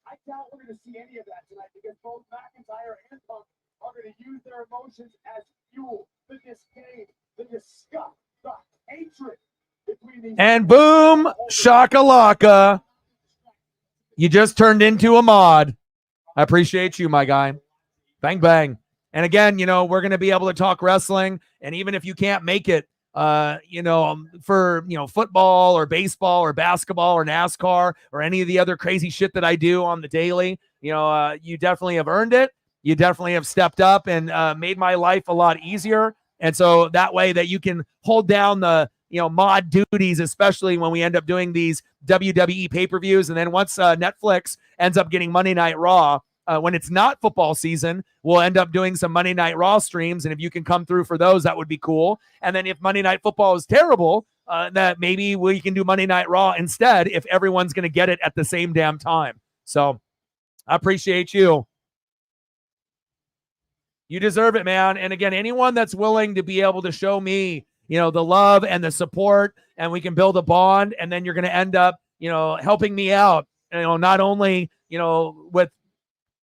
I doubt we're going to see any of that tonight because both McIntyre and Punk are going to use their emotions as fuel. The disdain, the disgust, the hatred between these. And boom, shakalaka. You just turned into a mod. I appreciate you, my guy. Bang, bang. And again, you know, we're going to be able to talk wrestling. And even if you can't make it, you know, for, you know, football or baseball or basketball or NASCAR or any of the other crazy shit that I do on the daily, you know, you definitely have earned it. You definitely have stepped up and made my life a lot easier. And so that way that you can hold down the, you know, mod duties, especially when we end up doing these WWE pay-per-views. And then once Netflix ends up getting Monday Night Raw, when it's not football season, we'll end up doing some Monday Night Raw streams. And if you can come through for those, that would be cool. And then if Monday Night Football is terrible, that maybe we can do Monday Night Raw instead if everyone's going to get it at the same damn time. So I appreciate you. You deserve it, man. And again, anyone that's willing to be able to show me, you know, the love and the support, and we can build a bond, and then you're going to end up, you know, helping me out, you know, not only, you know, with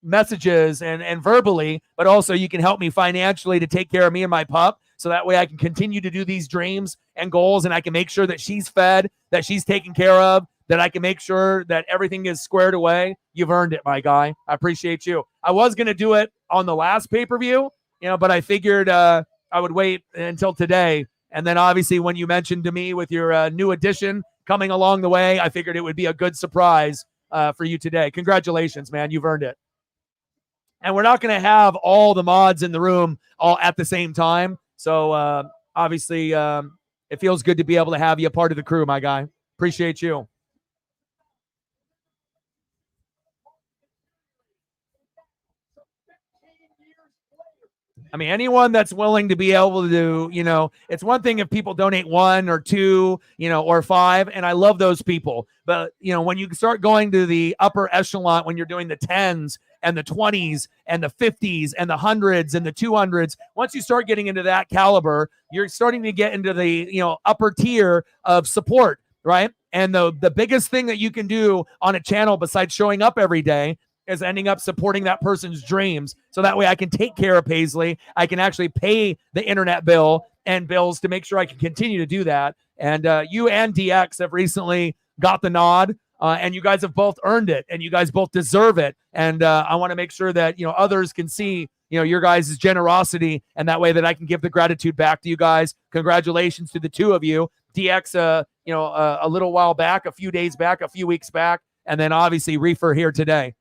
messages and verbally, but also you can help me financially to take care of me and my pup. So that way I can continue to do these dreams and goals, and I can make sure that she's fed, that she's taken care of, that I can make sure that everything is squared away. You've earned it, my guy. I appreciate you. I was going to do it on the last pay-per-view, you know, but I figured I would wait until today. And then obviously when you mentioned to me with your new addition coming along the way, I figured it would be a good surprise for you today. Congratulations, man. You've earned it. And we're not going to have all the mods in the room all at the same time. So obviously it feels good to be able to have you a part of the crew, my guy. Appreciate you. I mean, anyone that's willing to be able to do, it's one thing if people donate 1 or 2, or 5, and I love those people. But, when you start going to the upper echelon, when you're doing the 10s and the 20s and the 50s and the 100s and the 200s, once you start getting into that caliber, you're starting to get into the, upper tier of support, right? And the biggest thing that you can do on a channel besides showing up every day is ending up supporting that person's dreams. So that way I can take care of Paisley. I can actually pay the internet bill and bills to make sure I can continue to do that. And you and DX have recently got the nod, and you guys have both earned it, and you guys both deserve it. And I want to make sure that, others can see, your guys' generosity, and that way that I can give the gratitude back to you guys. Congratulations to the two of you. DX, a little while back, a few days back, a few weeks back, and then obviously Reefer here today.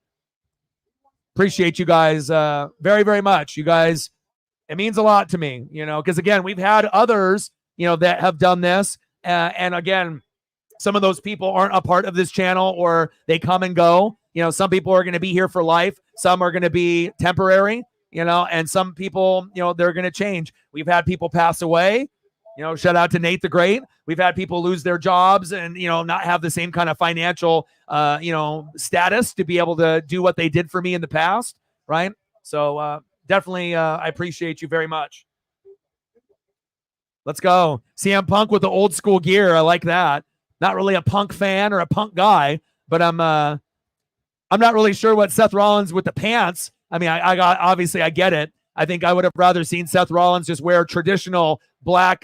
Appreciate you guys very, very much. You guys, it means a lot to me, because again, we've had others, that have done this. And again, some of those people aren't a part of this channel, or they come and go. Some people are going to be here for life. Some are going to be temporary, and some people, they're going to change. We've had people pass away. Shout out to Nate the Great. We've had people lose their jobs and, not have the same kind of financial, status to be able to do what they did for me in the past, right? So definitely, I appreciate you very much. Let's go. CM Punk with the old school gear. I like that. Not really a Punk fan or a Punk guy, but I'm not really sure what Seth Rollins with the pants. I mean, obviously I get it. I think I would have rather seen Seth Rollins just wear traditional black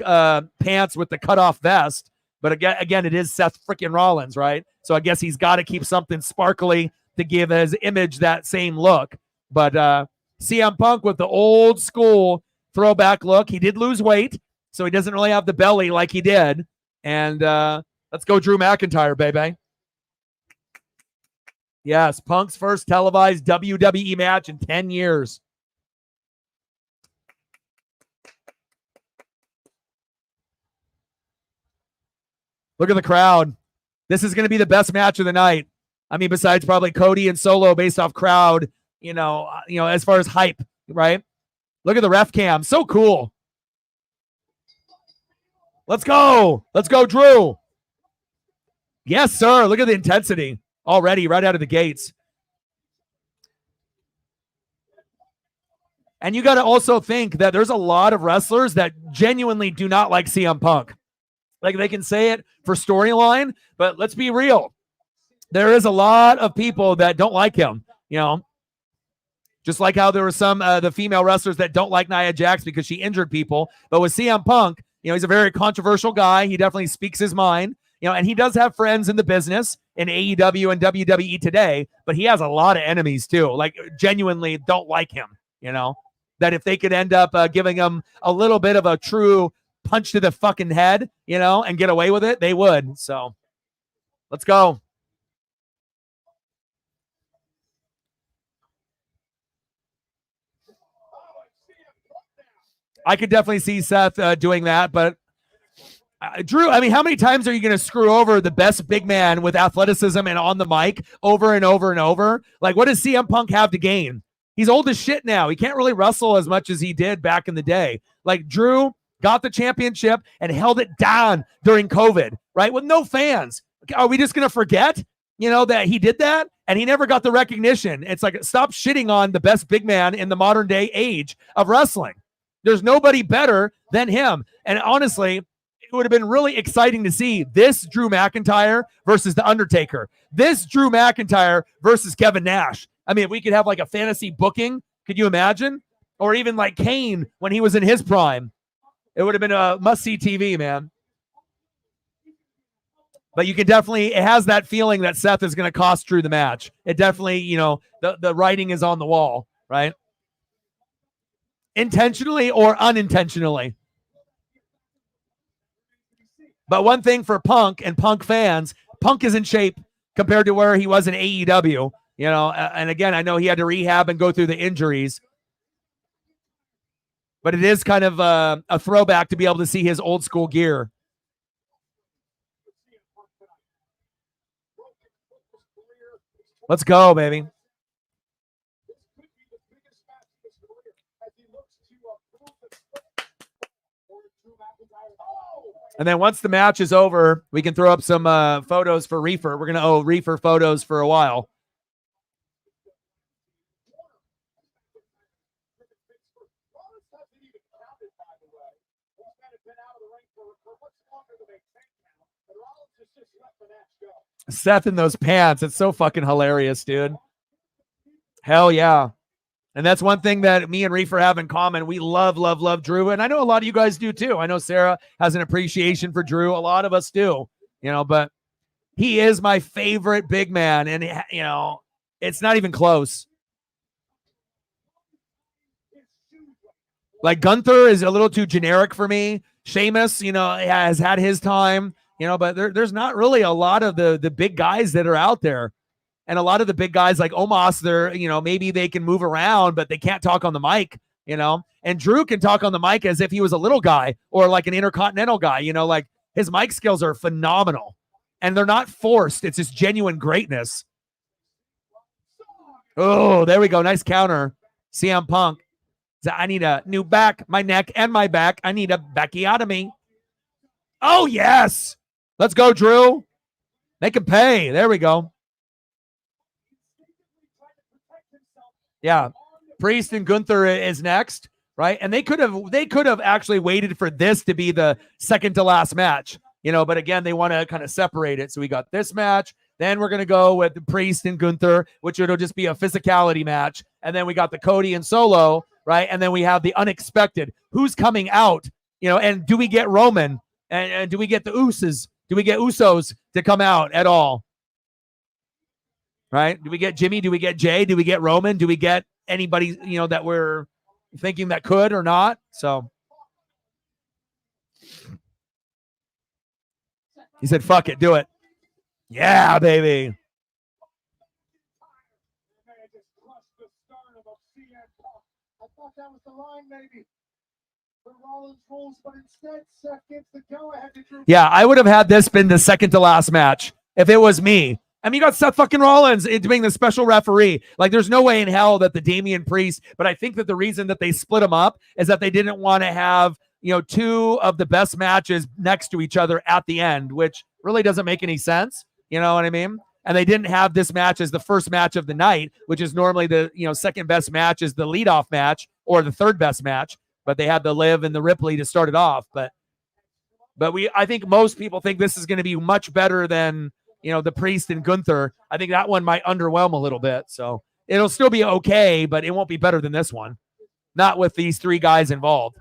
pants with the cutoff vest. But again, it is Seth freaking Rollins, right? So I guess he's got to keep something sparkly to give his image that same look. But CM Punk with the old school throwback look. He did lose weight, so he doesn't really have the belly like he did. And let's go Drew McIntyre, baby. Yes, Punk's first televised WWE match in 10 years. Look at the crowd. This is going to be the best match of the night. I mean, besides probably Cody and Solo based off crowd, as far as hype, right? Look at the ref cam. So cool. Let's go. Let's go, Drew. Yes, sir. Look at the intensity already right out of the gates. And you got to also think that there's a lot of wrestlers that genuinely do not like CM Punk. Like, they can say it for storyline, but let's be real. There is a lot of people that don't like him, just like how there were some the female wrestlers that don't like Nia Jax because she injured people. But with CM Punk, he's a very controversial guy. He definitely speaks his mind, and he does have friends in the business in AEW and WWE today, but he has a lot of enemies too, like genuinely don't like him, that if they could end up giving him a little bit of a true punch to the fucking head, and get away with it, they would. So let's go. I could definitely see Seth doing that, but Drew, I mean, how many times are you going to screw over the best big man with athleticism and on the mic over and over and over? Like, what does CM Punk have to gain? He's old as shit now. He can't really wrestle as much as he did back in the day. Like, Drew got the championship and held it down during COVID, right? With no fans. Are we just going to forget, that he did that? And he never got the recognition. It's like, stop shitting on the best big man in the modern day age of wrestling. There's nobody better than him. And honestly, it would have been really exciting to see this Drew McIntyre versus The Undertaker. This Drew McIntyre versus Kevin Nash. I mean, if we could have like a fantasy booking, could you imagine? Or even like Kane when he was in his prime. It would have been a must-see TV, man. But you can definitely, it has that feeling that Seth is going to cost Drew the match. It definitely, the writing is on the wall, right? Intentionally or unintentionally. But one thing for Punk and Punk fans, Punk is in shape compared to where he was in AEW, and again, I know he had to rehab and go through the injuries. But it is kind of a throwback to be able to see his old school gear. Let's go, baby. And then once the match is over, we can throw up some photos for Reefer. We're going to owe Reefer photos for a while. Seth in those pants. It's so fucking hilarious, dude. Hell yeah. And that's one thing that me and Reefer have in common. We love, love, love Drew. And I know a lot of you guys do too. I know Sarah has an appreciation for Drew. A lot of us do, you know, but he is my favorite big man. And, you know, it's not even close. Like Gunther is a little too generic for me. Sheamus, you know, has had his time, you know, but there's not really a lot of the big guys that are out there. And a lot of the big guys like Omos, they're, you know, maybe they can move around, but they can't talk on the mic, you know. And Drew can talk on the mic as if he was a little guy or like an intercontinental guy, you know, like his mic skills are phenomenal. And they're not forced. It's just genuine greatness. Oh, there we go. Nice counter. CM Punk. I need a new back, my neck and my back. I need a backiotomy. Oh, yes. Let's go, Drew. Make him pay. There we go. Yeah. Priest and Gunther is next, right? And they could have actually waited for this to be the second to last match, you know, but again, they want to kind of separate it. So we got this match. Then we're going to go with the Priest and Gunther, which it'll just be a physicality match. And then we got the Cody and Solo, right? And then we have the unexpected. Who's coming out, you know, and do we get Roman? And do we get the Usos? Do we get Usos to come out at all? Right? Do we get Jimmy? Do we get Jay? Do we get Roman? Do we get anybody, you know, that we're thinking that could or not? So he said, fuck it, do it. Yeah, baby. I thought that was the line, maybe. But Rollins rolls, but instead Seth gets the go-ahead to Drew. Yeah, I would have had this been the second to last match if it was me. I mean, you got Seth fucking Rollins being the special referee. Like, there's no way in hell that the Damian Priest, but I think that the reason that they split them up is that they didn't want to have, you know, two of the best matches next to each other at the end, which really doesn't make any sense. You know what I mean? And they didn't have this match as the first match of the night, which is normally the, you know, second best match is the leadoff match or the third best match, but they had the Liv and the Ripley to start it off. But I think most people think this is going to be much better than, you know, the Priest and Gunther. I think that one might underwhelm a little bit. So it'll still be okay, but it won't be better than this one. Not with these three guys involved.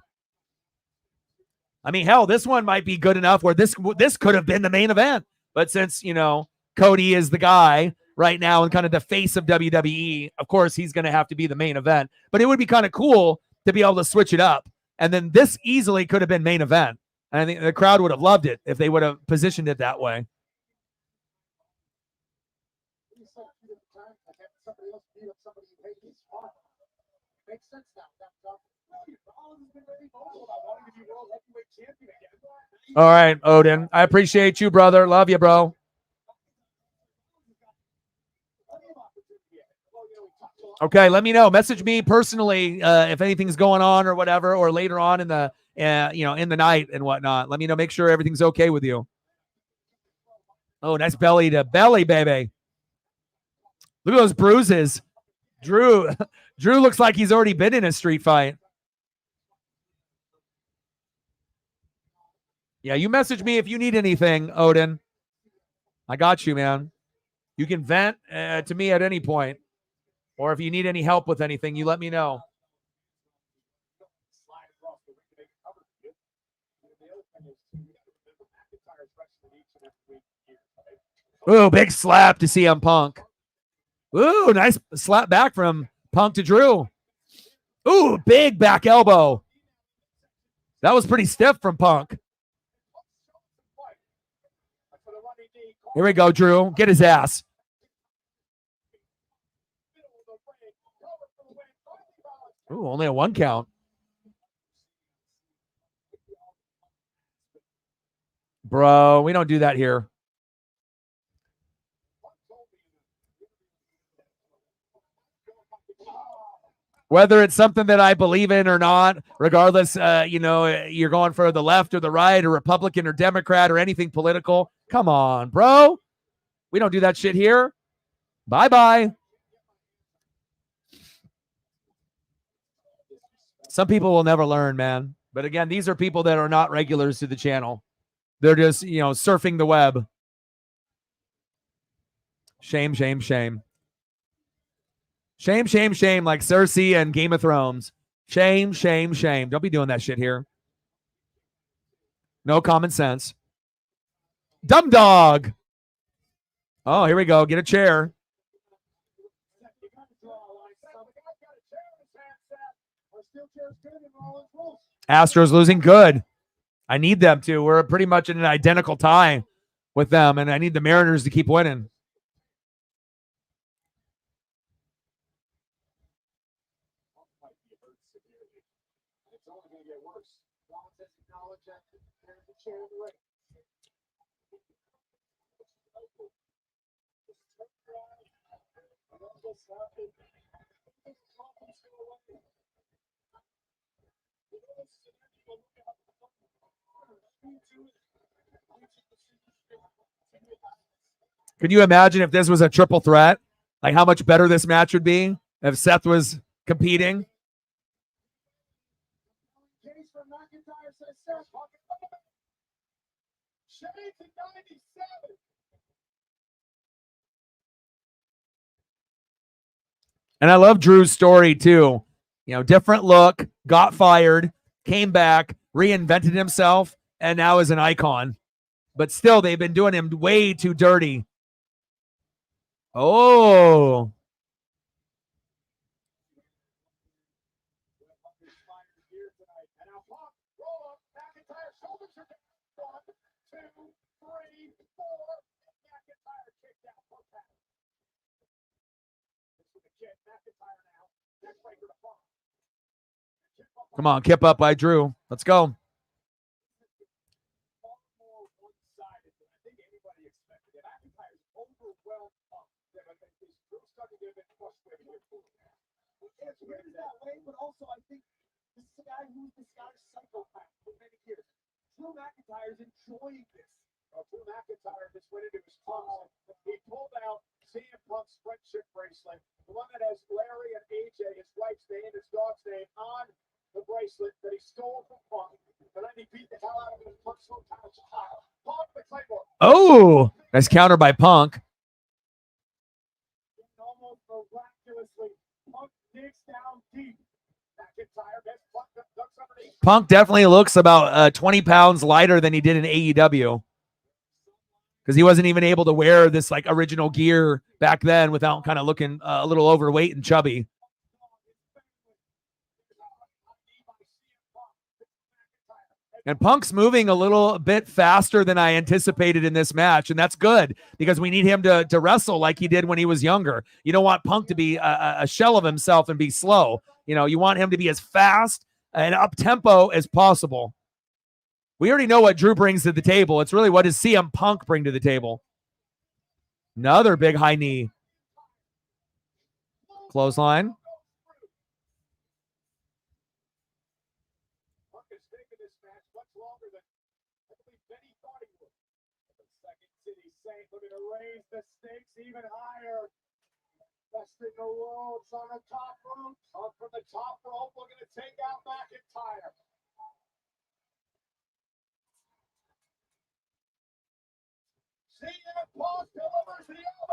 I mean, hell, this one might be good enough where this could have been the main event. But since, you know, Cody is the guy right now and kind of the face of WWE, of course, he's going to have to be the main event. But it would be kind of cool to be able to switch it up. And then this easily could have been main event. And I think the crowd would have loved it if they would have positioned it that way. All right, Odin. I appreciate you, brother. Love you, bro. Okay, let me know. Message me personally if anything's going on or whatever, or later on in the you know, in the night and whatnot. Let me know. Make sure everything's okay with you. Oh, nice belly to belly, baby. Look at those bruises. Drew looks like he's already been in a street fight. Yeah, you message me if you need anything, Odin. I got you, man. You can vent to me at any point. Or if you need any help with anything, you let me know. Ooh, big slap to CM Punk. Ooh, nice slap back from Punk to Drew. Ooh, big back elbow. That was pretty stiff from Punk. Here we go, Drew. Get his ass. Ooh, only a 1 count. Bro, we don't do that here. Whether it's something that I believe in or not, regardless, you're going for the left or the right or Republican or Democrat or anything political. Come on, bro. We don't do that shit here. Bye-bye. Some people will never learn, man. But again, these are people that are not regulars to the channel. They're just, surfing the web. Shame, shame, shame. Shame, shame, shame, like Cersei and Game of Thrones. Shame, shame, shame. Don't be doing that shit here. No common sense. Dumb dog. Oh, here we go. Get a chair. Astros losing good. I need them to. We're pretty much in an identical tie with them, and I need the Mariners to keep winning. Can you imagine if this was a triple threat? Like how much better this match would be if Seth was competing? And I love Drew's story too. Different look, got fired, came back, reinvented himself, and now is an icon. But still, they've been doing him way too dirty. Oh. Come on, kip up by Drew. Let's go. But also, I think this is a guy who's this guy's psychopath for many years. Drew McIntyre's enjoying this. Drew McIntyre just went into his closet. He pulled out CM Punk's friendship bracelet, the one that has Larry and AJ, his wife's name, his dog's name, on the bracelet that he stole from Punk. And then he beat the hell out of him in Punk's hometown of Chicago. Punk the Claymore. Oh, nice counter by Punk. Almost miraculously, Punk digs down deep. Punk definitely looks about 20 pounds lighter than he did in AEW because he wasn't even able to wear this like original gear back then without kind of looking a little overweight and chubby. And Punk's moving a little bit faster than I anticipated in this match, and that's good because we need him to wrestle like he did when he was younger. You don't want Punk to be a shell of himself and be slow. You want him to be as fast and up-tempo as possible. We already know what Drew brings to the table. It's really what does CM Punk bring to the table. Another big high knee. Clothesline. Raise the stakes even higher. Best in the world's on the top rope. Up from the top rope, we're going to take out McIntyre.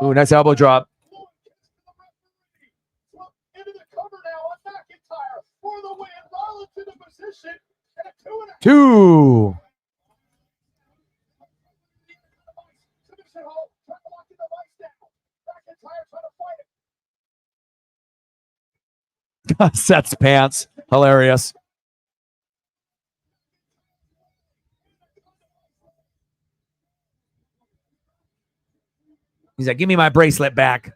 Ooh, nice elbow drop. Into the cover now on McIntyre for the win. Rollins in the position. And a 2-1. Two. Seth's pants. Hilarious. He's like, give me my bracelet back.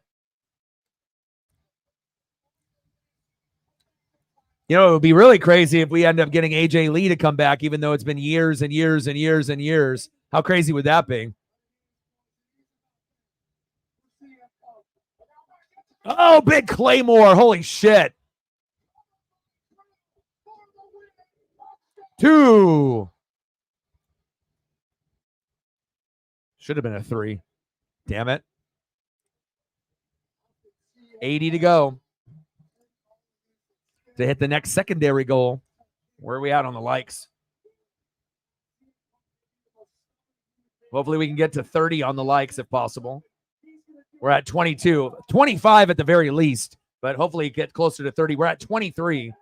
It would be really crazy if we end up getting AJ Lee to come back, even though it's been years and years and years and years. How crazy would that be? Oh, big Claymore. Holy shit. 2. Should have been a 3. Damn it. 80 to go to hit the next secondary goal. Where are we at on the likes? Hopefully we can get to 30 on the likes if possible. We're at 22, 25 at the very least, but hopefully get closer to 30. We're at 23.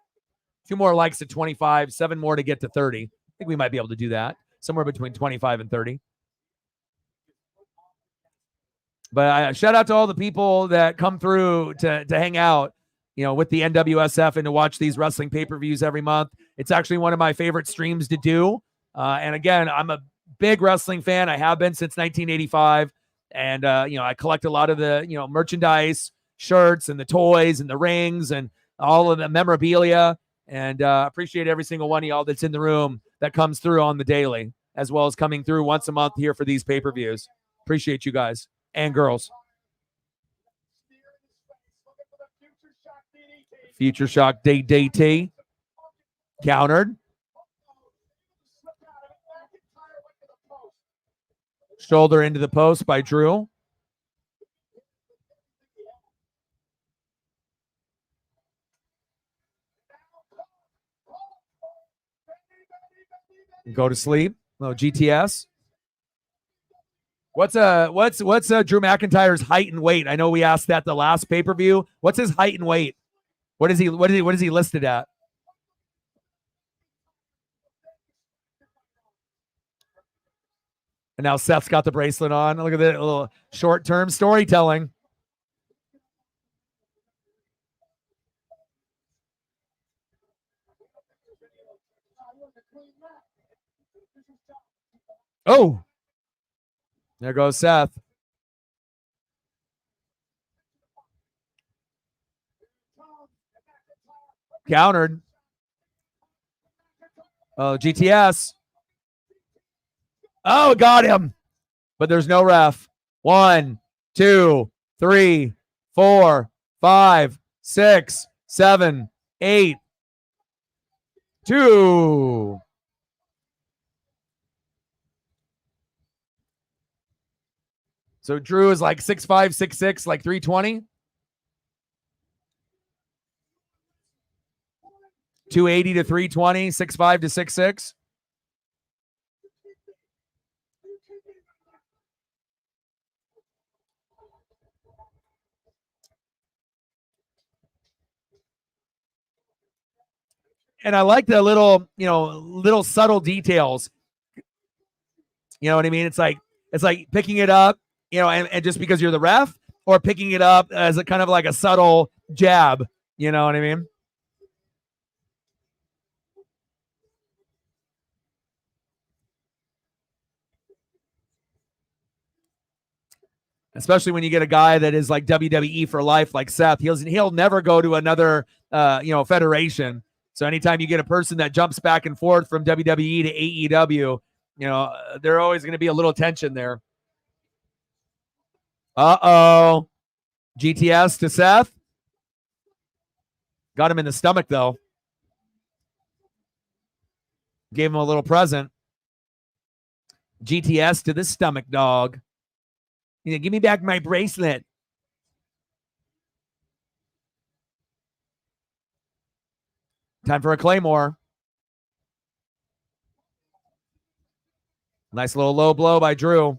2 more likes at 25, 7 more to get to 30. I think we might be able to do that. Somewhere between 25 and 30. But shout out to all the people that come through to hang out, with the NWSF and to watch these wrestling pay-per-views every month. It's actually one of my favorite streams to do. And again, I'm a big wrestling fan. I have been since 1985. And, I collect a lot of the, merchandise, shirts and the toys and the rings and all of the memorabilia. And appreciate every single one of y'all that's in the room that comes through on the daily, as well as coming through once a month here for these pay-per-views. Appreciate you guys and girls. Future Shock DDT. Countered. Shoulder into the post by Drew. Go to sleep. No GTS. What's Drew McIntyre's height and weight? I know we asked that the last pay-per-view. What's his height and weight? What is he listed at? And now Seth's got the bracelet on. Look at that little short-term storytelling. Oh, there goes Seth. Countered. Oh, GTS. Oh, got him. But there's no ref. 1, 2, 3, 4, 5, 6, 7, 8. 2. So Drew is like 6'5", 6'6", like 320. 280 to 320, 6'5" to 6'6". And I like the little subtle details. You know what I mean? It's like picking it up, and just because you're the ref, or picking it up as a kind of like a subtle jab. You know what I mean? Especially when you get a guy that is like WWE for life, like Seth. He'll never go to another federation. So anytime you get a person that jumps back and forth from WWE to AEW, there's always going to be a little tension there. Uh-oh. GTS to Seth. Got him in the stomach, though. Gave him a little present. GTS to the stomach, dog. Give me back my bracelet. Time for a Claymore. Nice little low blow by Drew.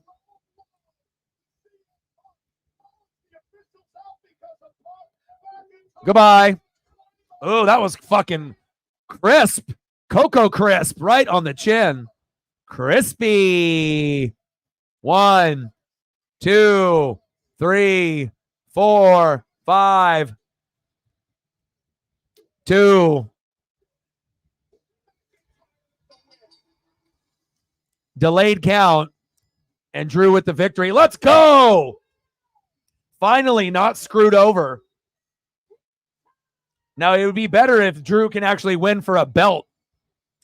Goodbye. Oh, that was fucking crisp. Cocoa crisp right on the chin. Crispy. 1, 2, 3, 4, 5. 2. Delayed count. And Drew with the victory. Let's go. Finally not screwed over. Now, it would be better if Drew can actually win for a belt.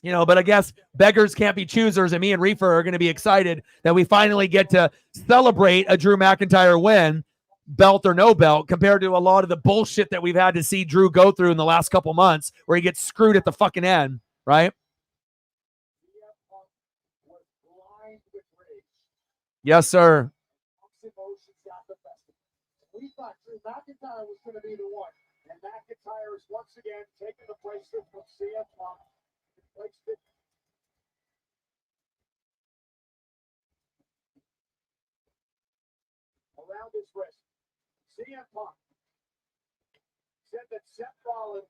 But I guess beggars can't be choosers, and me and Reefer are going to be excited that we finally get to celebrate a Drew McIntyre win, belt or no belt, compared to a lot of the bullshit that we've had to see Drew go through in the last couple months where he gets screwed at the fucking end, right? Yes, sir. Emotions got the best of it. We thought Drew McIntyre was going to be the one. And McIntyre is once again taking the bracelet from CM Punk. Placed it around his wrist. CM Punk said that Seth Rollins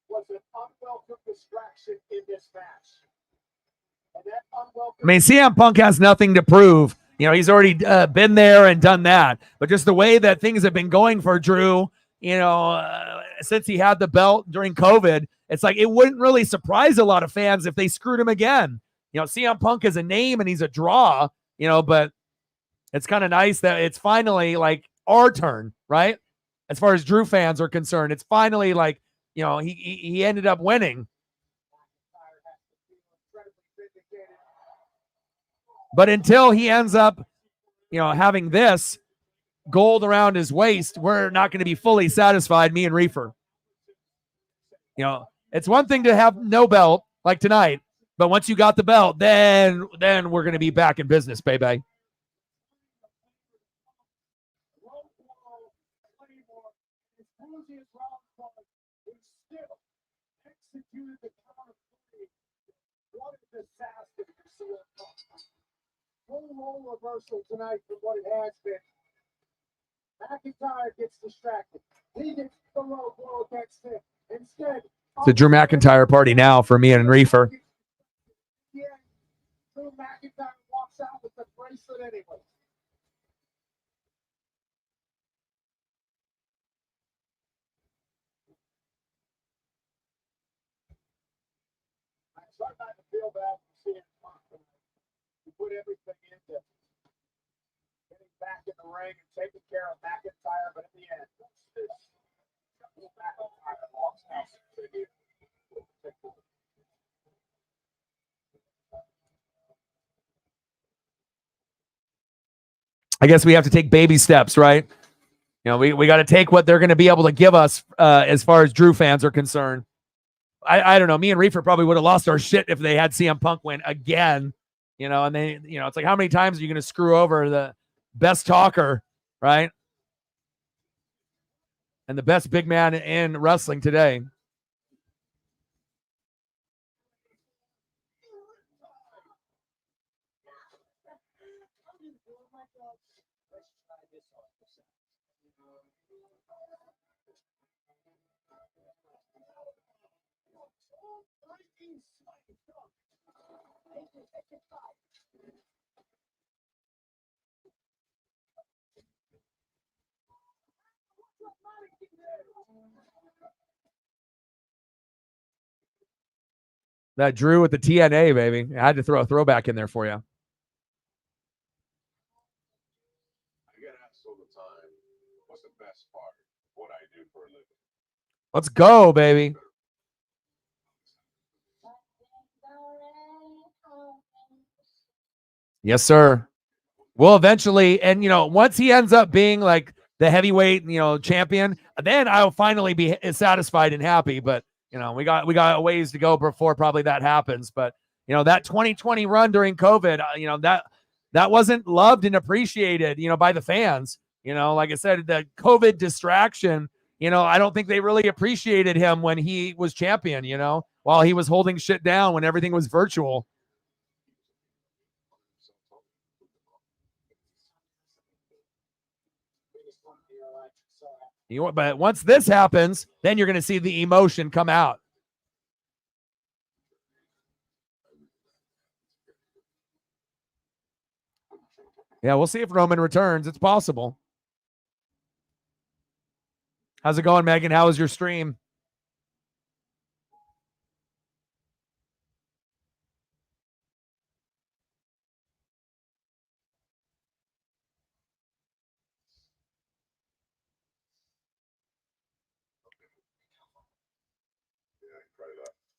was an unwelcome distraction in this match. And that unwelcome. I mean, CM Punk has nothing to prove. You know, he's already been there and done that. But just the way that things have been going for Drew, you know, since he had the belt during COVID, it's like it wouldn't really surprise a lot of fans if they screwed him again. You know, CM Punk is a name and he's a draw, you know, but it's kind of nice that it's finally like our turn, right? As far as Drew fans are concerned, it's finally like, you know, he ended up winning. But until he ends up, you know, having this gold around his waist, we're not going to be fully satisfied, me and Reefer. You know, it's one thing to have no belt like tonight, but once you got the belt, then we're going to be back in business, baby. What a disaster to see it. Full role reversal tonight from what it has been. McIntyre gets distracted. He gets the low blow against him. Instead, it's a Drew McIntyre party now for me and Reefer. Yeah, Drew McIntyre walks out with the bracelet anyway. I try not to feel bad for seeing Punk tonight. He put everything into getting back in the ring and taking care of McIntyre, but in the end, McIntyre walks out to the I guess we have to take baby steps, right? You know, we got to take what they're going to be able to give us as far as Drew fans are concerned. I don't know. Me and Reefer probably would have lost our shit if they had CM Punk win again. You know, and they, you know, it's like, how many times are you going to screw over the best talker, right? And the best big man in wrestling today. That Drew with the TNA, baby. I had to throw a throwback in there for you. I get asked all the time, what's the best part of what I do for a living? Let's go, baby. Yes, sir. We'll eventually, and you know, once he ends up being like the heavyweight, you know, champion, then I'll finally be satisfied and happy. But you know, we got a ways to go before probably that happens. But you know, that 2020 run during COVID, you know, that wasn't loved and appreciated, you know, by the fans. You know, like I said, the COVID distraction, you know, I don't think they really appreciated him when he was champion, you know, while he was holding shit down when everything was virtual. You know, but once this happens, then you're going to see the emotion come out. Yeah, we'll see if Roman returns. It's possible. How's it going, Megan? How was your stream?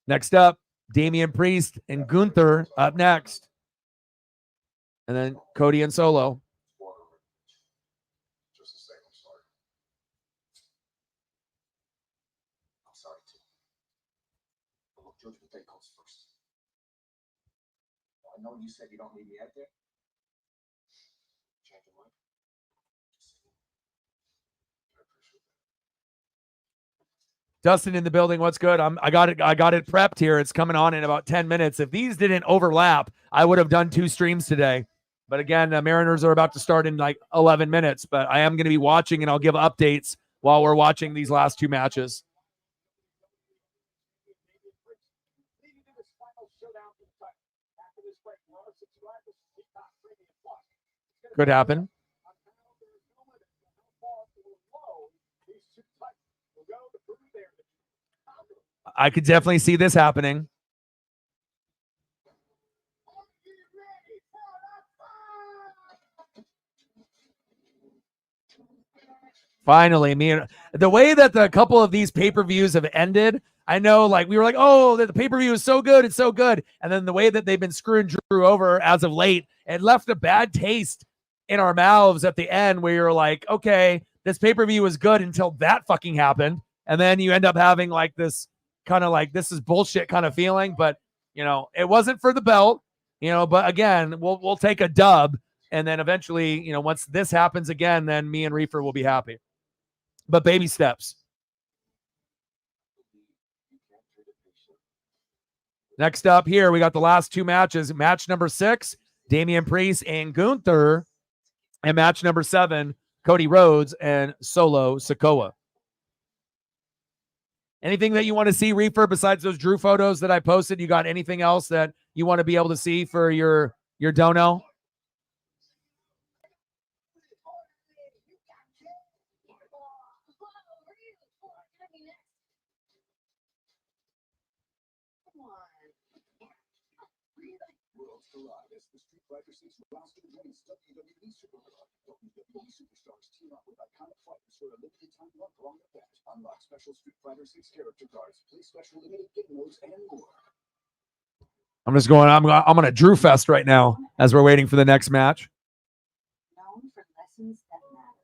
Next up, Damian Priest and Gunther up next. And then Cody and Solo. Judgment Day comes first. I know you said you don't need me out there. Dustin in the building. What's good? I got it prepped here. It's coming on in about 10 minutes. If these didn't overlap, I would have done 2 streams today. But again, the Mariners are about to start in like 11 minutes. But I am going to be watching, and I'll give updates while we're watching these last 2 matches. Could happen. I could definitely see this happening. Finally, the way that the couple of these pay-per-views have ended, I know, like, we were like, oh, the pay-per-view is so good, it's so good. And then the way that they've been screwing Drew over as of late, it left a bad taste in our mouths at the end where you're like, okay, this pay-per-view was good until that fucking happened. And then you end up having like this kind of like, this is bullshit kind of feeling. But, you know, it wasn't for the belt, you know, but again, we'll take a dub. And then eventually, you know, once this happens again, then me and Reefer will be happy. But baby steps. Next up here, we got the last 2 matches. Match number 6, Damian Priest and Gunther. And match number 7, Cody Rhodes and Solo Sikoa. Anything that you want to see, Reefer, besides those Drew photos that I posted? You got anything else that you want to be able to see for your dono? Worlds collide as the Street Fighter 6 roster joins WWE SuperStars. WWE SuperStars team up with iconic fighters for a limited time month-long event. Unlock special Street Fighter 6 character cards, play special limited game modes, and more. I'm going to Drew Fest right now as we're waiting for the next match. Known for lessons that matter.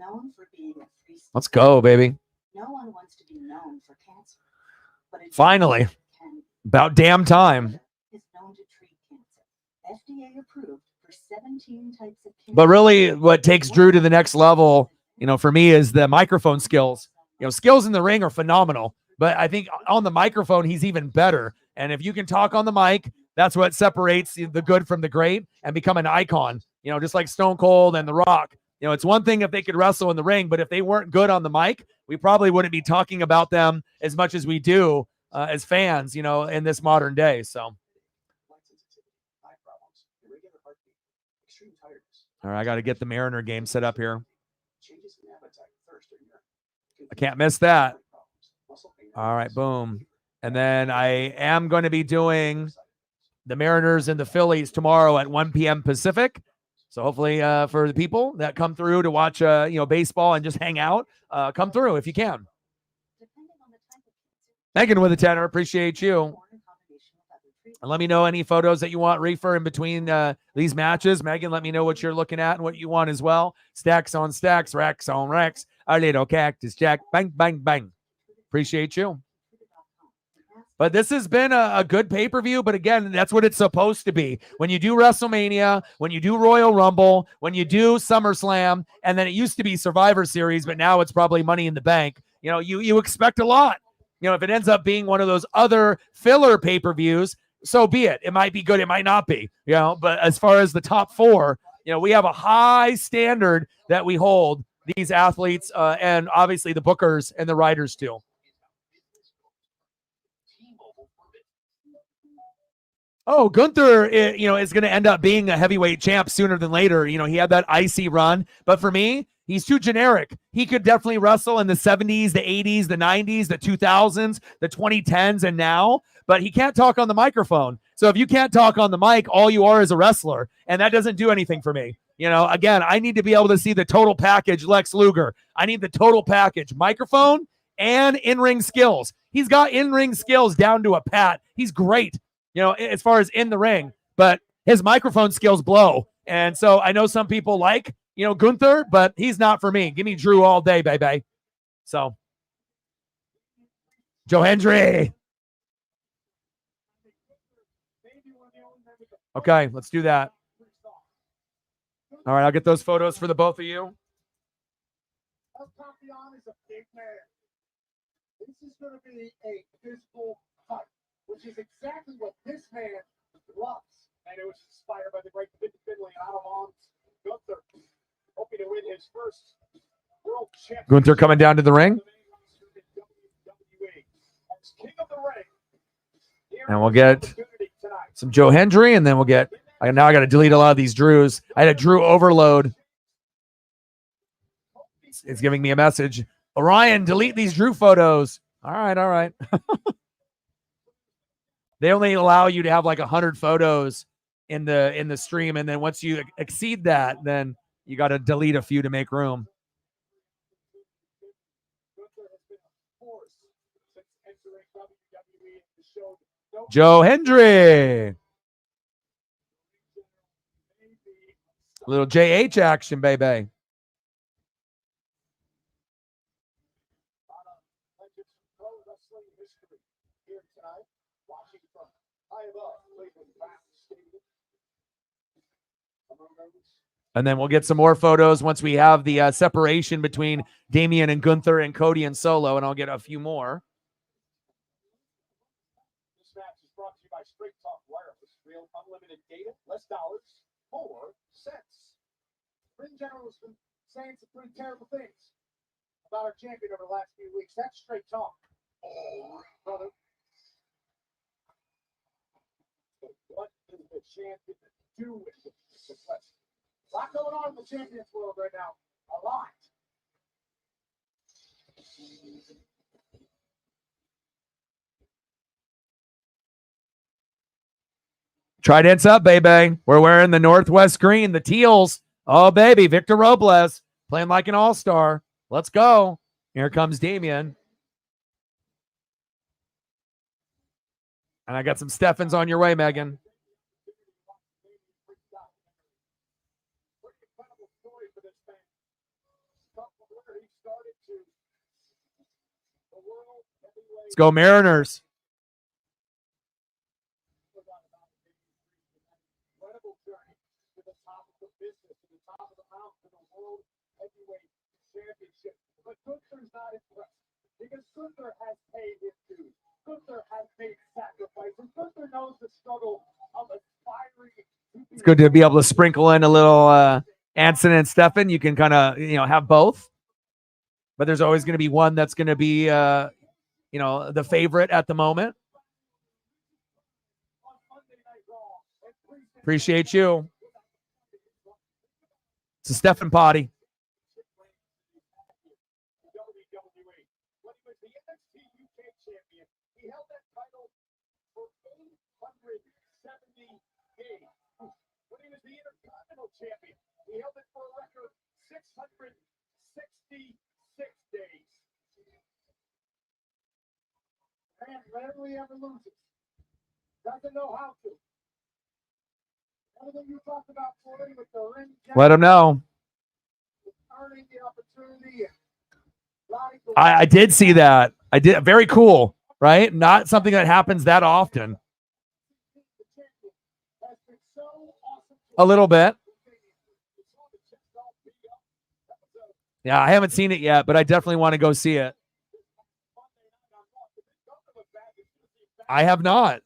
Known for being a free spirit. Let's go, baby. No one wants to be known for cancer. But Finally. About damn time. Is known to treat cancer. FDA approved for 17 types of cancer. But really, what takes Drew to the next level, you know, for me is the microphone skills. You know, skills in the ring are phenomenal, but I think on the microphone, he's even better. And if you can talk on the mic, that's what separates the good from the great and become an icon, you know, just like Stone Cold and The Rock. You know, it's one thing if they could wrestle in the ring, but if they weren't good on the mic, we probably wouldn't be talking about them as much as we do as fans, you know, in this modern day. So. All right, I got to get the Mariner game set up here. I can't miss that. All right, boom. And then I am going to be doing the Mariners and the Phillies tomorrow at 1 p.m. Pacific. So hopefully for the people that come through to watch, you know, baseball and just hang out, come through if you can. Megan with a 10, appreciate you. And let me know any photos that you want, Reefer, in between these matches. Megan, let me know what you're looking at and what you want as well. Stacks on stacks, racks on racks. Our little cactus jack. Bang, bang, bang. Appreciate you. But this has been a good pay-per-view. But again, that's what it's supposed to be. When you do WrestleMania, when you do Royal Rumble, when you do SummerSlam, and then it used to be Survivor Series, but now it's probably Money in the Bank. You know, you expect a lot. You know, if it ends up being one of those other filler pay-per-views, so be it. It might be good. It might not be, you know, but as far as the top 4, you know, we have a high standard that we hold these athletes and obviously the bookers and the writers too. Oh, Gunther, you know, is going to end up being a heavyweight champ sooner than later. You know, he had that icy run, but for me, he's too generic. He could definitely wrestle in the 70s, the 80s, the 90s, the 2000s, the 2010s, and now, but he can't talk on the microphone. So if you can't talk on the mic, all you are is a wrestler, and that doesn't do anything for me. You know, again, I need to be able to see the total package, Lex Luger. I need the total package, microphone and in-ring skills. He's got in-ring skills down to a pat. He's great, you know, as far as in the ring, but his microphone skills blow. And so I know some people like, you know, Gunther, but he's not for me. Give me Drew all day, baby. So, Joe Hendry. Okay, let's do that. All right, I'll get those photos for the both of you. Papillon is a big man. This is going to be a physical fight, which is exactly what this man loves. And it was inspired by the great Finley and Adelon Gunther, hoping to win his first world championship. Gunther coming down to the ring. As King of the Ring. And we'll get some Joe Hendry, and then we'll get. Now I got to delete a lot of these Drews. I had a Drew overload. It's giving me a message. Orion, delete these Drew photos. All right, all right. They only allow you to have like 100 photos in the stream, and then once you exceed that, then you got to delete a few to make room. Joe Hendry. Little JH action, baby. And then we'll get some more photos once we have the separation between Damian and Gunther and Cody and Solo, and I'll get a few more. This match is brought to you by Straight Talk Wireless. Real unlimited data, less dollars, more cents. Ring General has been saying some pretty terrible things about our champion over the last few weeks. That's straight talk. Oh, brother. What does the champion do with it? It's a question. A lot going on in the champions world right now. A lot. Trident's up, baby. We're wearing the Northwest green, the teals. Oh, baby. Victor Robles playing like an all-star. Let's go. Here comes Damian. And I got some Steffens on your way, Megan. Let's go, Mariners. But Gunther's not impressed because Gunther has paid his dues. Gunther has made sacrifices. Gunther knows the struggle of aspiring. It's good to be able to sprinkle in a little Anson and Steffen. You can kind of, have both. But there's always going to be one that's going to be, the favorite at the moment. Appreciate you. It's a Steffen potty. He held that title for 870 days. When he was the Intercontinental Champion, he held it for a record 666 days. Man rarely ever loses. Doesn't know how to. Everything you talked about, Corey, with the ring. Let him know. Earning the opportunity. I did see that. I did. Very cool, right? Not something that happens that often. A little bit. Yeah, I haven't seen it yet, but I definitely want to go see it. I have not.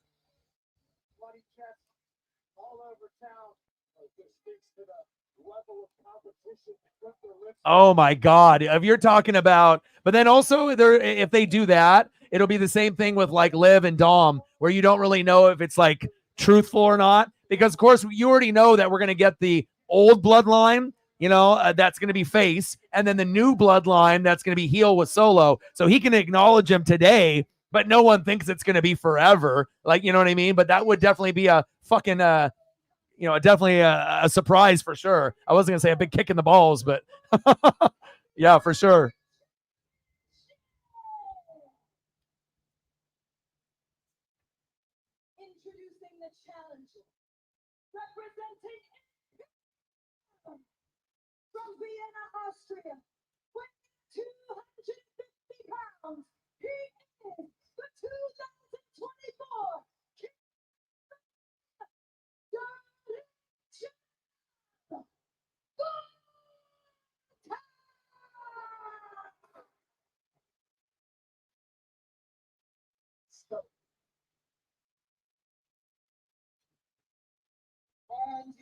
Oh my God. If you're talking about, but then also if they do that, it'll be the same thing with like Liv and Dom, where you don't really know if it's like truthful or not, because of course you already know that we're going to get the old bloodline, that's going to be face, and then the new bloodline that's going to be heel with Solo. So he can acknowledge him today, but no one thinks it's going to be forever. Like, you know what I mean? But that would definitely be a fucking, definitely a surprise for sure. I wasn't going to say a big kick in the balls, but yeah, for sure. Introducing the challenger, representing from Vienna, Austria, with 250 pounds, he is the 2024 King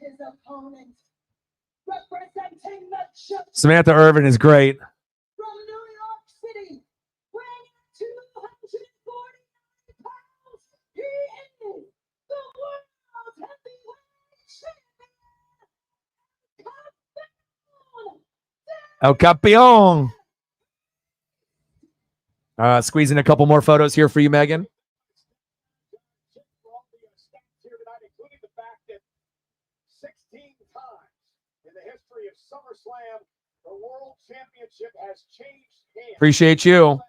his opponent. Representing the champ Samantha Irvin is great. from New York City, weighing 249 pounds, he is the world heavyweight champion, El Campeón. Squeezing a couple more photos here for you, Megan. for all the stats here tonight, including the fact that 16 times in the history of SummerSlam, the World Championship has changed hands. Appreciate you.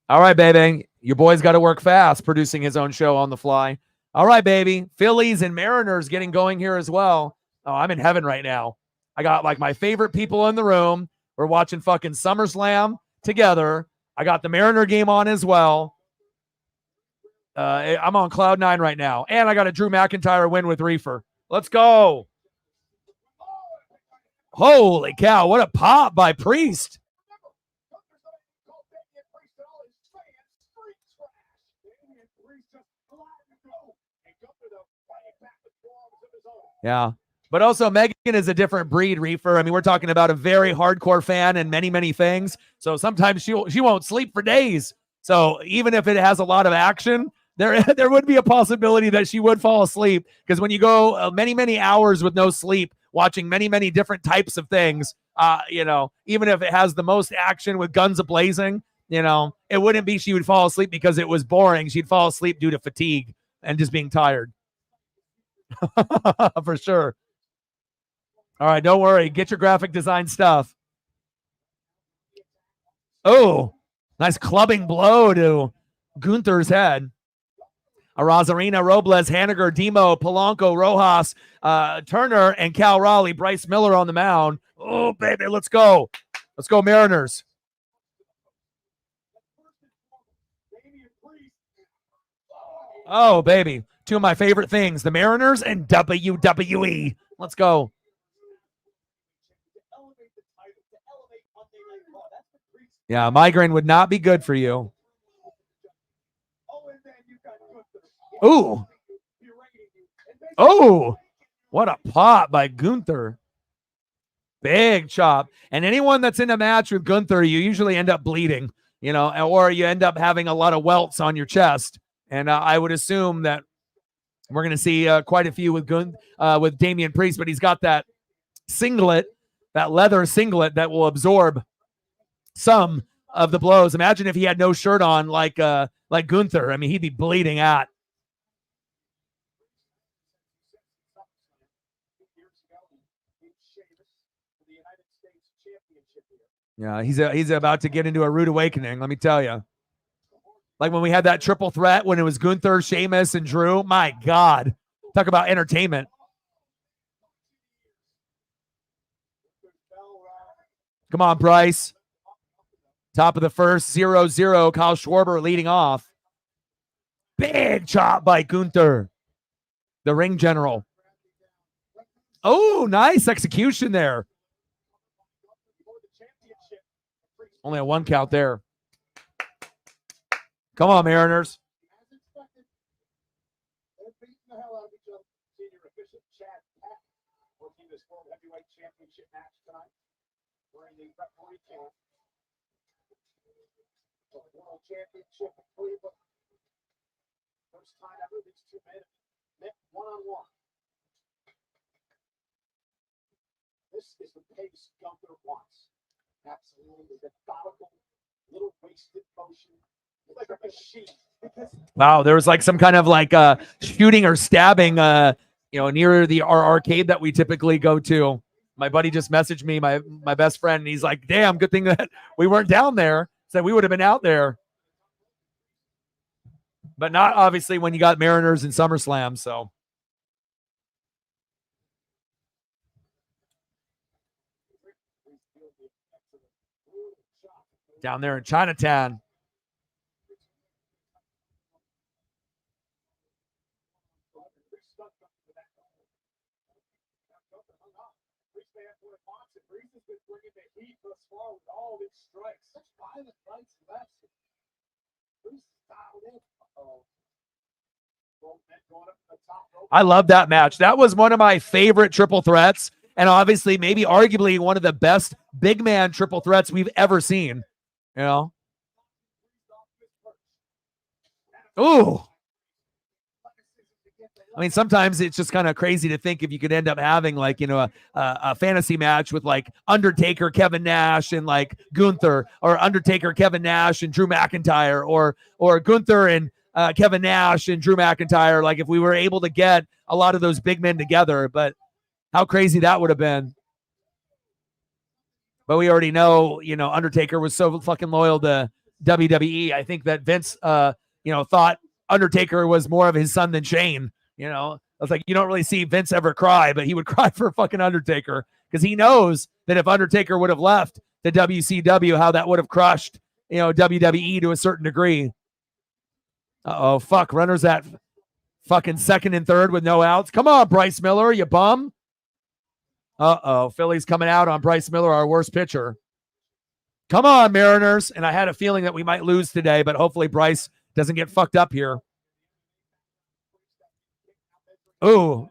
All right, baby. Your boy's got to work fast, producing his own show on the fly. All right, baby. Phillies and Mariners getting going here as well. Oh, I'm in heaven right now. I got like my favorite people in the room. We're watching fucking SummerSlam together. I got the Mariner game on as well. I'm on cloud 9 right now. And I got a Drew McIntyre win with Reefer. Let's go. Holy cow. What a pop by Priest. Yeah. But also Megan is a different breed, Reefer. I mean, we're talking about a very hardcore fan and many, many things. So sometimes she won't sleep for days. So even if it has a lot of action, there would be a possibility that she would fall asleep, because when you go many, many hours with no sleep, watching many, many different types of things, even if it has the most action with guns a-blazing, it wouldn't be she would fall asleep because it was boring. She'd fall asleep due to fatigue and just being tired. For sure. All right, don't worry. Get your graphic design stuff. Oh, nice clubbing blow to Gunther's head. Arazarena, Robles, Haniger, Demo, Polanco, Rojas, Turner, and Cal Raleigh. Bryce Miller on the mound. Oh, baby, let's go. Let's go, Mariners. Oh, baby. Two of my favorite things, the Mariners and WWE. Let's go. Yeah, migraine would not be good for you. Ooh. Oh, what a pop by Gunther. Big chop. And anyone that's in a match with Gunther, you usually end up bleeding, or you end up having a lot of welts on your chest. And I would assume that we're going to see quite a few with Damian Priest, but he's got that singlet, that leather singlet that will absorb some of the blows. Imagine if he had no shirt on like Gunther. I mean, he'd be bleeding out. Yeah, he's about to get into a rude awakening, let me tell you. Like when we had that triple threat when it was Gunther, Sheamus, and Drew. My God. Talk about entertainment. Come on, Bryce. Top of the first, 0-0. Kyle Schwarber leading off. Big chop by Gunther, the ring general. Oh, nice execution there. Only a 1 count there. Come on, Mariners. World Championship in Cleveland. First time ever these two men met one-on-one. This is the pace Gunther wants. Absolutely methodical, little wasted motion. It's like a machine. Wow, there was like some kind of like shooting or stabbing near our arcade that we typically go to. My buddy just messaged me, my best friend, and he's like, damn, good thing that we weren't down there. Said we would have been out there. But not obviously when you got Mariners and SummerSlam, so. Down there in Chinatown. I love that match. That was one of my favorite triple threats. And obviously, maybe arguably one of the best big man triple threats we've ever seen. You know? Ooh. I mean, sometimes it's just kind of crazy to think if you could end up having like, you know, a fantasy match with like Undertaker, Kevin Nash, and like Gunther, or Undertaker, Kevin Nash, and Drew McIntyre, or Gunther and Kevin Nash and Drew McIntyre. Like if we were able to get a lot of those big men together, but how crazy that would have been. But we already know, you know, Undertaker was so fucking loyal to WWE. I think that Vince, you know, thought Undertaker was more of his son than Shane. You know, I was like, you don't really see Vince ever cry, but he would cry for fucking Undertaker because he knows that if Undertaker would have left the WCW, how that would have crushed, you know, WWE to a certain degree. Uh-oh, fuck. Runners at fucking second and third with no outs. Come on, Bryce Miller, you bum. Uh-oh, Philly's coming out on Bryce Miller, our worst pitcher. Come on, Mariners. And I had a feeling that we might lose today, but hopefully Bryce doesn't get fucked up here. Ooh.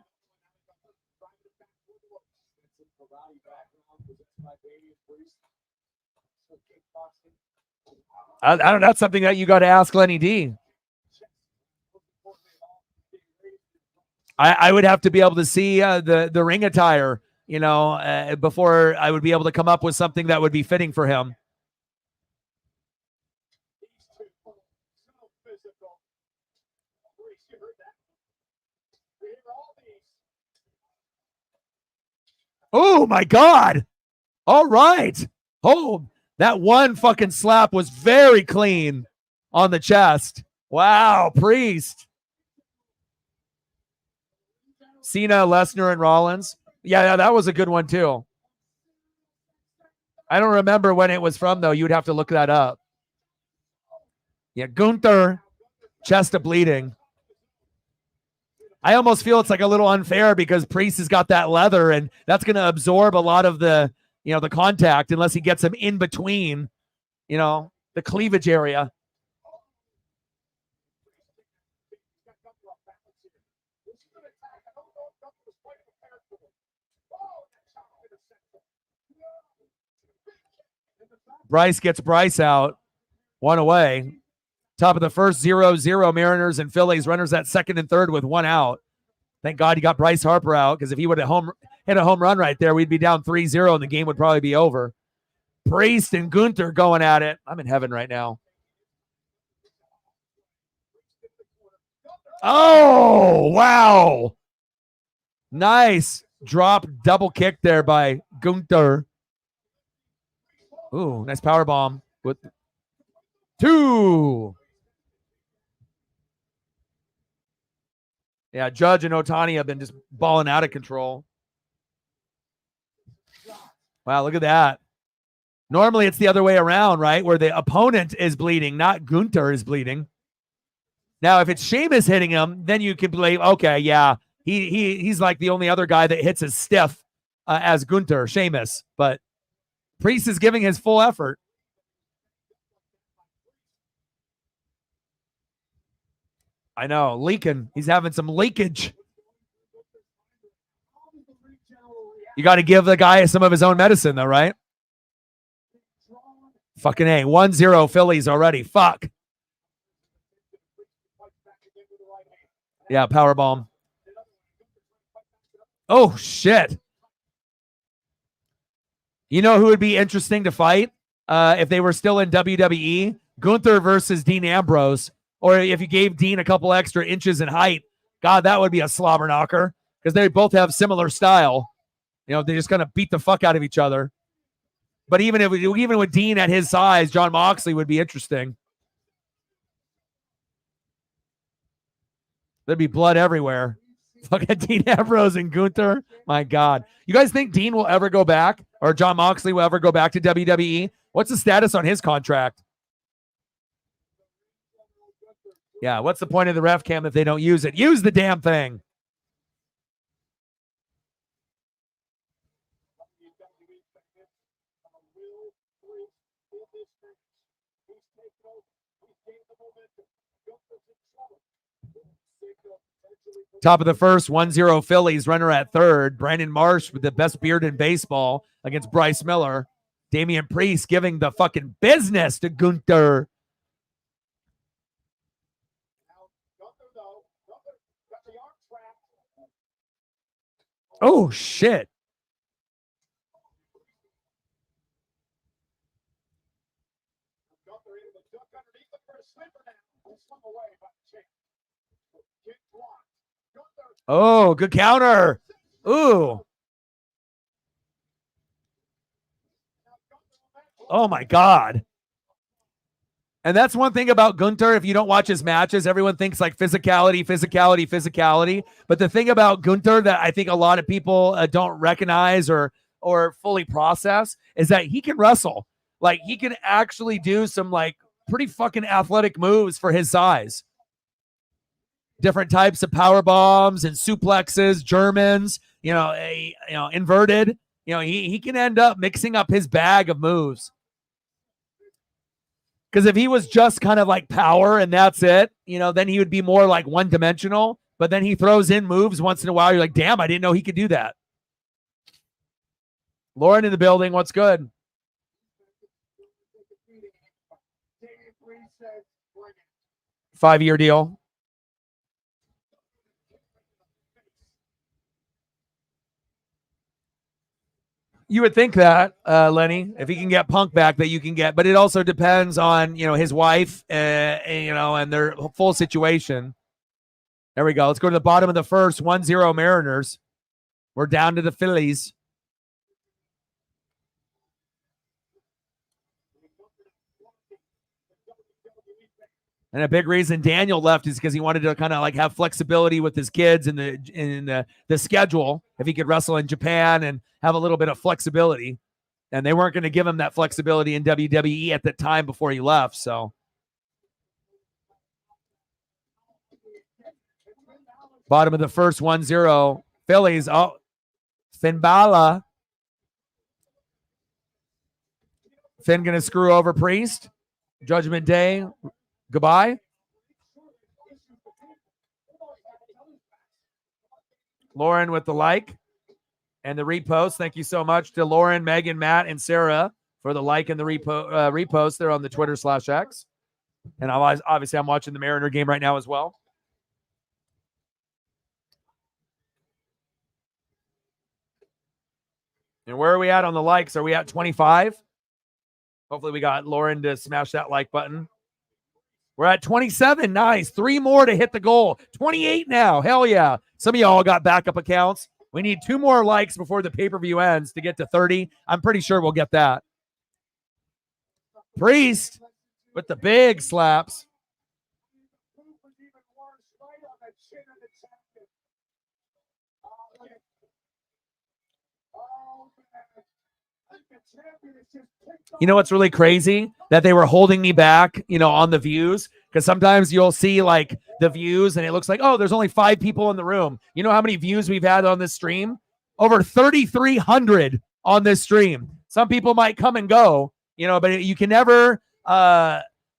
I don't know. That's something that you got to ask Lenny D. I would have to be able to see the ring attire, you know, before I would be able to come up with something that would be fitting for him. Oh my God. All right. Oh, that one fucking slap was very clean on the chest. Wow, Priest. Cena, Lesnar, and Rollins. Yeah, that was a good one too. I don't remember when it was from, though. You'd have to look that up. Yeah, Gunther, chest of bleeding. I almost feel it's like a little unfair because Priest has got that leather, and that's going to absorb a lot of the, you know, the contact unless he gets him in between, you know, the cleavage area. Bryce gets Bryce out. One away. Top of the first, 0-0 Mariners and Phillies. Runners at second and third with one out. Thank God he got Bryce Harper out, because if he would have hit a home run right there, we'd be down 3-0 and the game would probably be over. Priest and Gunther going at it. I'm in heaven right now. Oh, wow. Nice drop double kick there by Gunther. Ooh, nice power bomb with 2. Yeah, Judge and Otani have been just balling out of control. Wow, look at that. Normally it's the other way around, right? Where the opponent is bleeding, not Gunther is bleeding. Now, if it's Sheamus hitting him, then you can believe, okay, yeah, he's like the only other guy that hits as stiff as Gunther, Sheamus. But Priest is giving his full effort. I know, leaking. He's having some leakage. You got to give the guy some of his own medicine, though, right? Fucking A. 1-0 Phillies already. Fuck. Yeah, power bomb. Oh, shit. You know who would be interesting to fight if they were still in WWE? Gunther versus Dean Ambrose. Or if you gave Dean a couple extra inches in height. God, that would be a slobber knocker, because they both have similar style. You know, they just kind of beat the fuck out of each other. But even with Dean at his size, Jon Moxley would be interesting. There'd be blood everywhere. Fucking Dean Ambrose and Gunther. My God. You guys think Dean will ever go back, or Jon Moxley will ever go back to WWE? What's the status on his contract? Yeah, what's the point of the ref cam if they don't use it? Use the damn thing. Top of the first, 1-0 Phillies. Runner at third. Brandon Marsh with the best beard in baseball against Bryce Miller. Damian Priest giving the fucking business to Gunther. Oh, shit. Oh, good counter. Ooh. Oh, my God. And that's one thing about Gunther. If you don't watch his matches, everyone thinks like physicality, physicality, physicality. But the thing about Gunther that I think a lot of people don't recognize or fully process is that he can wrestle. Like he can actually do some like pretty fucking athletic moves for his size. Different types of power bombs and suplexes, Germans, inverted. He can end up mixing up his bag of moves. Because if he was just kind of like power and that's it, then he would be more like one-dimensional. But then he throws in moves once in a while. You're like, damn, I didn't know he could do that. Lauren in the building. What's good? Five-year deal. You would think that, Lenny, if he can get Punk back, that you can get, but it also depends on, his wife, and their full situation. There we go. Let's go to the bottom of the first, 1-0 Mariners. We're down to the Phillies. And a big reason Daniel left is because he wanted to kind of like have flexibility with his kids in the schedule. If he could wrestle in Japan and have a little bit of flexibility, and they weren't going to give him that flexibility in WWE at the time before he left. So, bottom of the first, 1-0 Phillies. Oh, Finn Balor. Finn going to screw over Priest. Judgment Day. Goodbye. Lauren with the like and the repost. Thank you so much to Lauren, Megan, Matt, and Sarah for the like and the repost there on the Twitter/X. And obviously I'm watching the Mariner game right now as well. And where are we at on the likes? Are we at 25? Hopefully we got Lauren to smash that like button. We're at 27. Nice. 3 more to hit the goal. 28 now. Hell yeah. Some of y'all got backup accounts. We need 2 more likes before the pay-per-view ends to get to 30. I'm pretty sure we'll get that. Priest with the big slaps. You know what's really crazy? That they were holding me back, on the views. Because sometimes you'll see like the views and it looks like, oh, there's only 5 people in the room. You know how many views we've had on this stream? Over 3,300 on this stream. Some people might come and go, but you can never,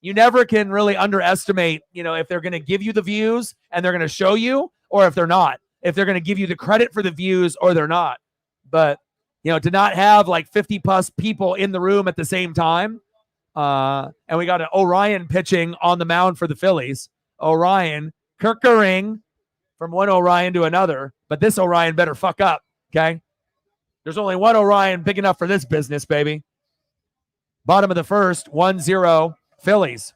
you never can really underestimate, if they're going to give you the views and they're going to show you, or if they're not, if they're going to give you the credit for the views or they're not. But, to not have like 50 plus people in the room at the same time. And we got an Orion pitching on the mound for the Phillies. Orion, Kirkering from one Orion to another, but this Orion better fuck up, okay? There's only one Orion big enough for this business, baby. Bottom of the first, 1-0 Phillies.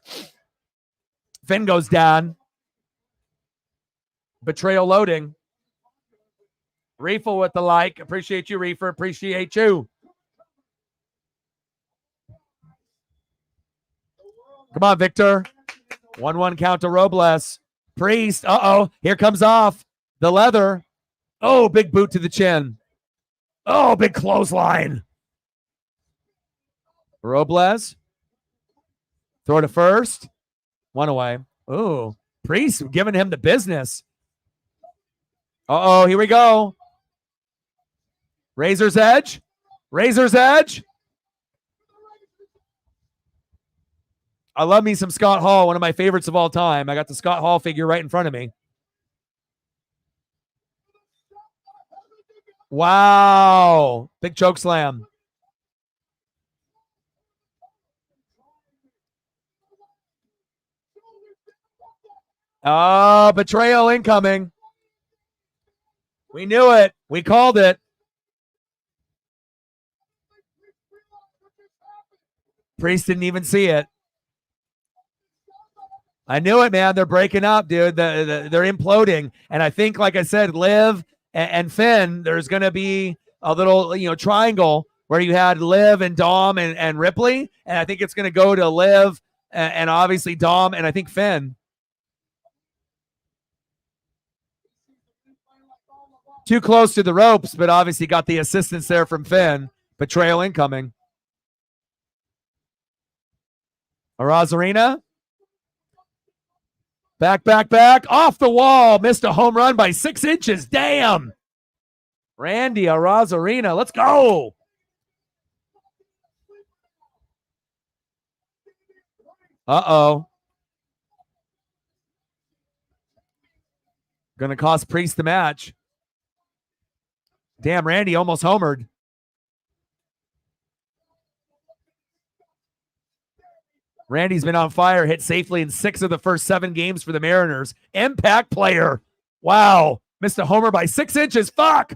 Finn goes down. Betrayal loading. Reefer with the like. Appreciate you, Reefer. Appreciate you. Come on, Victor. 1-1 count to Robles. Priest. Uh-oh. Here comes off. The leather. Oh, big boot to the chin. Oh, big clothesline. Robles. Throw to first. 1 away. Oh, Priest giving him the business. Uh-oh, here we go. Razor's Edge. Razor's Edge. I love me some Scott Hall, one of my favorites of all time. I got the Scott Hall figure right in front of me. Wow. Big choke slam. Oh, betrayal incoming. We knew it. We called it. Priest didn't even see it. I knew it, man. They're breaking up, dude. They're imploding. And I think, like I said, Liv and Finn, there's going to be a little, triangle where you had Liv and Dom and Ripley. And I think it's going to go to Liv and obviously Dom and I think Finn. Too close to the ropes, but obviously got the assistance there from Finn. Betrayal incoming. Arazarena. Back. Off the wall. Missed a home run by 6 inches. Damn. Randy Arazarena. Let's go. Uh-oh. Gonna cost Priest the match. Damn, Randy almost homered. Randy's been on fire, hit safely in 6 of the first 7 games for the Mariners. Impact player. Wow. Missed a homer by 6 inches. Fuck.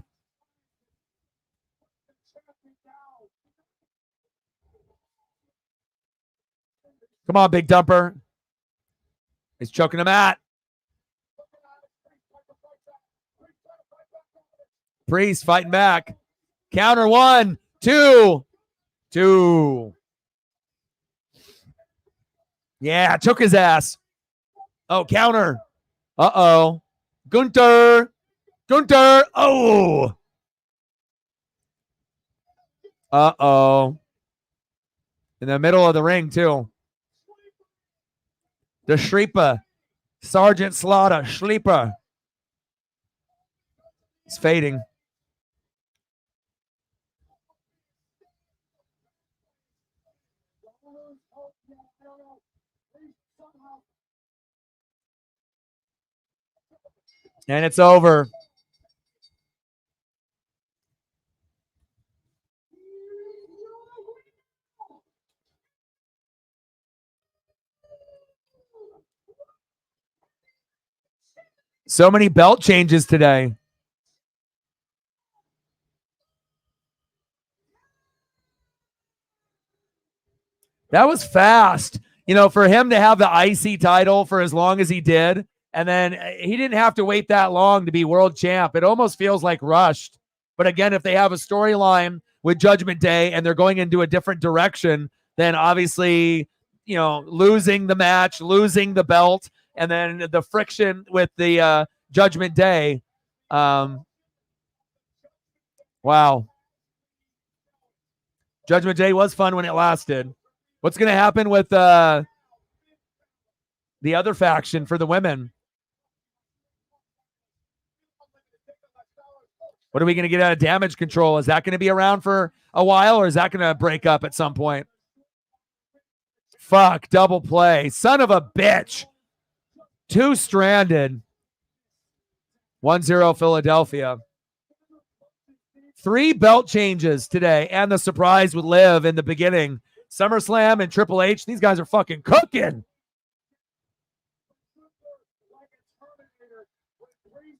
Come on, big dumper. He's choking him out. Priest fighting back. Counter 1, 2. Yeah, took his ass. Oh, counter. Uh-oh. Gunther. Oh. Uh-oh. In the middle of the ring, too. The Shreepa. Sergeant Slaughter. Sleeper. It's fading. And it's over. So many belt changes today. That was fast. For him to have the IC title for as long as he did, and then he didn't have to wait that long to be world champ. It almost feels like rushed. But again, if they have a storyline with Judgment Day and they're going into a different direction, then obviously, losing the match, losing the belt, and then the friction with the Judgment Day. Wow. Judgment Day was fun when it lasted. What's going to happen with the other faction for the women? What are we going to get out of Damage Control? Is that going to be around for a while, or is that going to break up at some point? Fuck, double play. Son of a bitch. 2 stranded. 1-0 Philadelphia. 3 belt changes today, and the surprise with Liv in the beginning. SummerSlam and Triple H, these guys are fucking cooking.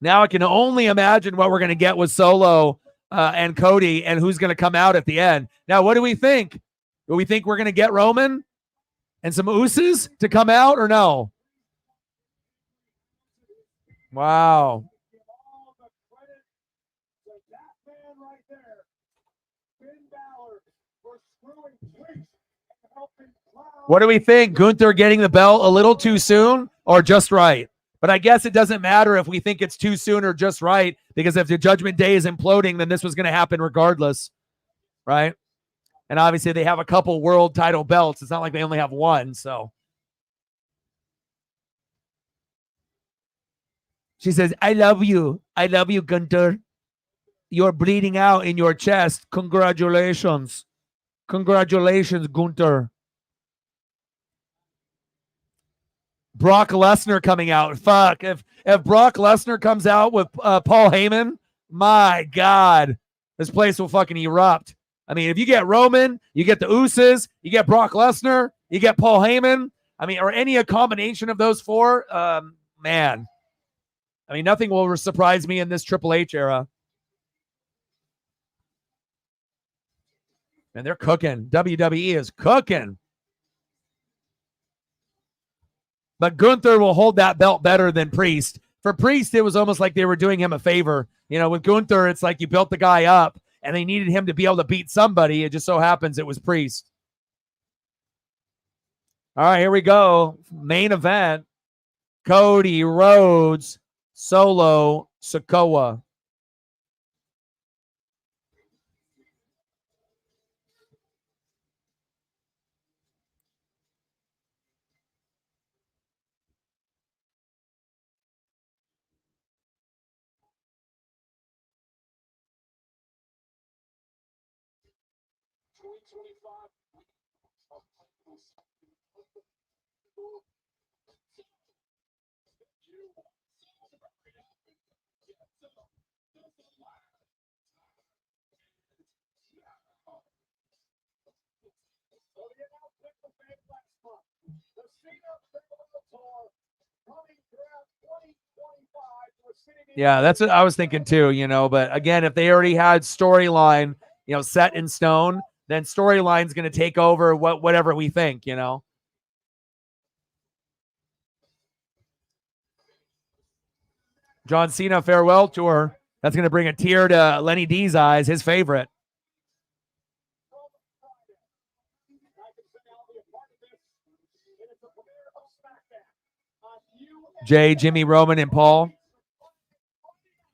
Now I can only imagine what we're going to get with Solo and Cody and who's going to come out at the end. Now, what do we think? Do we think we're going to get Roman and some Usos to come out or no? Wow. What do we think? Gunther getting the belt a little too soon or just right? But I guess it doesn't matter if we think it's too soon or just right, because if the Judgment Day is imploding, then this was going to happen regardless, right? And obviously they have a couple world title belts. It's not like they only have one, so. She says, I love you. I love you, Gunther. You're bleeding out in your chest. Congratulations. Congratulations, Gunther. Brock Lesnar coming out. Fuck. If Brock Lesnar comes out with Paul Heyman, my God, this place will fucking erupt. I mean, if you get Roman, you get the Usos, you get Brock Lesnar, you get Paul Heyman. I mean, or a combination of those four, man. I mean, nothing will surprise me in this Triple H era. And they're cooking. WWE is cooking. But Gunther will hold that belt better than Priest. For Priest, it was almost like they were doing him a favor. You know, with Gunther, it's like you built the guy up and they needed him to be able to beat somebody. It just so happens it was Priest. All right, here we go. Main event. Cody Rhodes, Solo Sikoa. Yeah, that's what I was thinking too, you know. But again, if they already had storyline, you know, set in stone, then storyline's going to take over whatever we think, you know. John Cena farewell tour. That's going to bring a tear to Lenny D's eyes, his favorite. Jay, Jimmy, Roman, and Paul.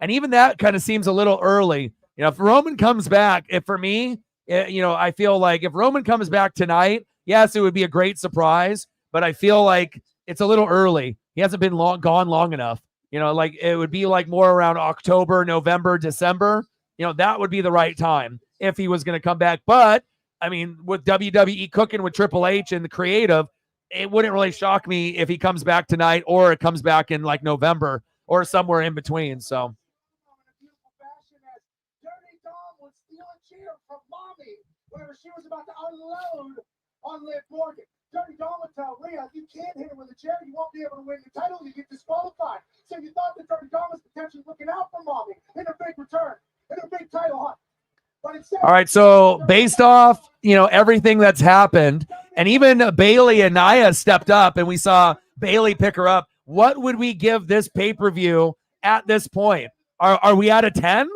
And even that kind of seems a little early. You know, if Roman comes back, for me, you know, I feel like if Roman comes back tonight, yes, it would be a great surprise. But I feel like it's a little early. He hasn't been gone long enough. You know, like it would be like more around October, November, December. You know, that would be the right time if he was going to come back. But I mean, with WWE cooking with Triple H and the creative, it wouldn't really shock me if he comes back tonight or it comes back in like November or somewhere in between. So. Whenever she was about to unload on Liv Morgan, Dirty Dom would tell Rhea, if you can't hit her with a chair, you won't be able to win the title, you get disqualified. So you thought that Dirty Dom was potentially looking out for Mommy in a big return, in a big title hunt. But instead, all right, so based off, you know, everything that's happened, and even Bayley and Nia stepped up, and we saw Bayley pick her up, what would we give this pay-per-view at this point? Are we at a 10?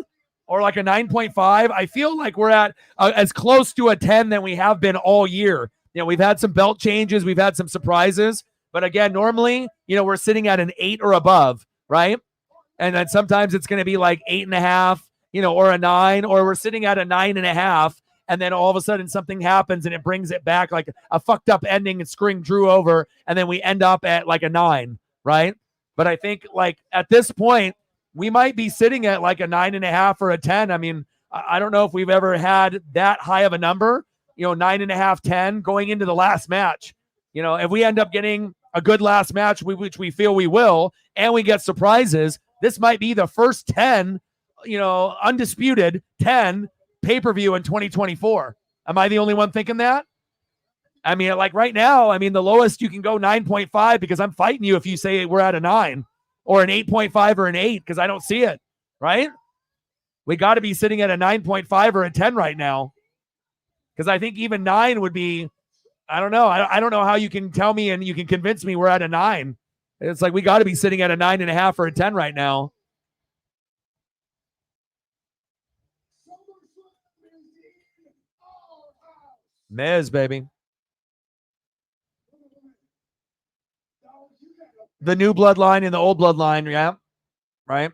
Or like a 9.5. I feel like we're at as close to a 10 than we have been all year. You know, we've had some belt changes, we've had some surprises, but again, normally, you know, we're sitting at an 8 or above, right? And then sometimes it's going to be like 8.5, you know, or a 9, or we're sitting at a 9.5, and then all of a sudden something happens and it brings it back like a fucked up ending and screwing Drew over, and then we end up at like a 9, right? But I think like at this point, we might be sitting at like a 9.5 or a 10. I mean, I don't know if we've ever had that high of a number, you know, 9.5, 10 going into the last match. You know, if we end up getting a good last match, which we feel we will, and we get surprises, this might be the first 10, you know, undisputed 10 pay-per-view in 2024. Am I the only one thinking that? I mean, like right now, I mean, the lowest you can go 9.5 because I'm fighting you if you say we're at a 9. Or an 8.5 or an 8 because I don't see it, right? We got to be sitting at a 9.5 or a 10 right now because I think even 9 would be, I don't know. I don't know how you can tell me and you can convince me we're at a 9. It's like we got to be sitting at a 9.5 or a 10 right now. Miz, baby. The new bloodline and the old bloodline, yeah, right?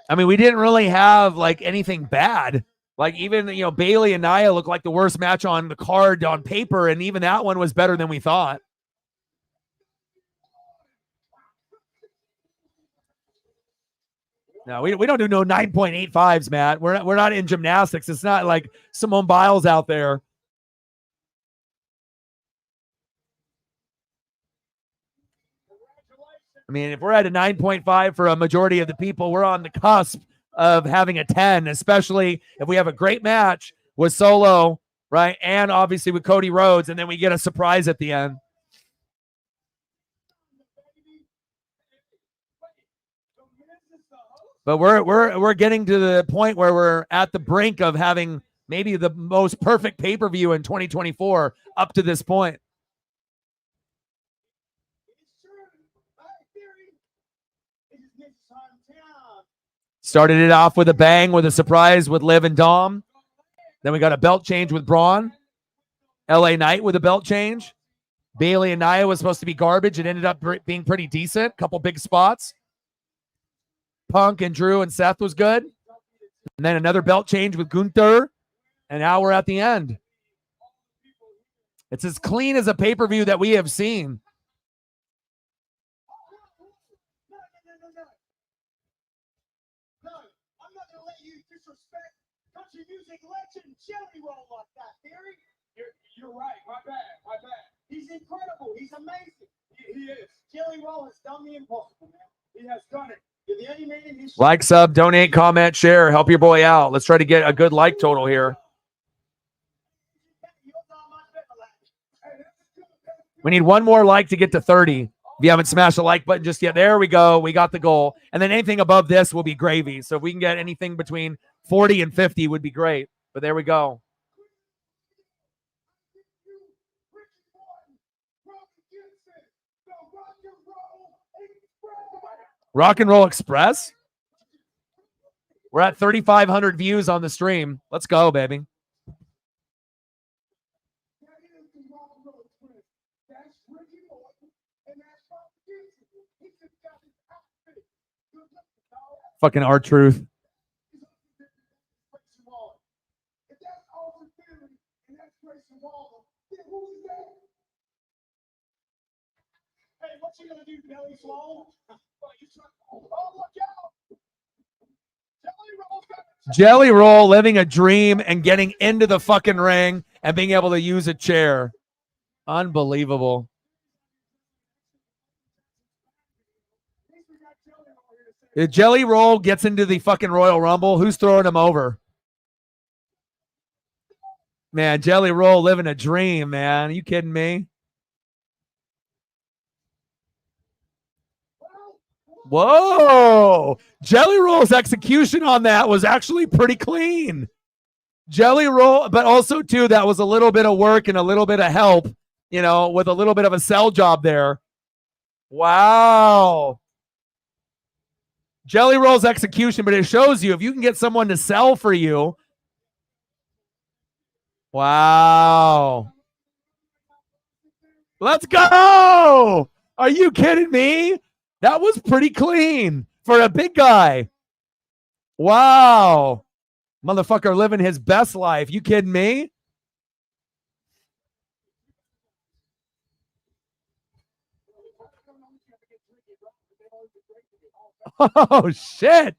I mean, we didn't really have like anything bad. Like even, you know, Bayley and Nia looked like the worst match on the card on paper, and even that one was better than we thought. No, we don't do no 9.85s, Matt. We're not in gymnastics. It's not like Simone Biles out there. I mean, if we're at a 9.5 for a majority of the people, we're on the cusp of having a 10, especially if we have a great match with Solo, right? And obviously with Cody Rhodes, and then we get a surprise at the end. But we're getting to the point where we're at the brink of having maybe the most perfect pay-per-view in 2024 up to this point. Started it off with a bang with a surprise with Liv and Dom. Then we got a belt change with Braun. LA Knight with a belt change. Bayley and Nia was supposed to be garbage. It ended up being pretty decent. Couple big spots. Punk and Drew and Seth was good. And then another belt change with Gunther. And now we're at the end. It's as clean as a pay-per-view that we have seen. No, I'm not going to let you disrespect country music legend Jelly Roll like that, Theory. You're right. My bad. He's incredible. He's amazing. He is. Jelly Roll has done the impossible, man. He has done it. You're the only man in history. Like, sub, donate, comment, share. Help your boy out. Let's try to get a good like total here. We need one more like to get to 30. If you haven't smashed the like button just yet, there we go. We got the goal. And then anything above this will be gravy. So if we can get anything between 40 and 50 would be great. But there we go. Rock and Roll Express. We're at 3,500 views on the stream. Let's go, baby. Fucking R-Truth. Hey, what you gonna do, Belly Swole? Oh, look out! Jelly Roll living a dream and getting into the fucking ring and being able to use a chair. Unbelievable. If Jelly Roll gets into the fucking Royal Rumble, who's throwing him over? Man, Jelly Roll living a dream, man. Are you kidding me? Whoa. Jelly Roll's execution on that was actually pretty clean. Jelly Roll, but also, too, that was a little bit of work and a little bit of help, you know, with a little bit of a sell job there. Wow. Jelly Roll's execution, but it shows you if you can get someone to sell for you. Wow. Let's go. Are you kidding me? That was pretty clean for a big guy. Wow. Motherfucker living his best life. You kidding me? Oh shit.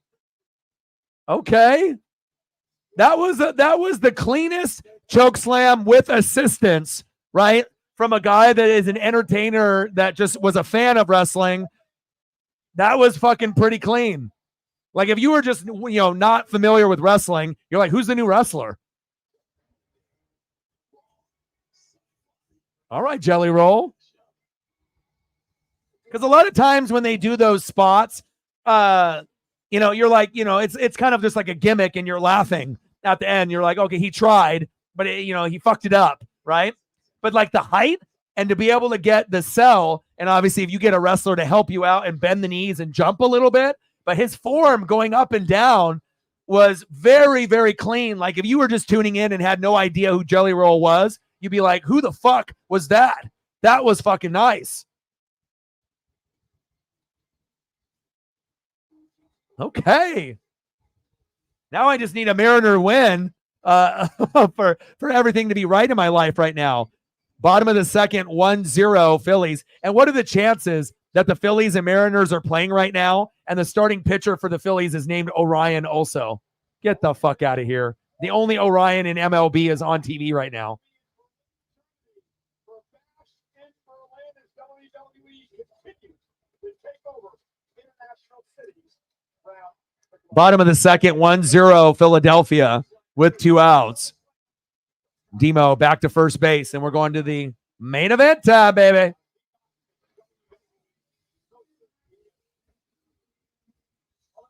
Okay. That was the cleanest choke slam with assistance, right? From a guy that is an entertainer that just was a fan of wrestling. That was fucking pretty clean. Like if you were just, you know, not familiar with wrestling, you're like, who's the new wrestler? All right, Jelly Roll. Because a lot of times when they do those spots, you know, you're like, you know, it's kind of just like a gimmick and you're laughing at the end. You're like, okay, he tried, but you know, he fucked it up, right? But like the height and to be able to get the sell, and obviously if you get a wrestler to help you out and bend the knees and jump a little bit, but his form going up and down was very, very clean. Like if you were just tuning in and had no idea who Jelly Roll was, you'd be like, who the fuck was that? That was fucking nice. Okay. Now I just need a Mariner win for everything to be right in my life right now. Bottom of the second, 1-0 Phillies. And what are the chances that the Phillies and Mariners are playing right now, and the starting pitcher for the Phillies is named Orion also. Get the fuck out of here. The only Orion in MLB is on TV right now. For Bash in Berlin as WWE continues to take over international cities around the globe. Bottom of the second, 1-0 Philadelphia with 2 outs. Demo back to first base, and we're going to the main event time, baby.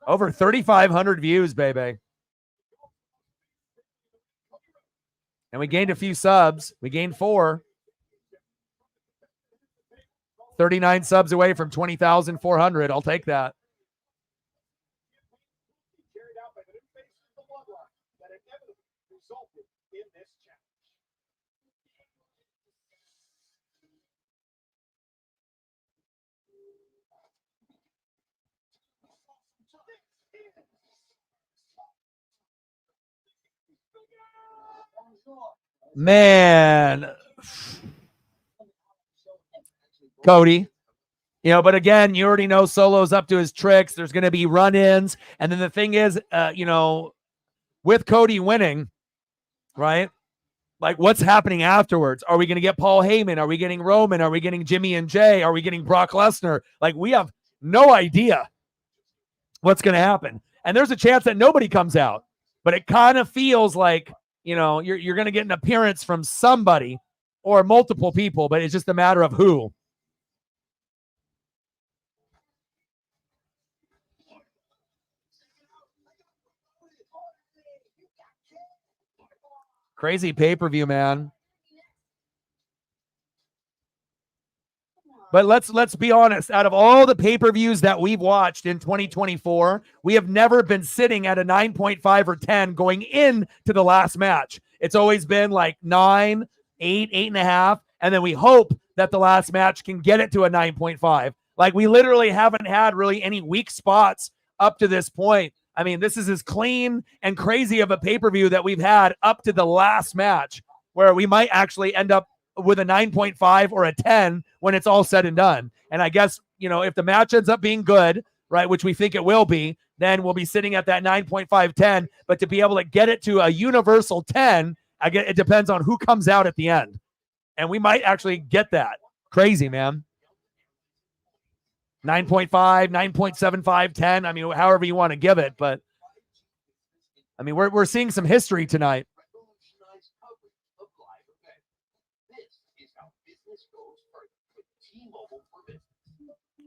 Over 3,500 views, baby. And we gained a few subs. We gained 4. 39 subs away from 20,400. I'll take that. Carried out by the new faces of the bloodline that inevitably resulted in this challenge. Man. Cody. You know, but again, you already know Solo's up to his tricks. There's going to be run-ins. And then the thing is, you know, with Cody winning, right? Like, what's happening afterwards? Are we going to get Paul Heyman? Are we getting Roman? Are we getting Jimmy and Jay? Are we getting Brock Lesnar? Like, we have no idea what's going to happen. And there's a chance that nobody comes out. But it kind of feels like, you know, you're going to get an appearance from somebody or multiple people, but it's just a matter of who. Crazy pay-per-view, man. But let's be honest. Out of all the pay-per-views that we've watched in 2024, we have never been sitting at a 9.5 or 10 going into the last match. It's always been like 9, 8, 8.5, and then we hope that the last match can get it to a 9.5. Like, we literally haven't had really any weak spots up to this point. I mean, this is as clean and crazy of a pay-per-view that we've had up to the last match, where we might actually end up with a 9.5 or a 10 when it's all said and done. And I guess, you know, if the match ends up being good, right, which we think it will be, then we'll be sitting at that 9.5, 10. But to be able to get it to a universal 10, it depends on who comes out at the end. And we might actually get that. Crazy, man. 9.5, 9.75, 10. I mean, however you want to give it. But, I mean, we're seeing some history tonight.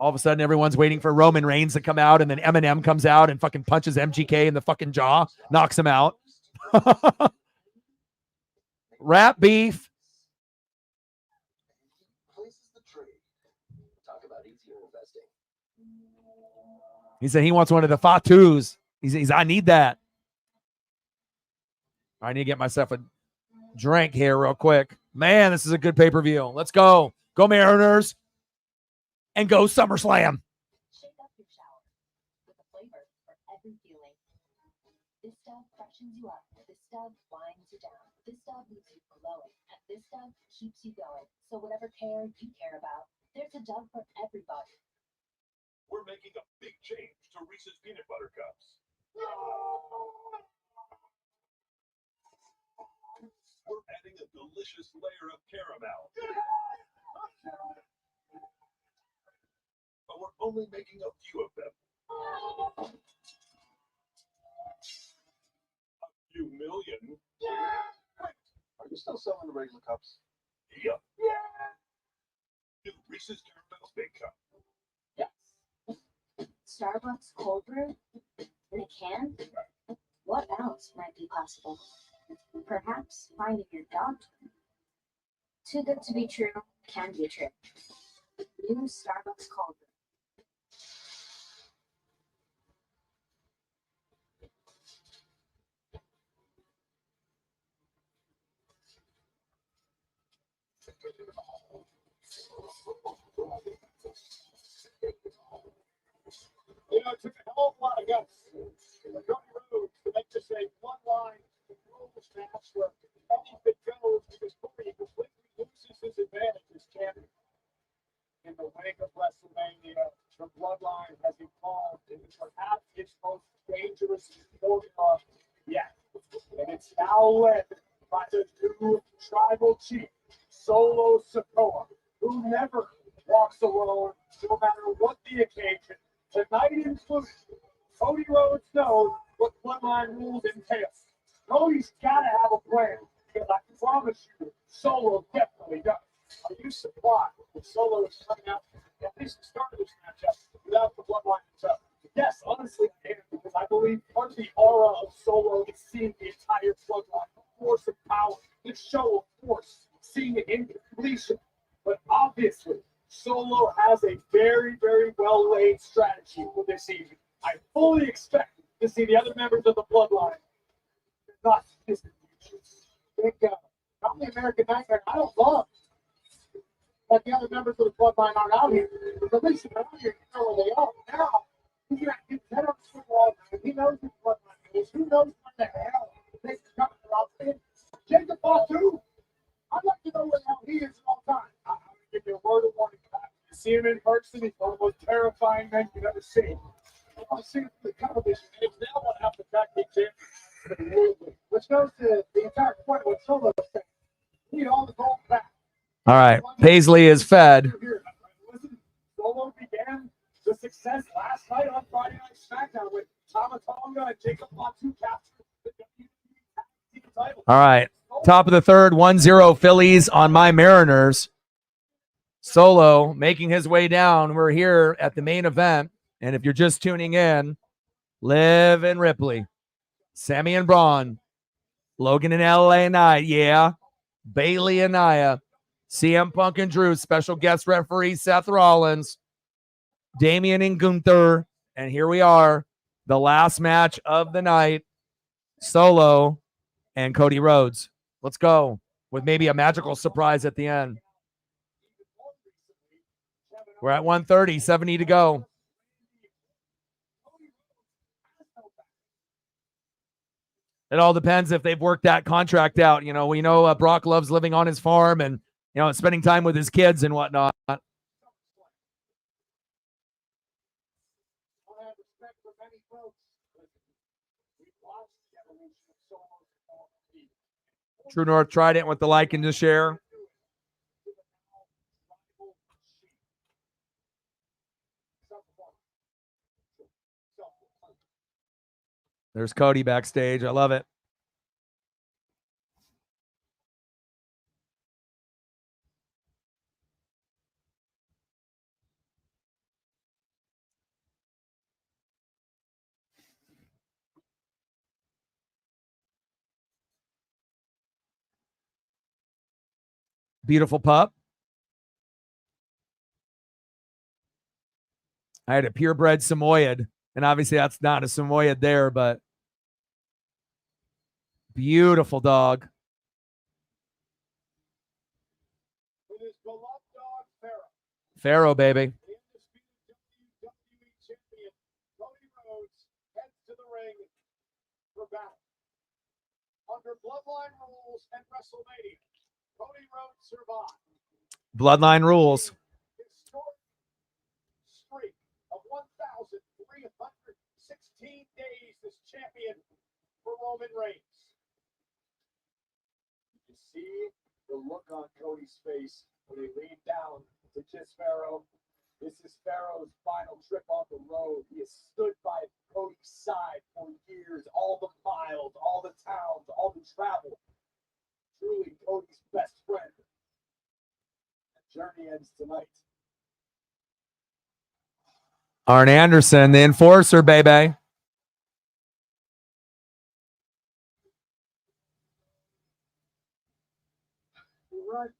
All of a sudden, everyone's waiting for Roman Reigns to come out, and then Eminem comes out and fucking punches MGK in the fucking jaw, knocks him out. Rap beef. He said he wants one of the Fatus. He's I need that. I need to get myself a drink here real quick. Man, this is a good pay-per-view. Let's go. Go Mariners. And go SummerSlam. Shake up your shower with a flavor for every feeling. This stuff freshens you up. This stuff winds you down. This stuff leaves you glowing. And this stuff keeps you going. So whatever care you care about, there's a Dove for everybody. We're making a big change to Reese's Peanut Butter Cups. We're adding a delicious layer of caramel. But we're only making a few of them. A few million. Wait, are you still selling the regular cups? Yep. New Reese's Caramel Big Cup. Yes. Starbucks cold brew in a can? What else might be possible? Perhaps finding your dog. Too good to be true can be true. New Starbucks cold brew. You know, it took a hell of a lot of guts for Cody Rhodes to make this a one-line rules match where anything goes because Cody completely loses his advantage as champion. In the wake of WrestleMania. WrestleMania, the Bloodline has evolved into perhaps its most dangerous formula yet. And it's now led by the new tribal chief, Solo Sikoa, who never walks alone, no matter what the occasion. Tonight included, Cody Rhodes knows what Bloodline rules entail. Cody's got to have a plan, because I promise you, Solo definitely does. Are you surprised that Solo is coming out at least the start of this matchup without the Bloodline himself? Yes, honestly, I am, because I believe part of the aura of Solo is seeing the entire Bloodline, the force of power, the show of force, seeing it in completion. But obviously, Solo has a very, very well-laid strategy for this season. I fully expect to see the other members of the Bloodline not distant futures. Think, not the American Nightmare. I don't love that the other members of the Bloodline aren't out here. But at least if they're out here, you know where they are. Now, he's going to get 10 up to the wall. He knows who the Bloodline is. Who knows when the hell they can come to the outfit? Jacob Fatu. I'd like to know where the hell he is at all times. I'm going to give you a word of warning back. You see him in person, he's one of the most terrifying men you've ever seen. I've seen him from the television, and it's now one half the tag team champion. Which goes to the entire point of what Solo said. He need all the gold back. All right. Paisley is fed. Listen, Solo began the success last night on Friday Night SmackDown with Tama Tonga and Jacob Fatu captured the WWE Tag Team title. All right. Top of the third, 1-0 Phillies on my Mariners. Solo making his way down. We're here at the main event. And if you're just tuning in, Liv and Ripley, Sami and Braun, Logan and LA Knight, yeah, Bailey and Nia, CM Punk and Drew, special guest referee Seth Rollins, Damian and Gunther, and here we are, the last match of the night, Solo and Cody Rhodes. Let's go with maybe a magical surprise at the end. We're at 1:30, 70 to go. It all depends if they've worked that contract out. You know, we know Brock loves living on his farm and, you know, spending time with his kids and whatnot. True North Trident with the like and the share. There's Cody backstage. I love it. Beautiful pup. I had a purebred Samoyed, and obviously that's not a Samoyed there, but beautiful dog. With his beloved dog, Pharaoh, baby. the undisputed WWE champion, Cody Rhodes, heads to the ring for battle. Under Bloodline rules and WrestleMania, Cody Rhodes survived. Bloodline rules. Historic streak of 1,316 days as champion for Roman Reigns. You see the look on Cody's face when he leaned down to kiss Pharaoh. This is Pharaoh's final trip on the road. He has stood by Cody's side for years, all the miles, all the towns, all the travel. Truly Cody's best friend. The journey ends tonight. Arn Anderson, the enforcer, baby. You're right.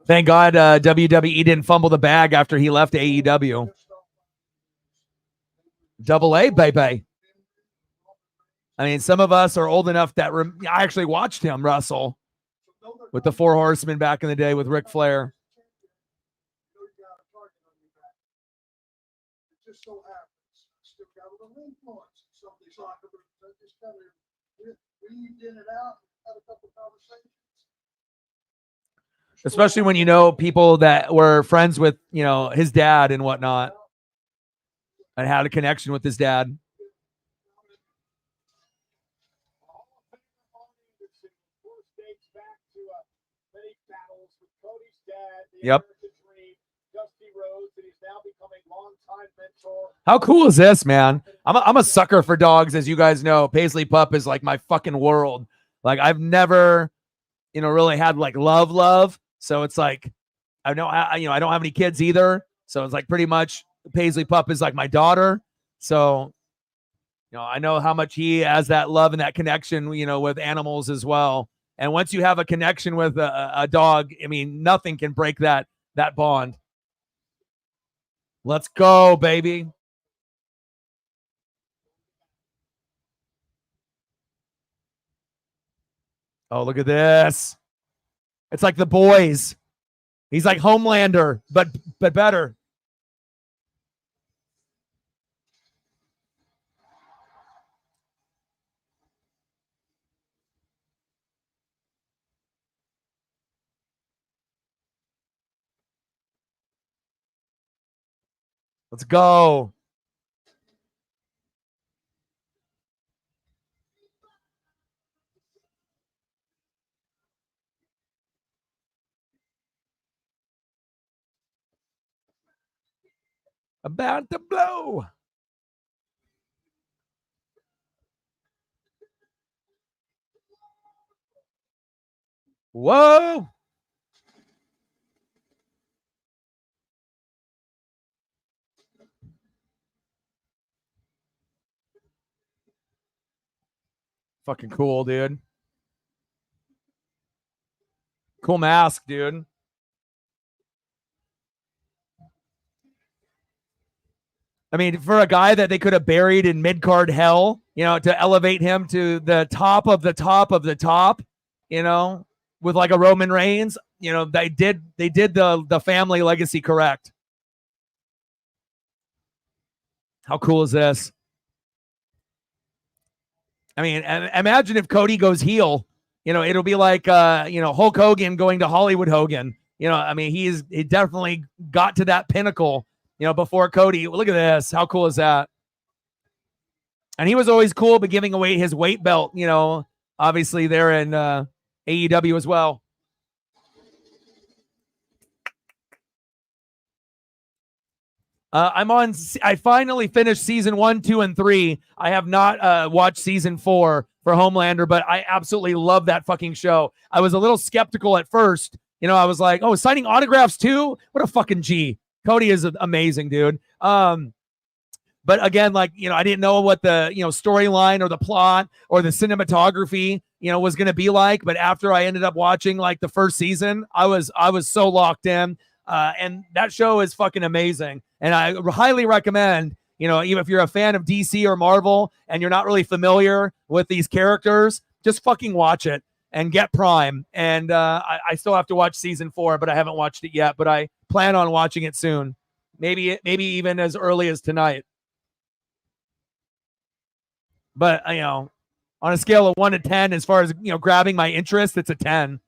Thank God WWE didn't fumble the bag after he left AEW. Double A, baby. I mean, some of us are old enough that I actually watched him wrestle with the Four Horsemen back in the day with Ric Flair. weaved in and out, had a couple conversations. Especially when you know people that were friends with, you know, his dad and whatnot, and had a connection with his dad. Yep. How cool is this, man? I'm a sucker for dogs, as you guys know. Paisley Pup is like my fucking world. Like I've never, you know, really had like love. So it's like, I don't have any kids either. So it's like pretty much Paisley Pup is like my daughter. So, you know, I know how much he has that love and that connection, you know, with animals as well. And once you have a connection with a dog, I mean, nothing can break that bond. Let's go, baby. Oh, look at this. It's like The Boys. He's like Homelander, but better. Let's go. About to blow. Whoa. Fucking cool, dude. Cool mask, dude. I mean, for a guy that they could have buried in mid-card hell, you know, to elevate him to the top of the top of the top, you know, with like a Roman Reigns, you know, they did the family legacy correct. How cool is this? I mean, imagine if Cody goes heel, you know, it'll be like, you know, Hulk Hogan going to Hollywood Hogan. You know, I mean, he definitely got to that pinnacle, you know, before Cody. Look at this. How cool is that? And he was always cool, but giving away his weight belt, you know, obviously there in AEW as well. I finally finished season 1, 2, and 3. I have not watched season 4 for Homelander, but I absolutely love that fucking show. I was a little skeptical at first. You know, I was like, oh, signing autographs too? What a fucking G. Cody is amazing, dude. But again, like, you know, I didn't know what the, you know, storyline or the plot or the cinematography, you know, was going to be like. But after I ended up watching like the first season, I was so locked in. And that show is fucking amazing. And I highly recommend, you know, even if you're a fan of DC or Marvel and you're not really familiar with these characters, just fucking watch it and get Prime. And I still have to watch season 4, but I haven't watched it yet. But I plan on watching it soon. Maybe even as early as tonight. But, you know, on a scale of 1 to 10, as far as, you know, grabbing my interest, it's a 10.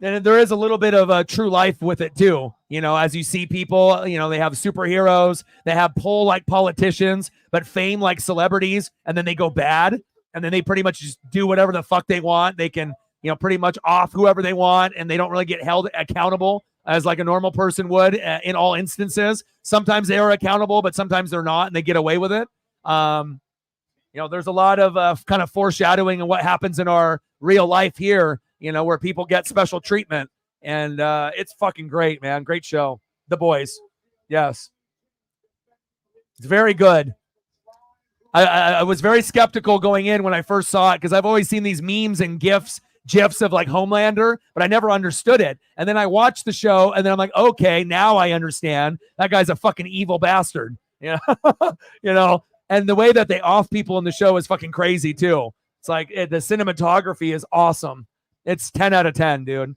And there is a little bit of a true life with it too. You know, as you see people, you know, they have superheroes, they have pull like politicians, but fame like celebrities, and then they go bad, and then they pretty much just do whatever the fuck they want. They can, you know, pretty much off whoever they want, and they don't really get held accountable as like a normal person would in all instances. Sometimes they are accountable, but sometimes they're not, and they get away with it. You know, there's a lot of kind of foreshadowing of what happens in our real life here, you know, where people get special treatment. And it's fucking great, man. Great show. The Boys. Yes. It's very good. I was very skeptical going in when I first saw it because I've always seen these memes and GIFs of like Homelander, but I never understood it. And then I watched the show and then I'm like, okay, now I understand. That guy's a fucking evil bastard. Yeah. You know, and the way that they off people in the show is fucking crazy too. It's like the cinematography is awesome. It's 10 out of 10, dude.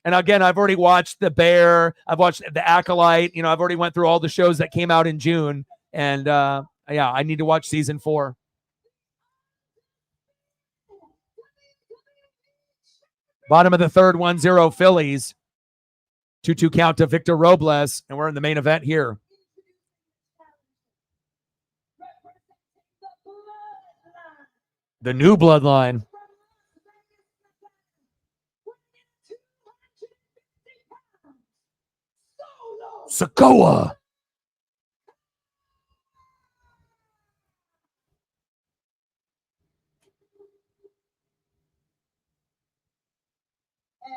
And again, I've already watched The Bear. I've watched The Acolyte. You know, I've already went through all the shows that came out in June. And yeah, I need to watch season 4. Bottom of the third, 1-0 Phillies. 2-2 count to Victor Robles, and we're in the main event here. The new bloodline. Sokoa.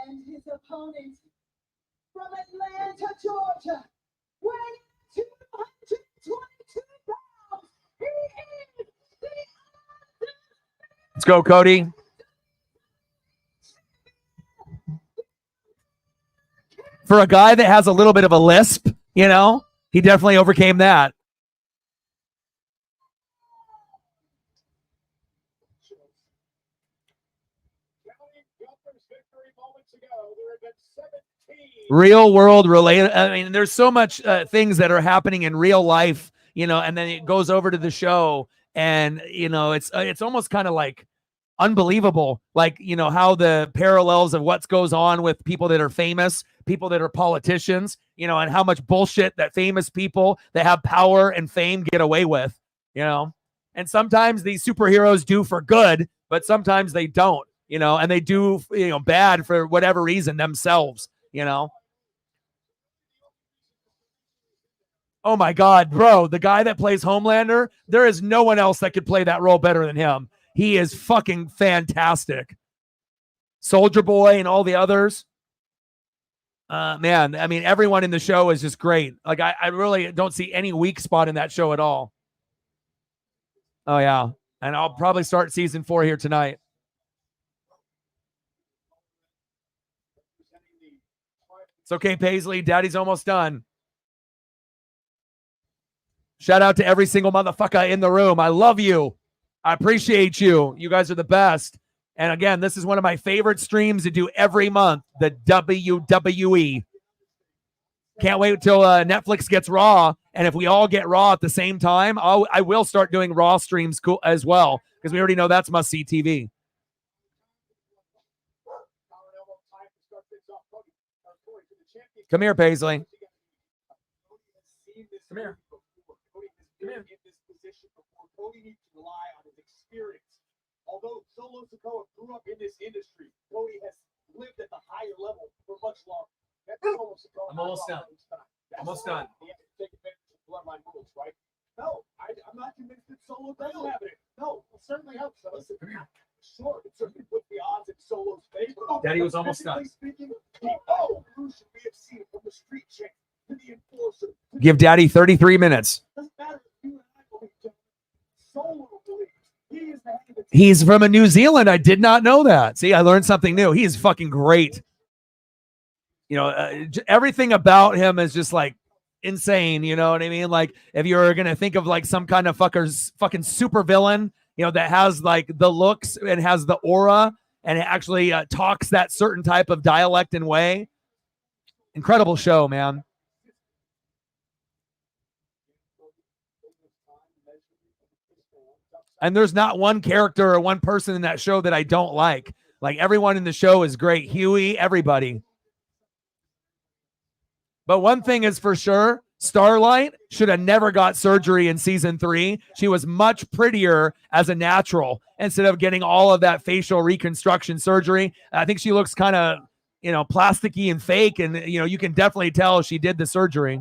And his opponent from Atlanta, Georgia, weighing 222 pounds, he is the Let's go, Cody. For a guy that has a little bit of a lisp, you know, he definitely overcame that. Real world related. I mean, there's so much things that are happening in real life, you know, and then it goes over to the show, and you know, it's almost kind of like unbelievable, like, you know, how the parallels of what goes on with people that are famous, people that are politicians, you know, and how much bullshit that famous people that have power and fame get away with, you know. And sometimes these superheroes do for good, but sometimes they don't, you know, and they do, you know, bad for whatever reason themselves, you know. Oh my God, bro, the guy that plays Homelander, there is no one else that could play that role better than him. He is fucking fantastic. Soldier Boy and all the others. Man, I mean, everyone in the show is just great. Like, I really don't see any weak spot in that show at all. Oh, yeah. And I'll probably start season 4 here tonight. It's okay, Paisley. Daddy's almost done. Shout out to every single motherfucker in the room. I love you. I appreciate you. You guys are the best. And again, this is one of my favorite streams to do every month, the WWE. Can't wait until Netflix gets Raw. And if we all get Raw at the same time, I will start doing Raw streams as well, because we already know that's must-see TV. Come here, Paisley. Come here. Cody needs to rely on his experience. Although Solo Sikoa grew up in this industry, Cody has lived at the higher level for much longer. I'm almost done. Almost done. He has to take advantage of bloodline rules, right? No, I'm not convinced that Solo doesn't have it. No, it certainly helps. So listen, sure, it certainly put the odds in Solo's favor. Daddy was almost done. Speaking, the evolution we have seen from the street chick to the enforcer. Give Daddy 33 minutes. Doesn't matter if you and I believe Solo believes he is the head of the team. He's from New Zealand. I did not know that. See, I learned something new. He is fucking great. You know, everything about him is just like insane. You know what I mean? Like, if you're going to think of like some kind of fucking super villain, you know, that has like the looks and has the aura and it actually talks that certain type of dialect and way. Incredible show, man. And there's not one character or one person in that show that I don't like. Like, everyone in the show is great. Huey, everybody. But one thing is for sure, Starlight should have never got surgery in season 3. She was much prettier as a natural instead of getting all of that facial reconstruction surgery. I think she looks kind of, you know, plasticky and fake. And, you know, you can definitely tell she did the surgery.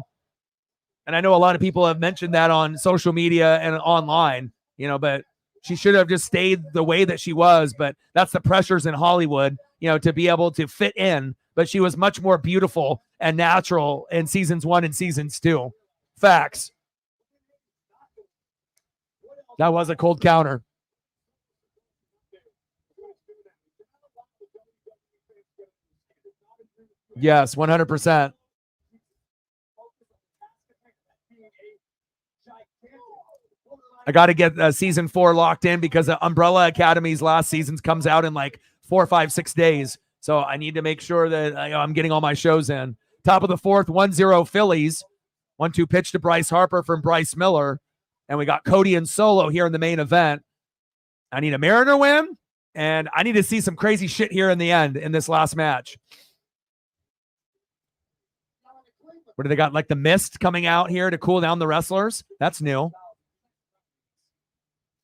And I know a lot of people have mentioned that on social media and online. You know, but she should have just stayed the way that she was. But that's the pressures in Hollywood, you know, to be able to fit in. But she was much more beautiful and natural in seasons 1 and seasons 2. Facts. That was a cold counter. Yes, 100%. I got to get season 4 locked in because Umbrella Academy's last season comes out in like 4, 5, 6 days. So I need to make sure that I'm getting all my shows in. Top of the 4th, 1-0 Phillies. 1-2 pitch to Bryce Harper from Bryce Miller. And we got Cody and Solo here in the main event. I need a Mariner win And I need to see some crazy shit here in the end in this last match. What do they got? Like the mist coming out here to cool down the wrestlers? That's new.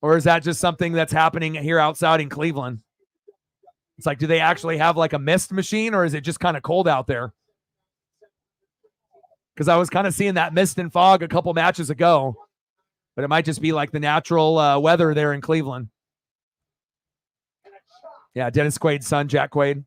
Or is that just something that's happening here outside in Cleveland? It's like, do they actually have like a mist machine, or is it just kind of cold out there? Because I was kind of seeing that mist and fog a couple matches ago, but it might just be like the natural weather there in Cleveland. Yeah, Dennis Quaid's son, Jack Quaid.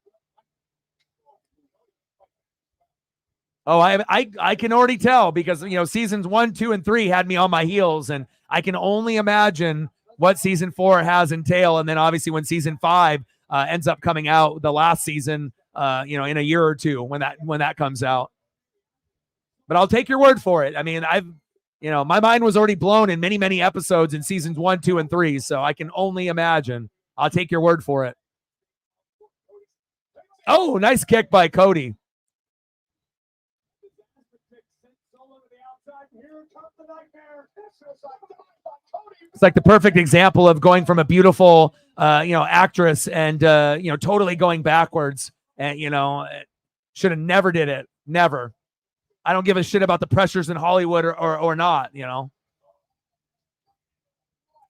Oh, I can already tell because, you know, seasons 1, 2, and 3 had me on my heels, and I can only imagine what season 4 has entail. And then obviously when season 5 ends up coming out, the last season, you know, in a year or two when that comes out. But I'll take your word for it. I mean, you know, my mind was already blown in many, many episodes in seasons 1, 2, and 3. So I can only imagine. I'll take your word for it. Oh, nice kick by Cody. It's like the perfect example of going from a beautiful, you know, actress and, you know, totally going backwards. And, you know, should have never did it. Never. I don't give a shit about the pressures in Hollywood or not, you know.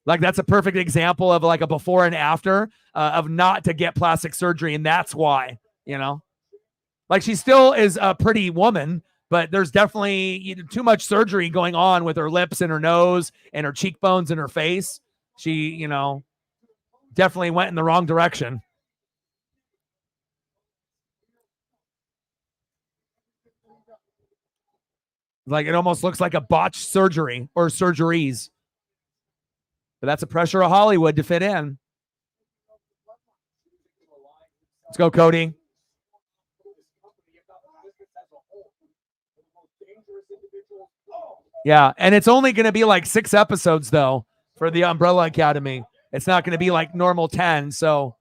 Like that's a perfect example of like a before and after of not to get plastic surgery. And that's why, you know, like she still is a pretty woman, but there's definitely too much surgery going on with her lips and her nose and her cheekbones and her face. She, you know, definitely went in the wrong direction. Like it almost looks like a botched surgery or surgeries. But that's a pressure of Hollywood to fit in. Let's go, Cody. Yeah, and it's only going to be like 6 episodes though for the Umbrella Academy. It's not going to be like normal 10. So,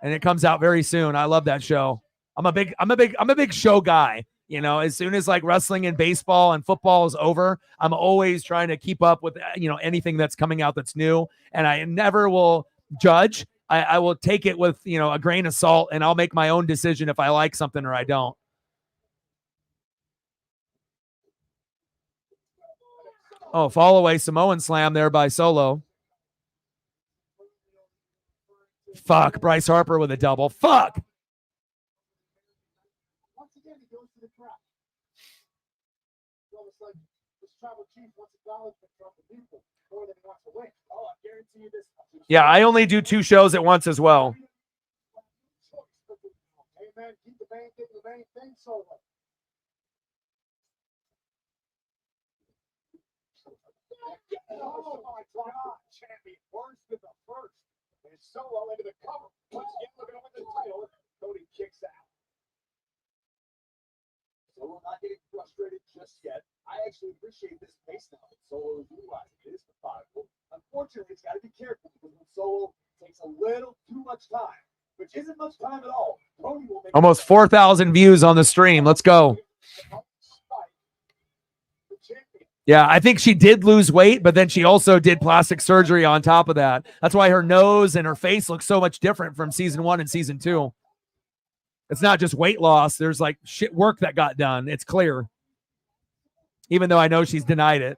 and it comes out very soon. I love that show. I'm a big show guy. You know, as soon as like wrestling and baseball and football is over, I'm always trying to keep up with, you know, anything that's coming out that's new. And I never will judge. I will take it with, you know, a grain of salt, and I'll make my own decision if I like something or I don't. Oh, fall away Samoan slam there by Solo. Fuck, Bryce Harper with a double. Fuck. Once again, he goes to the track. It's almost like this tribal chief wants acknowledgement from the people more than he wants to win. Oh, I guarantee you this. Yeah, I only do 2 shows at once as well. Hey, man, keep the main thing solo. Oh, my God, champion. Worse than the first. And Solo into the cover. Once again, looking to win the title. Cody kicks out. Solo not getting frustrated just yet. I actually appreciate this pace now. Solo is utilizing it. It's methodical. Unfortunately, it's got to be careful because when Solo takes a little too much time, which isn't much time at all, Cody will make almost 4,000 views on the stream. Let's go. Yeah, I think she did lose weight, but then she also did plastic surgery on top of that. That's why her nose and her face look so much different from season 1 and season 2. It's not just weight loss. There's like shit work that got done. It's clear. Even though I know she's denied it.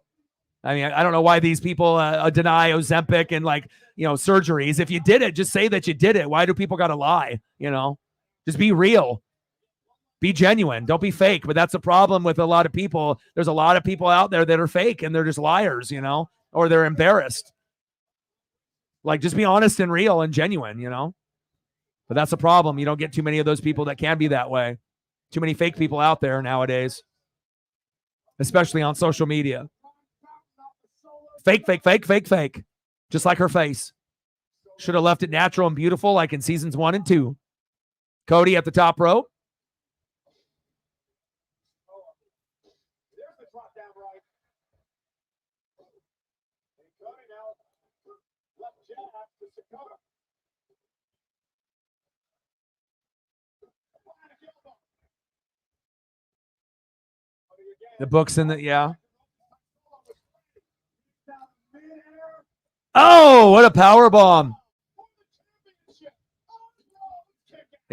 I mean, I don't know why these people deny Ozempic and like, you know, surgeries. If you did it, just say that you did it. Why do people got to lie? You know, just be real. Be genuine. Don't be fake. But that's a problem with a lot of people. There's a lot of people out there that are fake and they're just liars, you know, or they're embarrassed. Like, just be honest and real and genuine, you know. But that's a problem. You don't get too many of those people that can be that way. Too many fake people out there nowadays, especially on social media. Fake, fake, fake, fake, fake. Just like her face. Should have left it natural and beautiful like in seasons 1 and 2. Cody at the top rope. The book's in the, yeah. Oh, what a power bomb.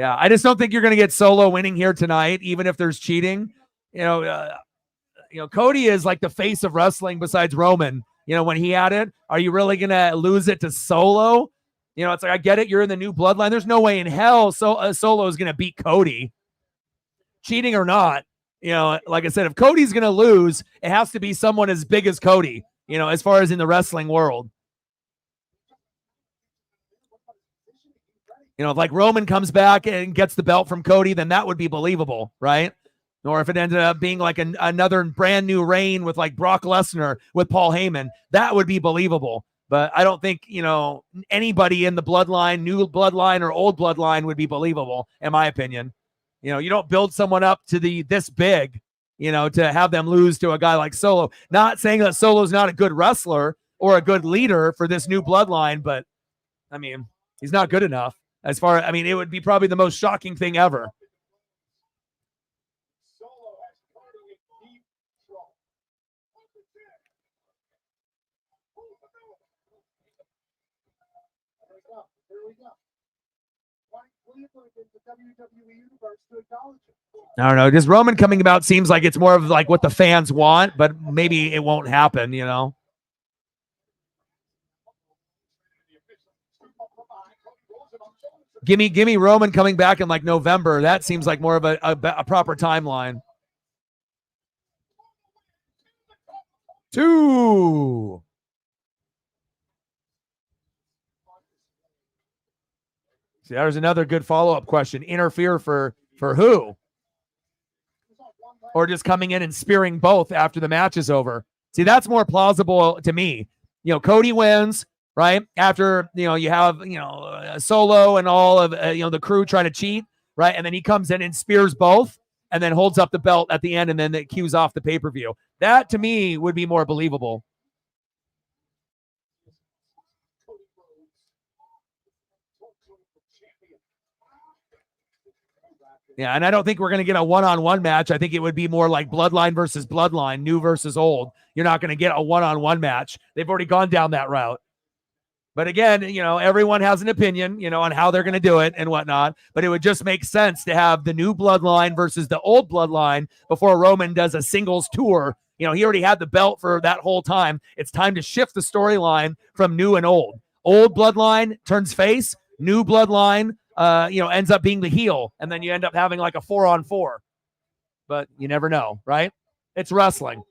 Yeah, I just don't think you're going to get Solo winning here tonight, even if there's cheating. Cody is like the face of wrestling besides Roman. When he had it, are you really going to lose it to Solo? It's like, I get it. You're in the new bloodline. There's no way in hell Solo is going to beat Cody, cheating or not. Like I said, if Cody's going to lose, it has to be someone as big as Cody, as far as in the wrestling world. If like Roman comes back and gets the belt from Cody, then that would be believable, right? Or if it ended up being like another brand new reign with like Brock Lesnar with Paul Heyman, that would be believable. But I don't think, anybody in the bloodline, new bloodline or old bloodline would be believable, in my opinion. You don't build someone up to this big, to have them lose to a guy like Solo. Not saying that Solo's not a good wrestler or a good leader for this new bloodline, but I mean, he's not good enough. It would be probably the most shocking thing ever. I don't know. Just Roman coming about seems like it's more of like what the fans want, but maybe it won't happen, Give me Roman coming back in like November. That seems like more of a proper timeline. 2. See, there's another good follow-up question. Interfere for who? Or just coming in and spearing both after the match is over. See, that's more plausible to me. Cody wins, right? After, you have, Solo and all of, the crew trying to cheat, right? And then he comes in and spears both and then holds up the belt at the end and then it cues off the pay-per-view. That, to me, would be more believable. Yeah, and I don't think we're going to get a one-on-one match. I think it would be more like bloodline versus bloodline, new versus old. You're not going to get a one-on-one match. They've already gone down that route. But again, everyone has an opinion, on how they're going to do it and whatnot. But it would just make sense to have the new bloodline versus the old bloodline before Roman does a singles tour. He already had the belt for that whole time. It's time to shift the storyline from new and old. Old bloodline turns face. New bloodline ends up being the heel, and then you end up having like a 4-on-4. But you never know, right? It's wrestling.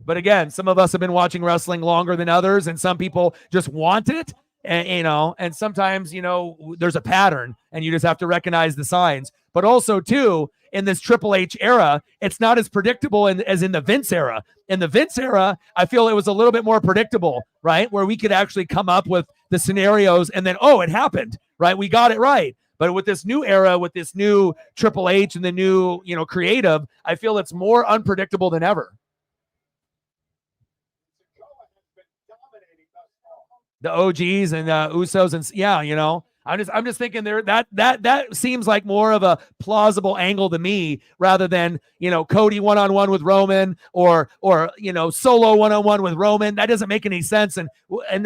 But again, some of us have been watching wrestling longer than others, and some people just want it, and sometimes, there's a pattern, and you just have to recognize the signs. But also, too, in this Triple H era, it's not as predictable as in the Vince era. In the Vince era, I feel it was a little bit more predictable, right? Where we could actually come up with the scenarios and then, it happened, right? We got it right. But with this new era, with this new Triple H and the new, creative, I feel it's more unpredictable than ever. The OGs and Usos and I'm just thinking there that seems like more of a plausible angle to me rather than Cody one-on-one with Roman or Solo one-on-one with Roman. That doesn't make any sense, and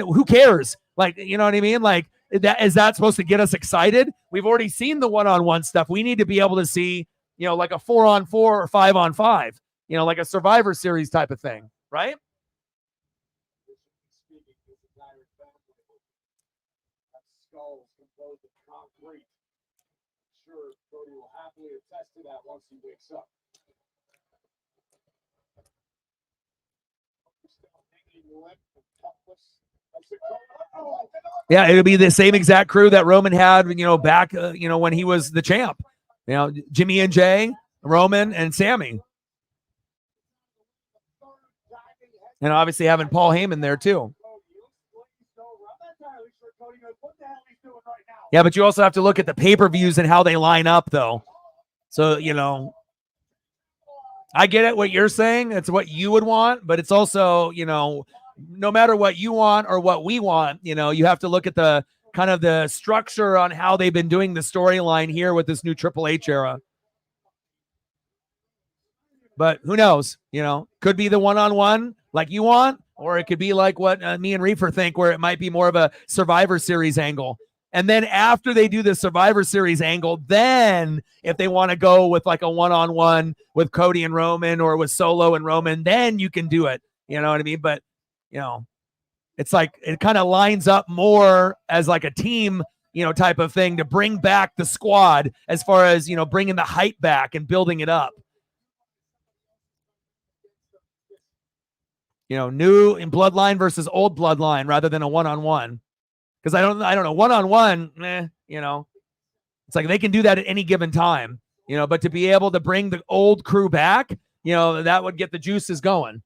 who cares? Like, you know what I mean? Like, is that supposed to get us excited? We've already seen the one-on-one stuff. We need to be able to see like a 4-on-4 or 5-on-5, like a Survivor Series type of thing, right? Sure, Cody will happily attest to that once he wakes up. Yeah, it'll be the same exact crew that Roman had, back, when he was the champ. Jimmy and Jay, Roman, and Sami. And obviously having Paul Heyman there, too. Yeah, but you also have to look at the pay-per-views and how they line up, though. So, I get it, what you're saying. It's what you would want, but it's also, no matter what you want or what we want, you have to look at the kind of the structure on how they've been doing the storyline here with this new Triple H era. But who knows? Could be the one-on-one, like you want, or it could be like what me and Reefer think, where it might be more of a Survivor Series angle. And then after they do the Survivor Series angle, then if they want to go with like a one-on-one with Cody and Roman or with Solo and Roman, then you can do it. You know what I mean? But, you know, it's like it kind of lines up more as like a team, you know, type of thing to bring back the squad as far as, you know, bringing the hype back and building it up. You know, new in Bloodline versus old Bloodline rather than a one-on-one. Because I don't know, one-on-one, you know, it's like they can do that at any given time, you know, but to be able to bring the old crew back, you know, that would get the juices going.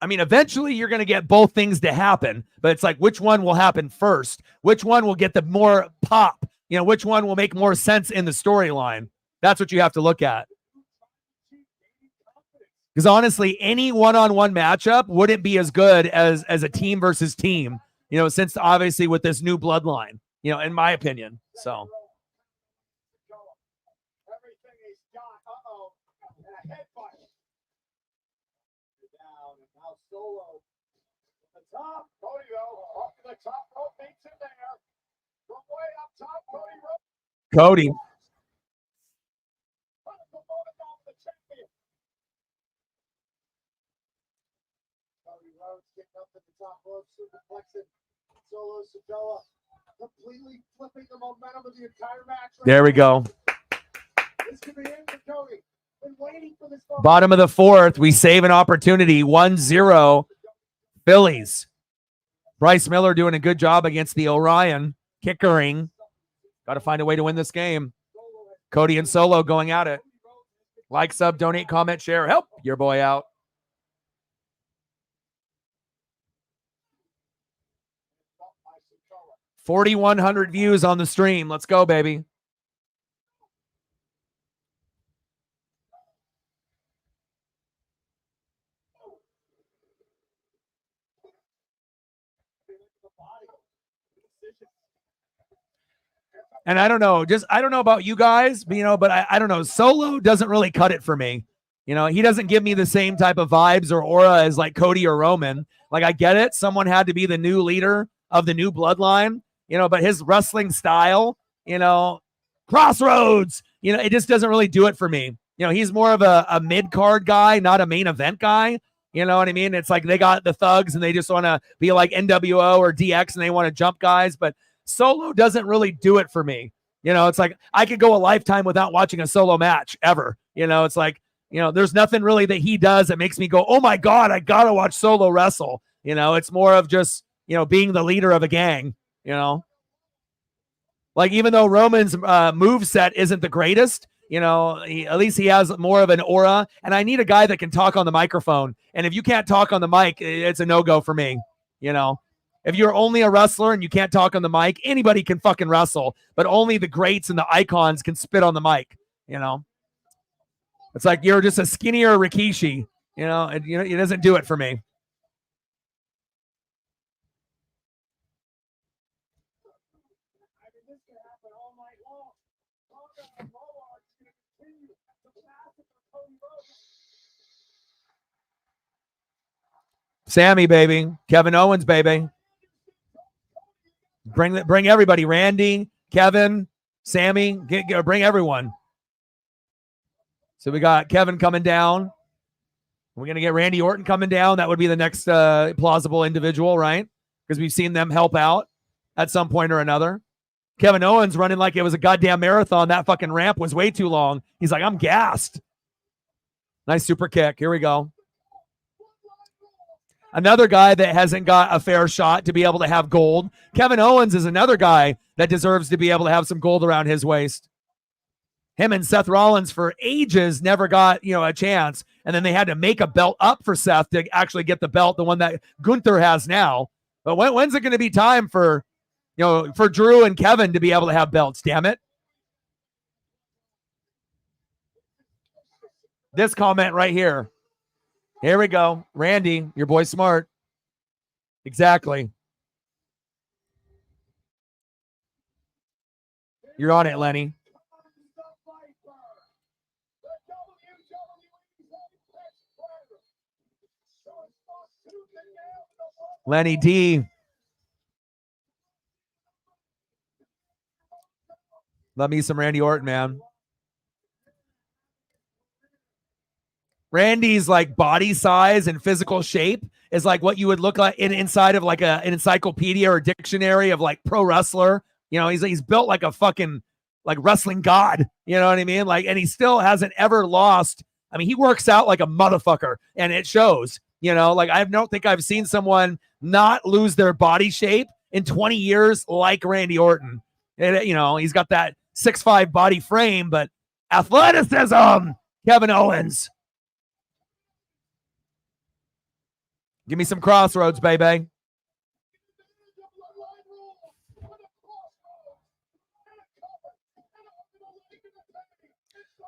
I mean, eventually you're going to get both things to happen, but it's like, which one will happen first? Which one will get the more pop? You know, which one will make more sense in the storyline? That's what you have to look at. Because honestly, any one-on-one matchup wouldn't be as good as a team versus team, you know, since obviously with this new bloodline, you know, in my opinion. So. Everything is done. Uh-oh. And a headbutt. Down. And now Solo. The top. Cody, though. Up to the top rope. Makes it there. From way up top, Cody rope. Cody. The champion. Cody Rhodes getting up at the top rope, superplexing Solo Sikoa, completely flipping the momentum of the entire match. There we go. This could be it for Cody. Been waiting for this moment. Bottom of the fourth, we save an opportunity. 1-0 Phillies. Bryce Miller doing a good job against the Orion. Kickering. Got to find a way to win this game. Cody and Solo going at it. Like, sub, donate, comment, share. Help your boy out. $4,100 views on the stream. Let's go, baby. And I don't know, I don't know about you guys, but, you know, but I don't know. Solo doesn't really cut it for me. You know, he doesn't give me the same type of vibes or aura as like Cody or Roman. Like, I get it. Someone had to be the new leader of the new bloodline, you know, but his wrestling style, you know, crossroads, you know, it just doesn't really do it for me. You know, he's more of a mid-card guy, not a main event guy. You know what I mean? It's like they got the thugs and they just want to be like NWO or DX and they want to jump guys, but Solo doesn't really do it for me. You know, it's like I could go a lifetime without watching a Solo match ever. You know, it's like, you know, there's nothing really that he does that makes me go, oh my God, I got to watch Solo wrestle. You know, it's more of just, you know, being the leader of a gang, you know. Like, even though Roman's moveset isn't the greatest, you know, at least he has more of an aura. And I need a guy that can talk on the microphone. And if you can't talk on the mic, it's a no-go for me, you know. If you're only a wrestler and you can't talk on the mic, anybody can fucking wrestle, but only the greats and the icons can spit on the mic, you know. It's like you're just a skinnier Rikishi, you know, and you know, it doesn't do it for me. Sami, baby. Kevin Owens, baby. Bring everybody. Randy, Kevin, Sami, bring everyone. So we got Kevin coming down. We're going to get Randy Orton coming down. That would be the next plausible individual, right? Because we've seen them help out at some point or another. Kevin Owens running like it was a goddamn marathon. That fucking ramp was way too long. He's like, I'm gassed. Nice super kick. Here we go. Another guy that hasn't got a fair shot to be able to have gold. Kevin Owens is another guy that deserves to be able to have some gold around his waist. Him and Seth Rollins for ages never got, you know, a chance. And then they had to make a belt up for Seth to actually get the belt, the one that Gunther has now. But when's it going to be time for, you know, for Drew and Kevin to be able to have belts? Damn it. This comment right here. Here we go. Randy, your boy smart. Exactly. You're on it, Lenny. Lenny D. Love me some Randy Orton, man. Randy's like body size and physical shape is like what you would look like inside of like an encyclopedia or dictionary of like pro wrestler. You know, he's built like a fucking like wrestling god. You know what I mean? Like, and he still hasn't ever lost. I mean, he works out like a motherfucker, and it shows. You know, like I don't think I've seen someone not lose their body shape in 20 years like Randy Orton. And, you know, he's got that 6'5" body frame, but athleticism. Kevin Owens. Give me some Crossroads, baby.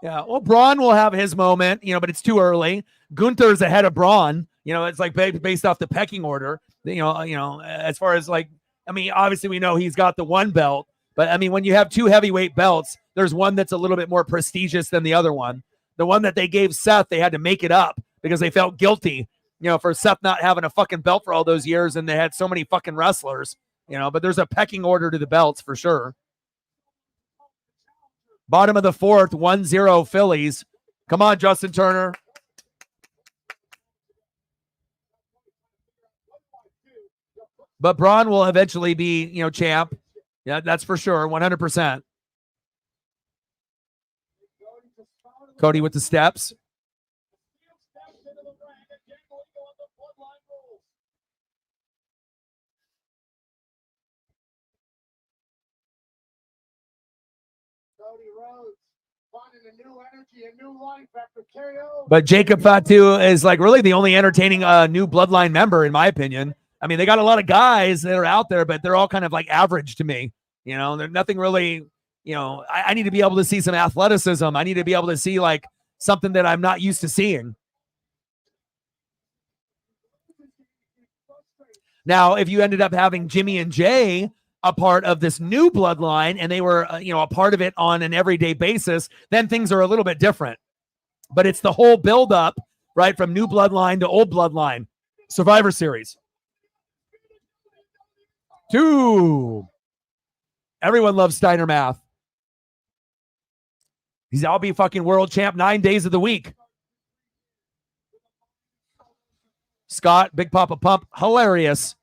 Yeah, well, Braun will have his moment, you know, but it's too early. Gunther's ahead of Braun. You know, it's like based off the pecking order. You know, as far as like, I mean, obviously we know he's got the one belt, but I mean, when you have two heavyweight belts, there's one that's a little bit more prestigious than the other one. The one that they gave Seth, they had to make it up because they felt guilty, you know, for Seth not having a fucking belt for all those years, and they had so many fucking wrestlers, you know, but there's a pecking order to the belts for sure. Bottom of the fourth, 1-0 Phillies. Come on, Justin Turner. But Braun will eventually be, you know, champ. Yeah, that's for sure, 100%. Cody with the steps. But Jacob Fatu is like really the only entertaining new bloodline member, in my opinion. I mean, they got a lot of guys that are out there, but they're all kind of like average to me. You know, they're nothing really, you know, I need to be able to see some athleticism. I need to be able to see like something that I'm not used to seeing. Now, if you ended up having Jimmy and Jay a part of this new bloodline and they were, you know, a part of it on an everyday basis, then things are a little bit different. But it's the whole buildup, right, from new bloodline to old bloodline. Survivor Series. 2. Everyone loves Steiner Math. I'll be fucking world champ 9 days of the week. Scott, Big Papa Pump, hilarious.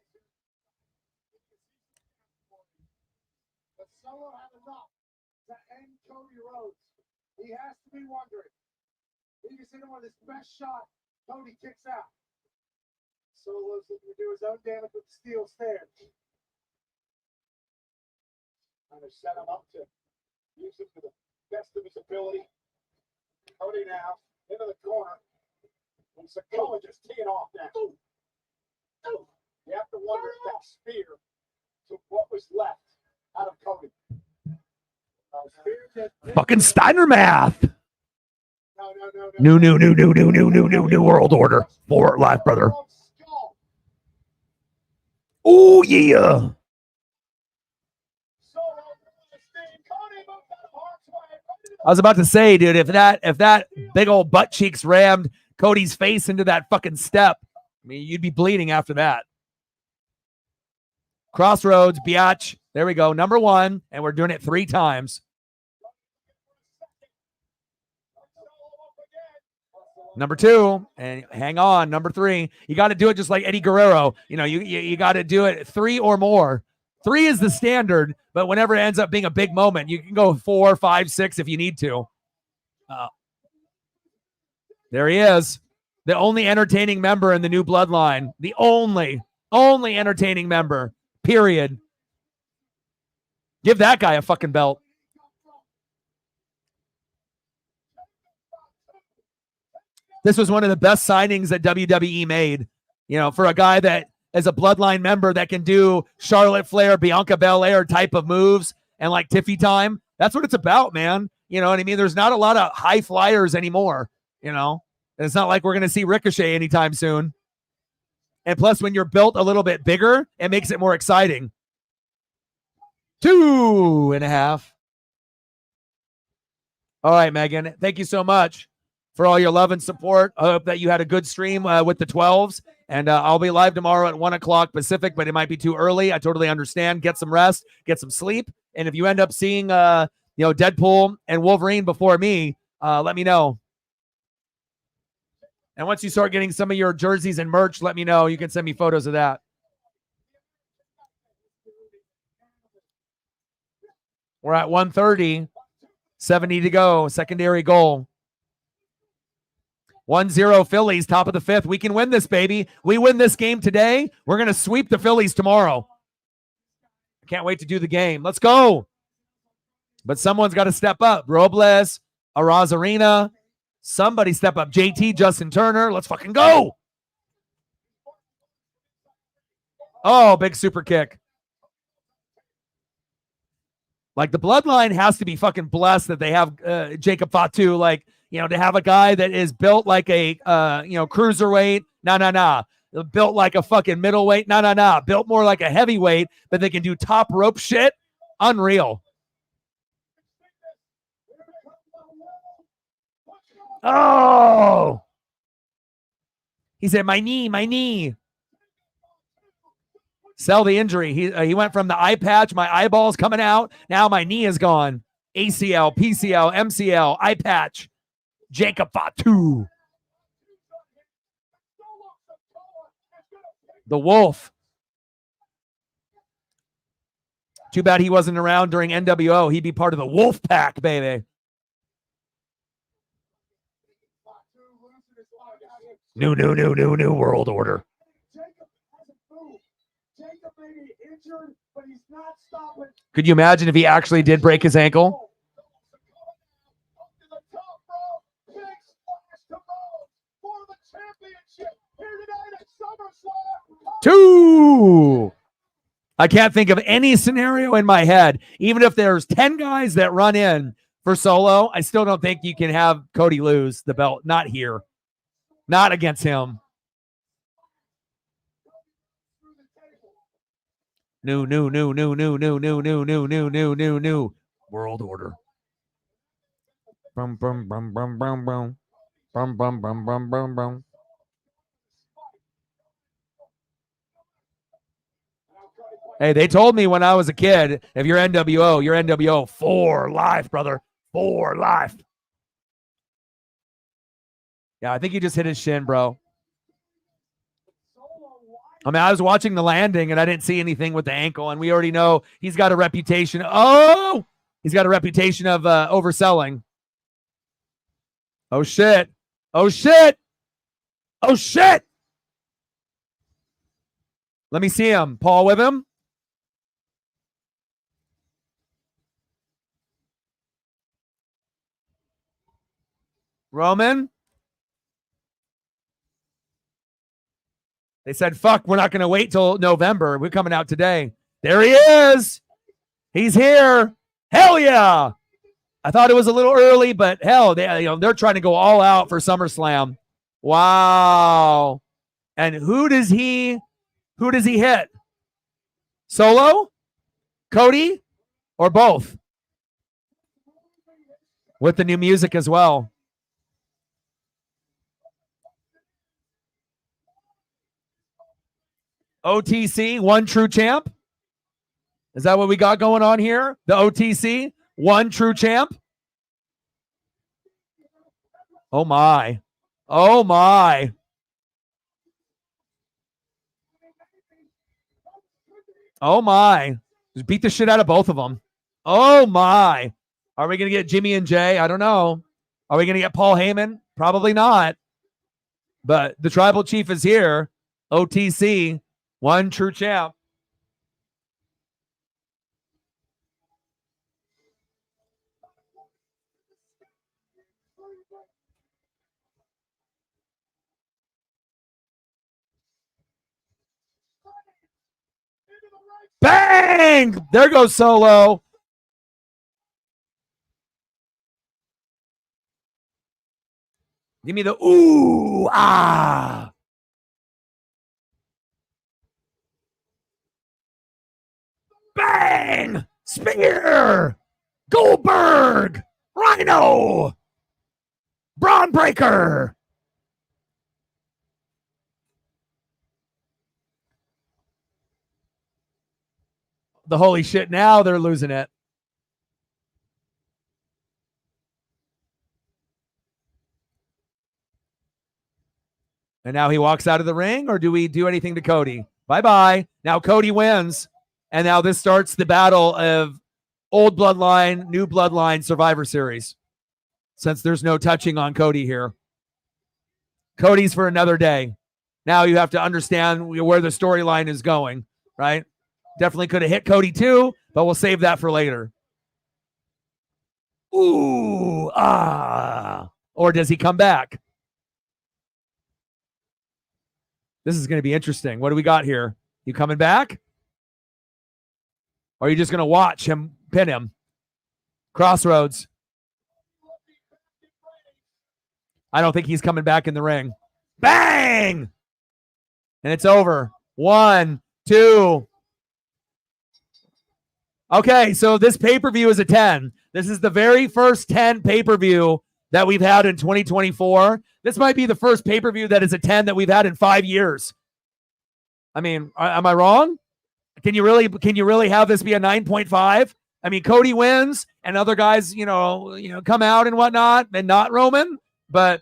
He has to be wondering. He just hit him with his best shot. Cody kicks out. Solo's looking to do his own damage with the steel stairs. Trying to set him up to use him to the best of his ability. Cody now into the corner. And Sikoa just teeing off now. You have to wonder if that spear took what was left out of Cody. Fucking Steiner Math. New world order. For life, brother. Oh, yeah. I was about to say, dude, if that big old butt cheeks rammed Cody's face into that fucking step, I mean, you'd be bleeding after that. Crossroads, biatch. There we go. Number 1, and we're doing it 3 times. Number 2, and hang on, number 3. You got to do it just like Eddie Guerrero. You know, you got to do it 3 or more. 3 is the standard, but whenever it ends up being a big moment, you can go 4, 5, 6 if you need to. There he is. The only entertaining member in the new bloodline. The only entertaining member, period. Give that guy a fucking belt. This was one of the best signings that WWE made, you know, for a guy that is a bloodline member that can do Charlotte Flair, Bianca Belair type of moves and like Tiffy time. That's what it's about, man. You know what I mean? There's not a lot of high flyers anymore, you know. And it's not like we're going to see Ricochet anytime soon. And plus, when you're built a little bit bigger, it makes it more exciting. 2.5. All right, Megan. Thank you so much. for all your love and support. I hope that you had a good stream with the 12s. And I'll be live tomorrow at 1 o'clock Pacific, but it might be too early. I totally understand. Get some rest, get some sleep. And if you end up seeing, Deadpool and Wolverine before me, let me know. And once you start getting some of your jerseys and merch, let me know. You can send me photos of that. We're at 1:30, 70 to go. Secondary goal. 1-0 Phillies, top of the 5th. We can win this, baby. We win this game today. We're going to sweep the Phillies tomorrow. I can't wait to do the game. Let's go. But someone's got to step up. Robles, Arozarena. Somebody step up. JT, Justin Turner. Let's fucking go. Oh, big super kick. Like, the bloodline has to be fucking blessed that they have Jacob Fatu. Like, to have a guy that is built like a, cruiserweight. Nah. Built like a fucking middleweight. Nah. Built more like a heavyweight, but they can do top rope shit. Unreal. Oh! He said, my knee. Sell the injury. He went from the eye patch, my eyeballs coming out. Now my knee is gone. ACL, PCL, MCL, eye patch. Jacob Fatu. The Wolf. Too bad he wasn't around during NWO. He'd be part of the Wolf Pack, baby. New world order. Could you imagine if he actually did break his ankle? Two. I can't think of any scenario in my head. Even if there's 10 guys that run in for Solo, I still don't think you can have Cody lose the belt. Not here. Not against him. New. World order. Bum. Hey, they told me when I was a kid, if you're NWO, you're NWO for life, brother. For life. Yeah, I think he just hit his shin, bro. I mean, I was watching the landing and I didn't see anything with the ankle, and we already know he's got a reputation. Oh, he's got a reputation of overselling. Oh, shit. Let me see him. Paul with him. Roman. They said, fuck, we're not going to wait till November. We're coming out today. There he is. He's here. Hell yeah. I thought it was a little early, but hell, they're trying to go all out for SummerSlam. Wow. And who does he hit? Solo? Cody? Or both? With the new music as well. OTC, one true champ. Is that what we got going on here? The OTC, one true champ. Oh my. Just beat the shit out of both of them. Oh my. Are we going to get Jimmy and Jay? I don't know. Are we going to get Paul Heyman? Probably not. But the tribal chief is here. OTC, one true champ. Bang! There goes Solo. Give me the ooh, ah. Bang! Spear! Goldberg! Rhino! Braun breaker. The holy shit, now they're losing it. And now he walks out of the ring, or do we do anything to Cody? Bye-bye. Now Cody wins, and now this starts the battle of old bloodline, new bloodline Survivor Series, since there's no touching on Cody here. Cody's for another day. Now you have to understand where the storyline is going, right? Definitely could have hit Cody too, but we'll save that for later. Ooh, or does he come back? This is going to be interesting. What do we got here? You coming back? Or are you just going to watch him pin him? Crossroads. I don't think he's coming back in the ring. Bang! And it's over. 1, 2. Okay, so this pay-per-view is a 10. This is the very first 10 pay-per-view that we've had in 2024. This might be the first pay-per-view that is a 10 that we've had in 5 years. I mean, am I wrong? Can you really have this be a 9.5? I mean, Cody wins and other guys, come out and whatnot, and not Roman, but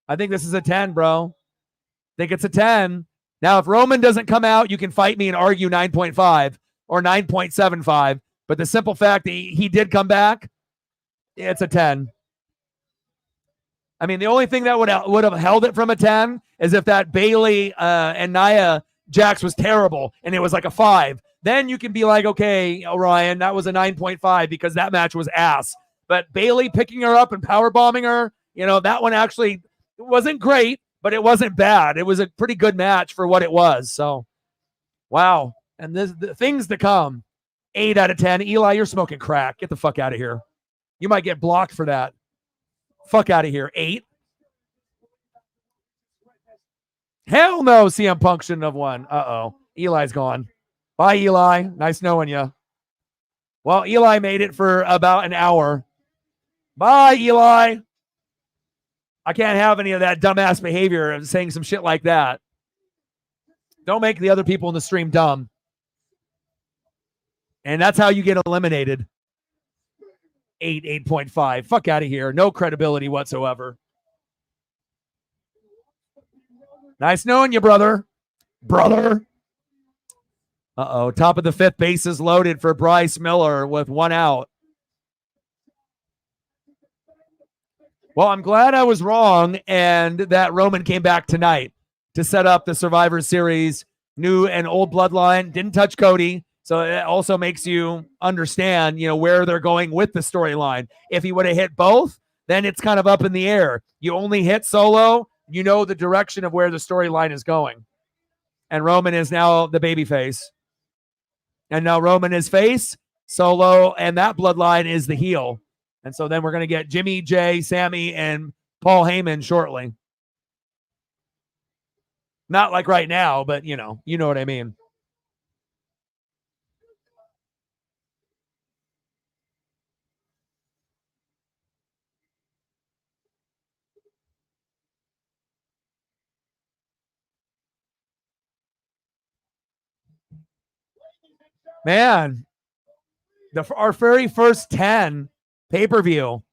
I think this is a 10, bro. I think it's a 10. Now, if Roman doesn't come out, you can fight me and argue 9.5 or 9.75, but the simple fact that he did come back, it's a 10. I mean, the only thing that would have held it from a 10 is if that Bayley and Nia Jax was terrible and it was like a 5. Then you can be like, okay, Orion, that was a 9.5 because that match was ass. But Bayley picking her up and powerbombing her, that one actually wasn't great, but it wasn't bad. It was a pretty good match for what it was. So, wow. And the things to come. 8 out of 10. Eli, you're smoking crack. Get the fuck out of here. You might get blocked for that. Fuck out of here. 8. Hell no, CM Punk shouldn't have won. Uh-oh. Eli's gone. Bye, Eli. Nice knowing you. Well, Eli made it for about an hour. Bye, Eli. I can't have any of that dumbass behavior of saying some shit like that. Don't make the other people in the stream dumb. And that's how you get eliminated. 8, 8.5. Fuck out of here. No credibility whatsoever. Nice knowing you, brother. Brother. Uh-oh. Top of the 5th, bases loaded for Bryce Miller with 1 out. Well, I'm glad I was wrong and that Roman came back tonight to set up the Survivor Series new and old bloodline. Didn't touch Cody. So it also makes you understand, where they're going with the storyline. If he would have hit both, then it's kind of up in the air. You only hit Solo, the direction of where the storyline is going. And Roman is now the babyface. And now Roman is face, Solo, and that bloodline is the heel. And so then we're going to get Jimmy, Jay, Sami, and Paul Heyman shortly. Not like right now, but you know what I mean. Man, our very first 10 pay-per-view.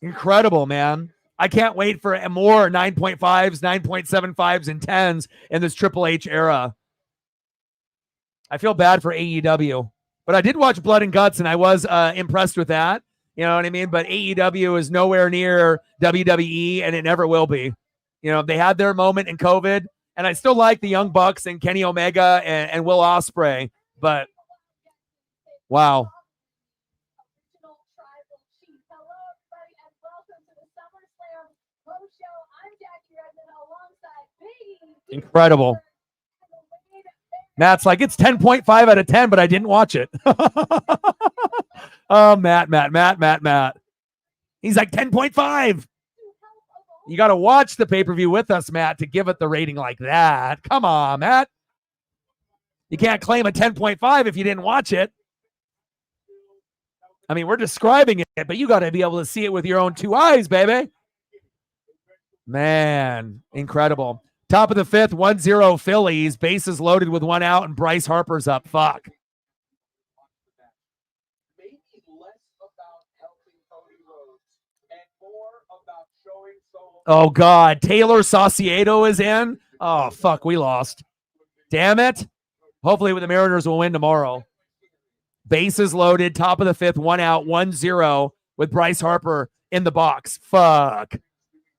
Incredible, man. I can't wait for more 9.5s, 9.75s, and 10s in this Triple H era. I feel bad for AEW, but I did watch Blood and Guts, and I was impressed with that. You know what I mean? But AEW is nowhere near WWE, and it never will be. They had their moment in COVID, and I still like the Young Bucks and Kenny Omega and Will Ospreay, but wow. Original Tribal Chief. Hello, everybody, and welcome to the SummerSlam post show. I'm Jackie Redmond alongside Biggie. Incredible. Matt's like, it's 10.5 out of 10, but I didn't watch it. Oh, Matt. He's like 10.5. You got to watch the pay-per-view with us, Matt, to give it the rating like that. Come on, Matt. You can't claim a 10.5 if you didn't watch it. I mean, we're describing it, but you got to be able to see it with your own 2 eyes, baby. Man, incredible. Top of the 5th, 1-0 Phillies. Bases loaded with 1 out, and Bryce Harper's up. Fuck. Maybe less about helping Cody Rhodes and more about showing Solo. Oh, God. Taylor Saucedo is in. Oh, fuck. We lost. Damn it. Hopefully the Mariners will win tomorrow. Bases loaded. Top of the 5th, 1 out, 1-0 with Bryce Harper in the box. Fuck.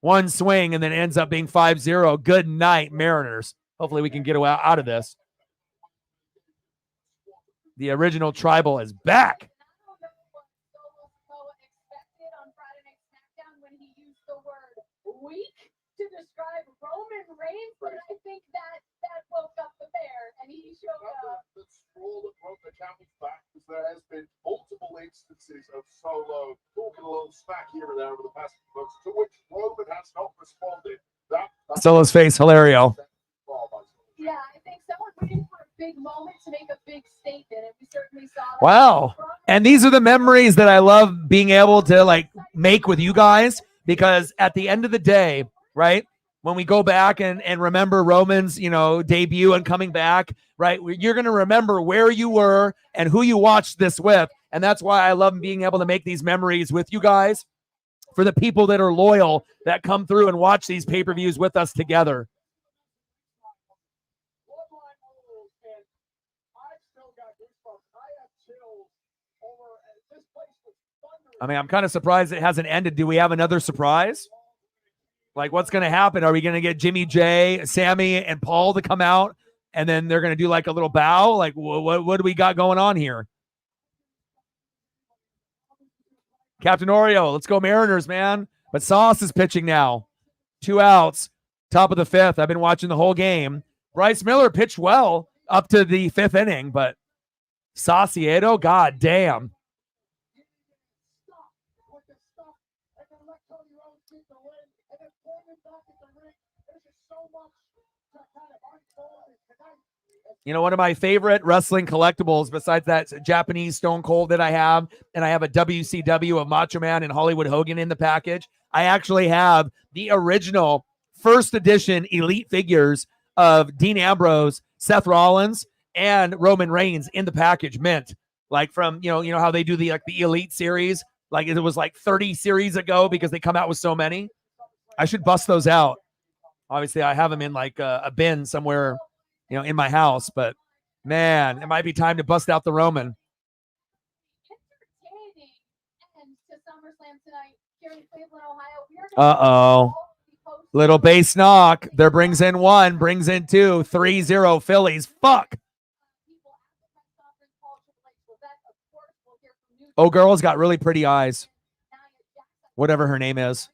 1 swing and then ends up being 5-0. Good night, Mariners. Hopefully we can get out of this. The original tribal is back. Expected on Friday Night SmackDown when he used the word weak to describe Roman Reigns, but I think that woke up the bear and he showed up. The scroll that broke the camel's back is there has been multiple instances of Solo talking a little smack here and there over the past few months, to which Roman has not responded. Solo's face, hilario. Yeah, I think someone waiting for a big moment to make a big statement, and we certainly saw that. Wow. And these are the memories that I love being able to like make with you guys, because at the end of the day, right, when we go back and remember Roman's, debut and coming back, right, you're going to remember where you were and who you watched this with. And that's why I love being able to make these memories with you guys, for the people that are loyal, that come through and watch these pay-per-views with us together. I mean, I'm kind of surprised it hasn't ended. Do we have another surprise? Like, what's going to happen? Are we going to get Jimmy J, Sami, and Paul to come out, and then they're going to do like a little bow? Like, what do we got going on here? Captain Oreo, let's go Mariners, man. But Sauce is pitching now. 2 outs, top of the 5th. I've been watching the whole game. Bryce Miller pitched well up to the 5th inning, but Saucedo, god damn. One of my favorite wrestling collectibles, besides that Japanese Stone Cold that I have, and I have a WCW of Macho Man and Hollywood Hogan in the package. I actually have the original first edition Elite figures of Dean Ambrose, Seth Rollins, and Roman Reigns in the package, mint. Like from, how they do the Elite series. Like it was like 30 series ago, because they come out with so many. I should bust those out. Obviously, I have them in like a bin somewhere, in my house. But man, it might be time to bust out the Roman. Entertaining end to SummerSlam tonight here in Cleveland, Ohio. Uh-oh. Little base knock. There brings in 1, brings in 2, 3-0 Phillies. Fuck. Oh, girl's got really pretty eyes. Whatever her name is.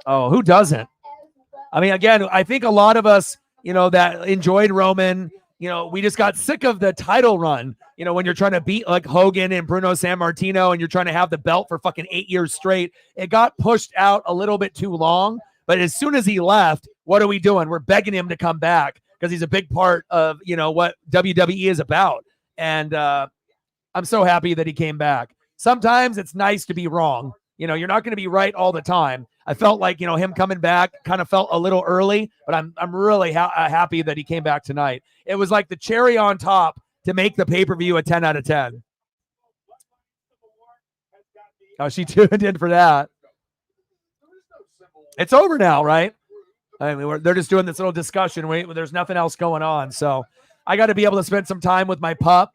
Oh, who doesn't? I mean, again, I think a lot of us, that enjoyed Roman, we just got sick of the title run. When you're trying to beat like Hogan and Bruno Sammartino and you're trying to have the belt for fucking 8 years straight, it got pushed out a little bit too long. But as soon as he left, what are we doing? We're begging him to come back, because he's a big part of, what WWE is about. And I'm so happy that he came back. Sometimes it's nice to be wrong. You're not going to be right all the time. I felt like, him coming back kind of felt a little early, but I'm really happy that he came back tonight. It was like the cherry on top to make the pay-per-view a 10 out of 10. Oh, she tuned in for that. It's over now, right? I mean, they're just doing this little discussion. There's nothing else going on. So I got to be able to spend some time with my pup,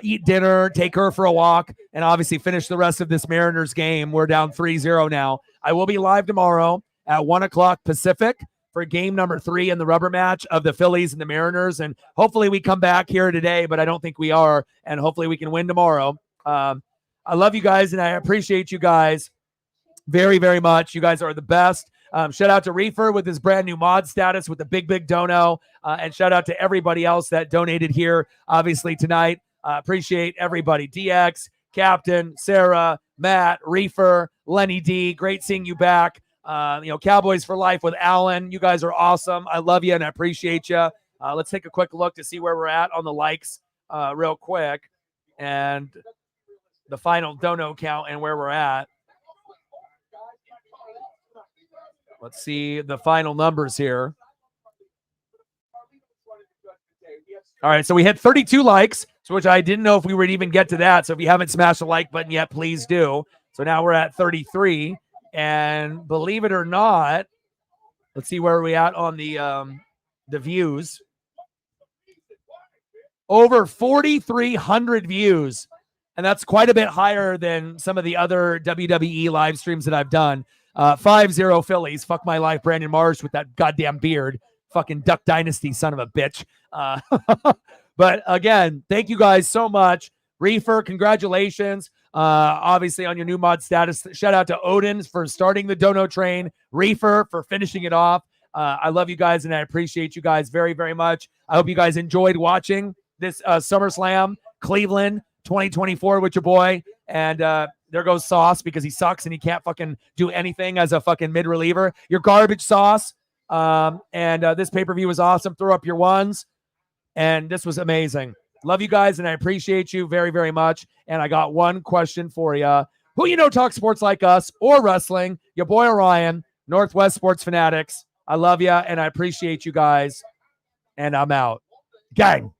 eat dinner, take her for a walk, and obviously finish the rest of this Mariners game. We're down 3-0 now. I will be live tomorrow at 1 o'clock Pacific for game number 3 in the rubber match of the Phillies and the Mariners. And hopefully we come back here today, but I don't think we are. And hopefully we can win tomorrow. I love you guys, and I appreciate you guys very, very much. You guys are the best. Shout out to Reefer with his brand new mod status with the big dono. And shout out to everybody else that donated here, obviously, tonight. Appreciate everybody. DX, Captain, Sarah, Matt, Reefer, Lenny D. Great seeing you back. Cowboys for Life with Alan. You guys are awesome. I love you and I appreciate you. Let's take a quick look to see where we're at on the likes. real quick, and the final dono count and where we're at. Let's see the final numbers here. All right, so we hit 32 likes, so which I didn't know if we would even get to that. So if you haven't smashed the like button yet, please do. So now we're at 33, and believe it or not, let's see where we at on the views. Over 4,300 views, and that's quite a bit higher than some of the other WWE live streams that I've done. 5-0 Phillies. Fuck my life, Brandon Marsh with that goddamn beard. Fucking Duck Dynasty, son of a bitch. But again, thank you guys so much. Reefer, congratulations. Obviously on your new mod status. Shout out to Odin for starting the dono train. Reefer for finishing it off. I love you guys and I appreciate you guys very, very much. I hope you guys enjoyed watching this SummerSlam Cleveland 2024 with your boy. And there goes Sauce because he sucks and he can't fucking do anything as a fucking mid reliever. You're garbage, Sauce. And this pay-per-view was awesome. Throw up your ones. And this was amazing. Love you guys, and I appreciate you very, very much. And I got one question for you. Who you know talks sports like us or wrestling? Your boy Orion, Northwest Sports Fanatics. I love you, and I appreciate you guys. And I'm out. Gang.